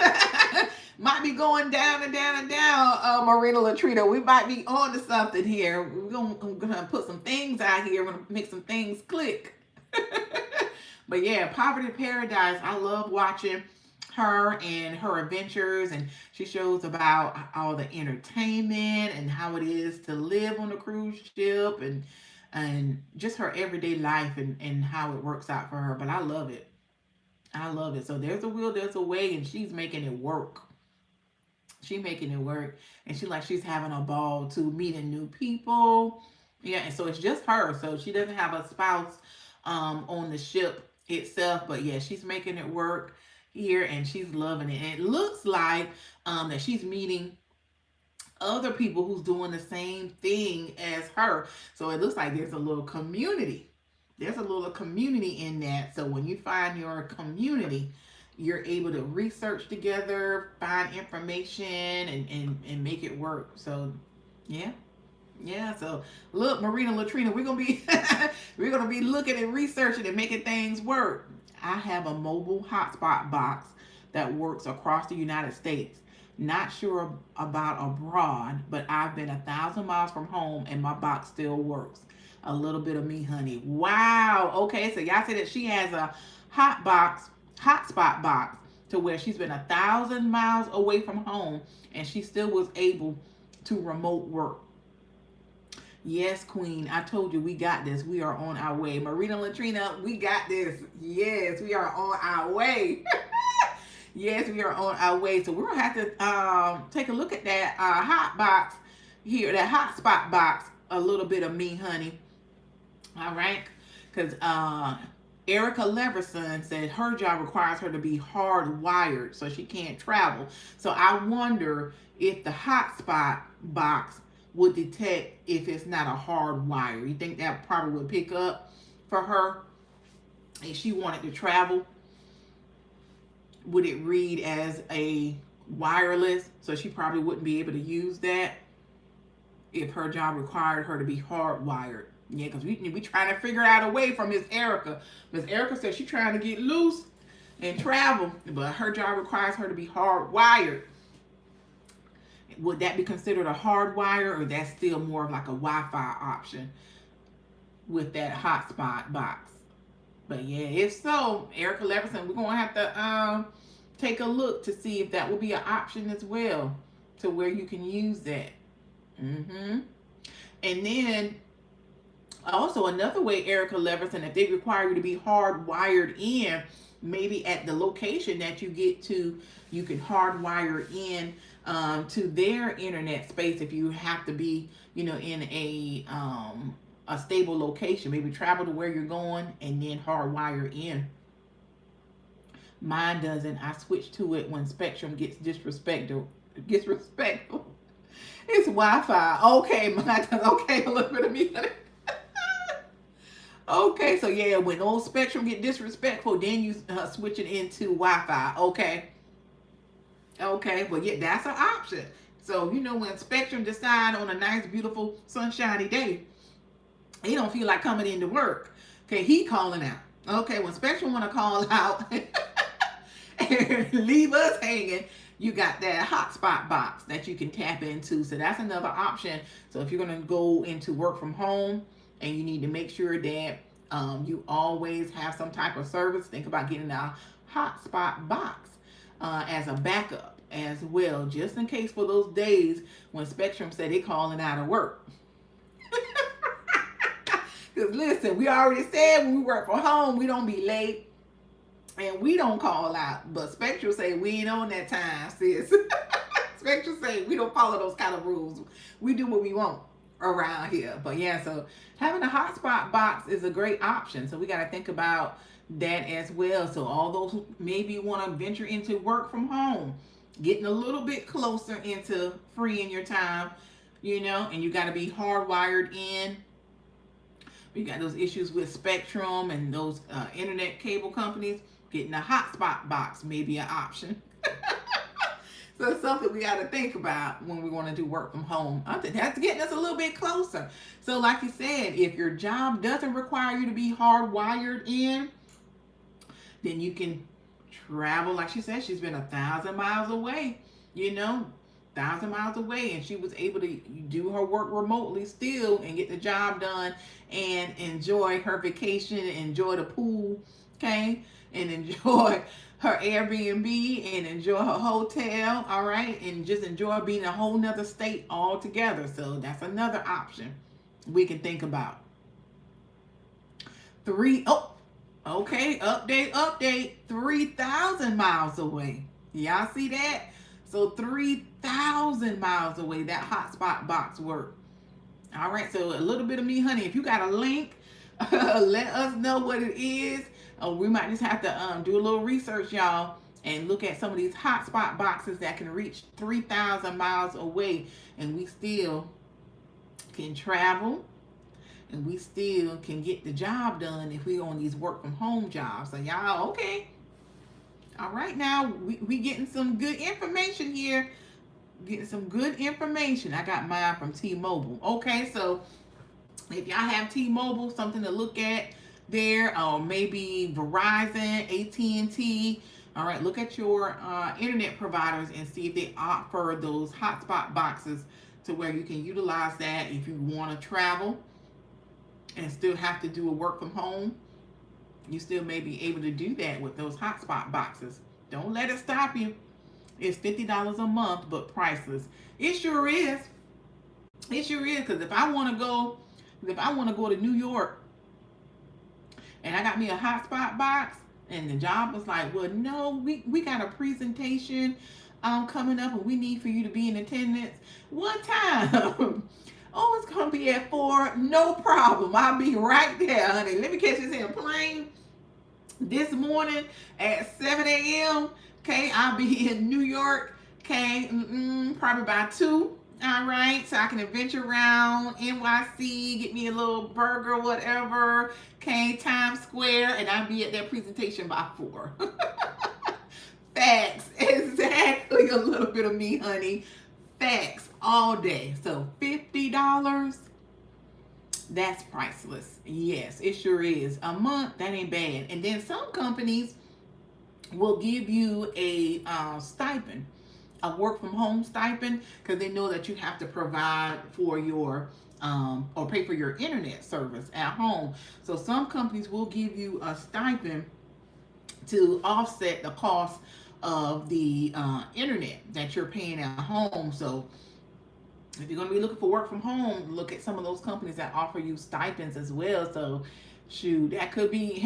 might be going down and down and down, Marina Latrina. We might be on to something here. We're gonna put some things out here. We're gonna make some things click. But yeah, Poverty Paradise, I love watching her and her adventures, and she shows about all the entertainment and how it is to live on a cruise ship, and just her everyday life, and how it works out for her. But I love it. I love it. So there's a will, there's a way, and she's making it work. She's making it work. And she's having a ball too, meeting new people. Yeah, and so it's just her. So she doesn't have a spouse on the ship itself. But yeah, she's making it work here, and she's loving it. And it looks like that she's meeting other people who's doing the same thing as her. So it looks like there's a little community. There's a little community in that. So when you find your community, you're able to research together, find information, and make it work. So yeah. Yeah, so look, Marina Latrina, we're gonna be we're gonna be looking and researching and making things work. I have a mobile hotspot box that works across the United States. Not sure about abroad, but I've been 1,000 miles from home and my box still works. A little bit of me, honey. Wow. Okay, so y'all say that she has a hotspot box to where she's been 1,000 miles away from home and she still was able to remote work. Yes, Queen. I told you we got this. We are on our way. Marina Latrina, we got this. Yes, we are on our way. Yes, we are on our way. So we're gonna have to take a look at that hot box here, that hotspot box. A little bit of me, honey. All right, because Erica Leverson said her job requires her to be hardwired, so she can't travel. So I wonder if the hotspot box would detect if it's not a hard wire. You think that probably would pick up for her if she wanted to travel? Would it read as a wireless? So she probably wouldn't be able to use that if her job required her to be hardwired. Yeah, because we trying to figure out a way from Miss Erica. Miss Erica said she's trying to get loose and travel, but her job requires her to be hardwired. Would that be considered a hard wire, or that's still more of like a Wi-Fi option with that hotspot box? But yeah, if so, Erica Leverson, we're gonna have to take a look to see if that will be an option as well, to where you can use that. And then also another way, Erica Leverson, if they require you to be hardwired in, maybe at the location that you get to, you can hardwire in to their internet space if you have to be, in a stable location. Maybe travel to where you're going and then hardwire in. Mine doesn't. I switch to it when Spectrum gets disrespectful. It's Wi-Fi. Okay, mine does. Okay, a little bit of me. Okay, so yeah, when old Spectrum get disrespectful, then you switch it into Wi-Fi. Okay, well, yeah, that's an option. So, when Spectrum decide on a nice, beautiful, sunshiny day, he don't feel like coming into work. Okay, he calling out. Okay, when Spectrum want to call out and leave us hanging, you got that hotspot box that you can tap into. So that's another option. So if you're going to go into work from home and you need to make sure that You always have some type of service. Think about getting a hotspot box as a backup as well, just in case for those days when Spectrum said they calling out of work. Because listen, we already said when we work from home, we don't be late and we don't call out. But Spectrum say we ain't on that time, sis. Spectrum say we don't follow those kind of rules. We do what we want around here. But yeah, so having a hotspot box is a great option. So we got to think about that as well. So all those who maybe want to venture into work from home, getting a little bit closer into freeing your time, and you got to be hardwired in. We got those issues with Spectrum and those internet cable companies. Getting a hotspot box may be an option. So it's something we got to think about when we want to do work from home. I think that's getting us a little bit closer. So like you said, if your job doesn't require you to be hardwired in, then you can travel. Like she said, she's been 1,000 miles away, 1,000 miles away, and she was able to do her work remotely still and get the job done and enjoy her vacation, enjoy the pool, okay, and enjoy her Airbnb and enjoy her hotel, all right, and just enjoy being in a whole nother state altogether. So that's another option we can think about. Okay, update, 3,000 miles away. Y'all see that? So 3,000 miles away, that hotspot box work. All right, so a little bit of me, honey. If you got a link, let us know what it is. We might just have to do a little research, y'all, and look at some of these hotspot boxes that can reach 3,000 miles away, and we still can travel, and we still can get the job done if we on these work from home jobs. So y'all, okay. All right, now we getting some good information here. Getting some good information. I got mine from T-Mobile. Okay, so if y'all have T-Mobile, something to look at there, or maybe Verizon, AT&T. All right, look at your internet providers and see if they offer those hotspot boxes to where you can utilize that if you want to travel and still have to do a work from home. You still may be able to do that with those hotspot boxes. Don't let it stop you. It's $50 a month, but priceless. It sure is. It sure is, because if I want to go to New York and I got me a hotspot box and the job was like, well, no, we got a presentation coming up and we need for you to be in attendance. What time? Oh, it's going to be at 4. No problem. I'll be right there, honey. Let me catch this in a plane this morning at 7 a.m. Okay, I'll be in New York, okay, probably by 2, all right, so I can adventure around NYC, get me a little burger, whatever, okay, Times Square, and I'll be at that presentation by 4. Facts, exactly, a little bit of me, honey, facts, all day. So $50, that's priceless. Yes, it sure is. A month, that ain't bad. And then some companies will give you a stipend, a work from home stipend, because they know that you have to provide for your or pay for your internet service at home. So some companies will give you a stipend to offset the cost of the internet that you're paying at home. So if you're going to be looking for work from home, look at some of those companies that offer you stipends as well. So shoot, that could be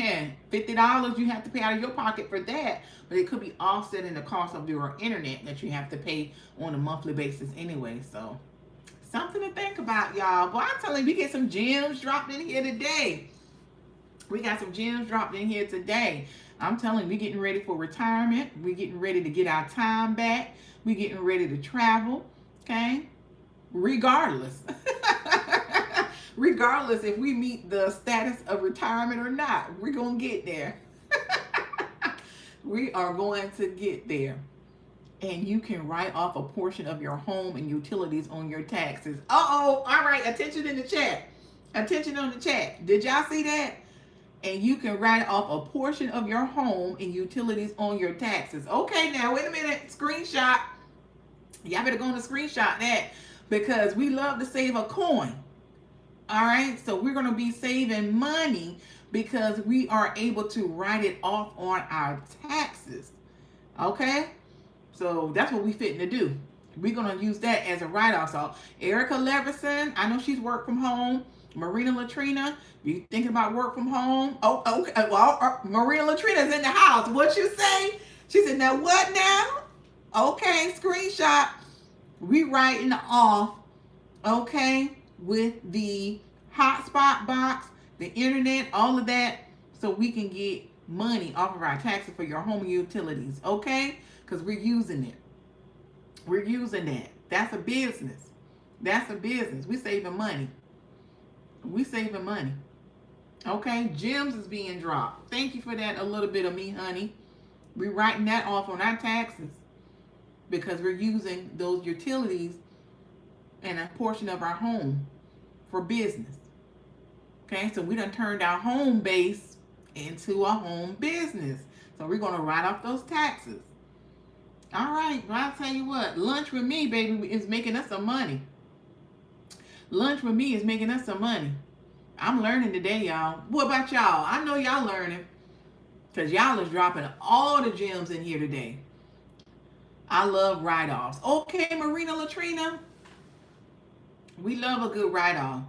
$50 you have to pay out of your pocket for that, but it could be offsetting the cost of your internet that you have to pay on a monthly basis anyway. So something to think about, y'all. Boy, I'm telling you, we get some gems dropped in here today. We got some gems dropped in here today. I'm telling you, we're getting ready for retirement. We're getting ready to get our time back. We're getting ready to travel, okay? Regardless. Regardless if we meet the status of retirement or not, we're going to get there. We are going to get there. And you can write off a portion of your home and utilities on your taxes. Uh-oh. All right. Attention in the chat. Attention on the chat. Did y'all see that? And you can write off a portion of your home and utilities on your taxes. Okay, now wait a minute. Screenshot. Y'all better go on and screenshot that, because we love to save a coin. All right, so we're going to be saving money because we are able to write it off on our taxes. Okay, so that's what we fitting to do. We're going to use that as a write-off. So Erica Leverson, I know she's worked from home. Marina Latrina, you thinking about work from home? Oh, okay. Well, Marina Latrina's in the house. What you say? She said, now what now? Okay, screenshot. We writing off, okay, with the hotspot box, the internet, all of that, so we can get money off of our taxes for your home utilities, okay? Because we're using it. We're using that. That's a business. That's a business. We're saving money. We saving money. Okay, gems is being dropped. Thank you for that. A little bit of me, honey. We're writing that off on our taxes because we're using those utilities and a portion of our home for business. Okay, so we done turned our home base into a home business. So we're gonna write off those taxes. All right, well, I'll tell you what, lunch with me, baby, is making us some money. Lunch with me is making us some money. I'm learning today, y'all. What about y'all? I know y'all learning because y'all is dropping all the gems in here today. I love write-offs. Okay, Marina Latrina, we love a good write-off.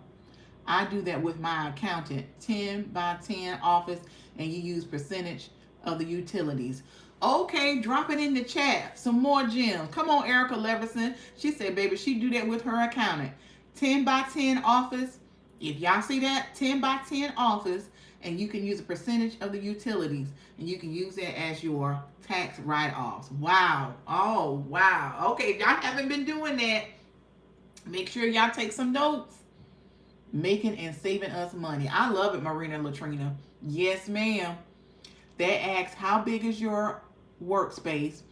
I do that with my accountant, 10 by 10 office, and you use percentage of the utilities. Okay, drop it in the chat. Some more gems. Come on, Erica Leverson. She said, baby, she do that with her accountant. 10 by 10 office. If y'all see that, 10 by 10 office, and you can use a percentage of the utilities, and you can use that as your tax write-offs. Wow. Oh, wow. Okay, if y'all haven't been doing that, make sure y'all take some notes. Making and saving us money. I love it, Marina Latrina. Yes, ma'am. That asks, how big is your workspace?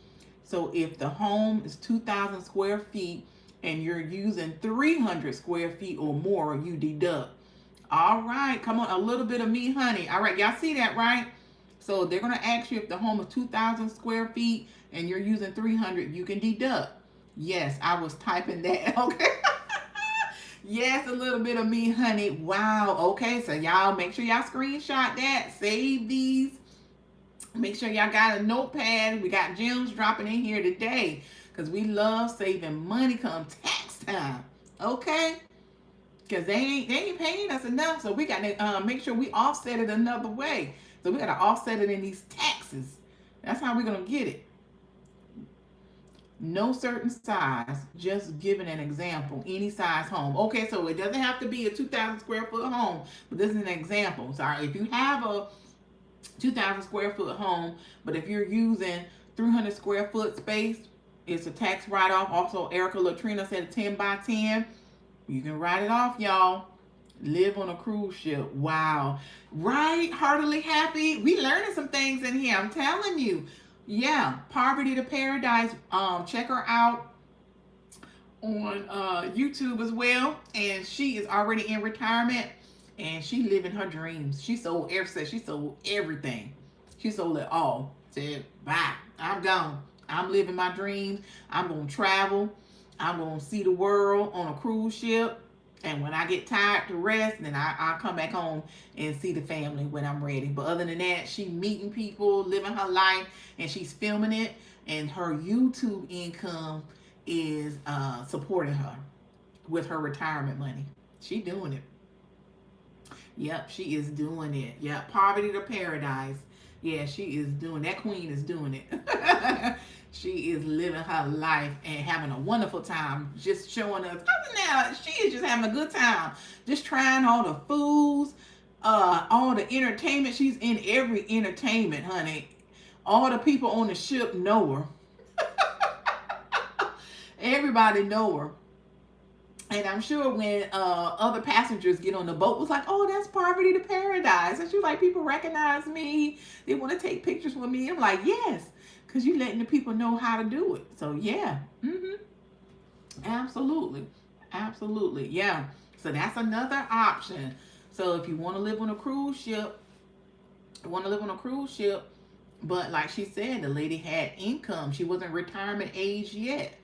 So if the home is 2,000 square feet and you're using 300 square feet or more, you deduct. All right, come on, a little bit of me, honey. All right, y'all see that, right? So they're going to ask you if the home is 2,000 square feet and you're using 300, you can deduct. Yes, I was typing that, okay? Yes, a little bit of me, honey. Wow. Okay, so y'all make sure y'all screenshot that. Save these. Make sure y'all got a notepad. We got gems dropping in here today because we love saving money come tax time. Okay? Because they ain't paying us enough, so we got to make sure we offset it another way. So we got to offset it in these taxes. That's how we're going to get it. No certain size, just giving an example. Any size home. Okay, so it doesn't have to be a 2,000 square foot home, but this is an example. Sorry, if you have a 2,000 square foot home, but if you're using 300 square foot space, it's a tax write-off. Also, Erica Latrina said 10 by 10. You can write it off, y'all. Live on a cruise ship. Wow. Right? Heartily happy. We learning some things in here. I'm telling you. Yeah, Poverty to Paradise. Check her out on YouTube as well. And she is already in retirement, and she living her dreams. She sold everything. She sold it all. Said, bye. I'm gone. I'm living my dreams. I'm gonna travel. I'm gonna see the world on a cruise ship. And when I get tired to rest, then I'll come back home and see the family when I'm ready. But other than that, she meeting people, living her life, and she's filming it. And her YouTube income is supporting her with her retirement money. She doing it. Yep, she is doing it. Yep, Poverty to Paradise. Yeah, she is doing that. Queen is doing it. She is living her life and having a wonderful time. Just showing us. Now, she is just having a good time. Just trying all the foods, all the entertainment. She's in every entertainment, honey. All the people on the ship know her. Everybody know her. And I'm sure when other passengers get on the boat, was like, oh, that's Poverty to Paradise. And she's like, people recognize me. They want to take pictures with me. I'm like, yes, because you're letting the people know how to do it. So, yeah. Absolutely. Absolutely. Yeah. So that's another option. So if you want to live on a cruise ship, but like she said, the lady had income. She wasn't retirement age yet.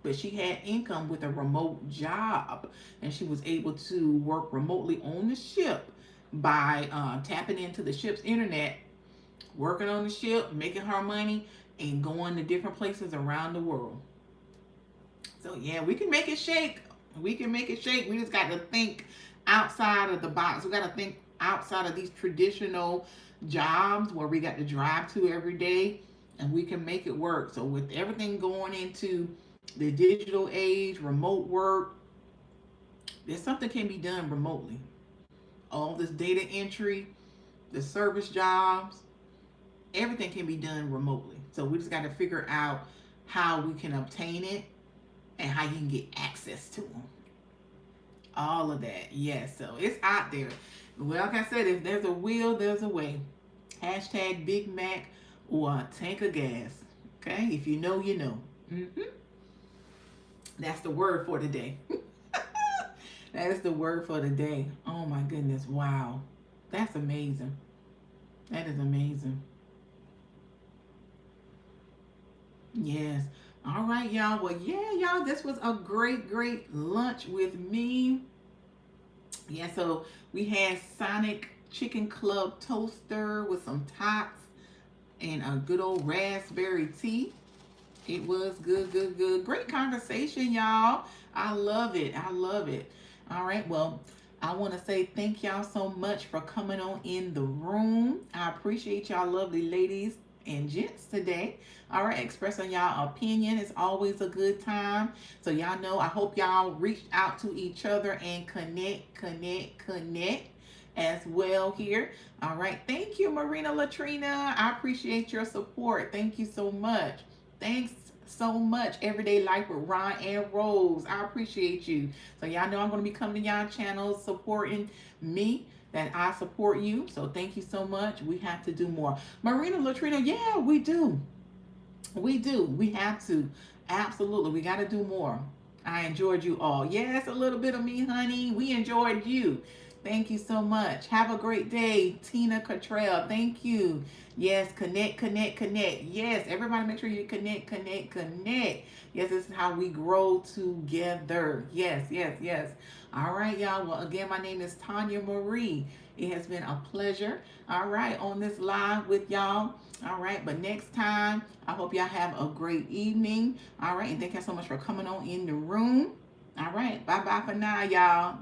but she had income with a remote job, and she was able to work remotely on the ship by tapping into the ship's internet, working on the ship, making her money, and going to different places around the world. So yeah, we can make it shake. We can make it shake. We just got to think outside of the box. We got to think outside of these traditional jobs where we got to drive to every day, and we can make it work. So with everything going into the digital age, remote work, there's something can be done remotely. All this data entry, the service jobs, everything can be done remotely. So we just got to figure out how we can obtain it and how you can get access to them. All of that. Yes. So it's out there. Well, like I said, if there's a will, there's a way. Hashtag Big Mac or a tank of gas. Okay. If you know, you know. That's the word for today. That is the word for the day. Oh my goodness. Wow. That's amazing. That is amazing. Yes. All right, y'all. Well, yeah, y'all, this was a great lunch with me. Yeah, so we had Sonic Chicken Club Toaster with some tots and a good old raspberry tea. It was good. Great conversation, y'all. I love it. I love it. All right, well, I want to say thank y'all so much for coming on in the room. I appreciate y'all lovely ladies and gents today. All right, expressing y'all opinion is always a good time. So y'all know, I hope y'all reached out to each other and connect as well here. All right, thank you, Marina Latrina. I appreciate your support. Thank you so much. Thanks so much. Everyday Life with Ron and Rose. I appreciate you. So y'all know I'm going to be coming to y'all channels supporting me, that I support you. So thank you so much. We have to do more. Marina Latrina, yeah, we do. We do. We have to. Absolutely. We got to do more. I enjoyed you all. Yes, a little bit of me, honey. We enjoyed you. Thank you so much. Have a great day. Tina Cottrell, thank you. Yes, connect. Yes, everybody make sure you connect. Yes, this is how we grow together. Yes. All right, y'all. Well, again, my name is Tanya Marie. It has been a pleasure. All right, on this live with y'all. All right, but next time, I hope y'all have a great evening. All right, and thank you so much for coming on in the room. All right, bye for now, y'all.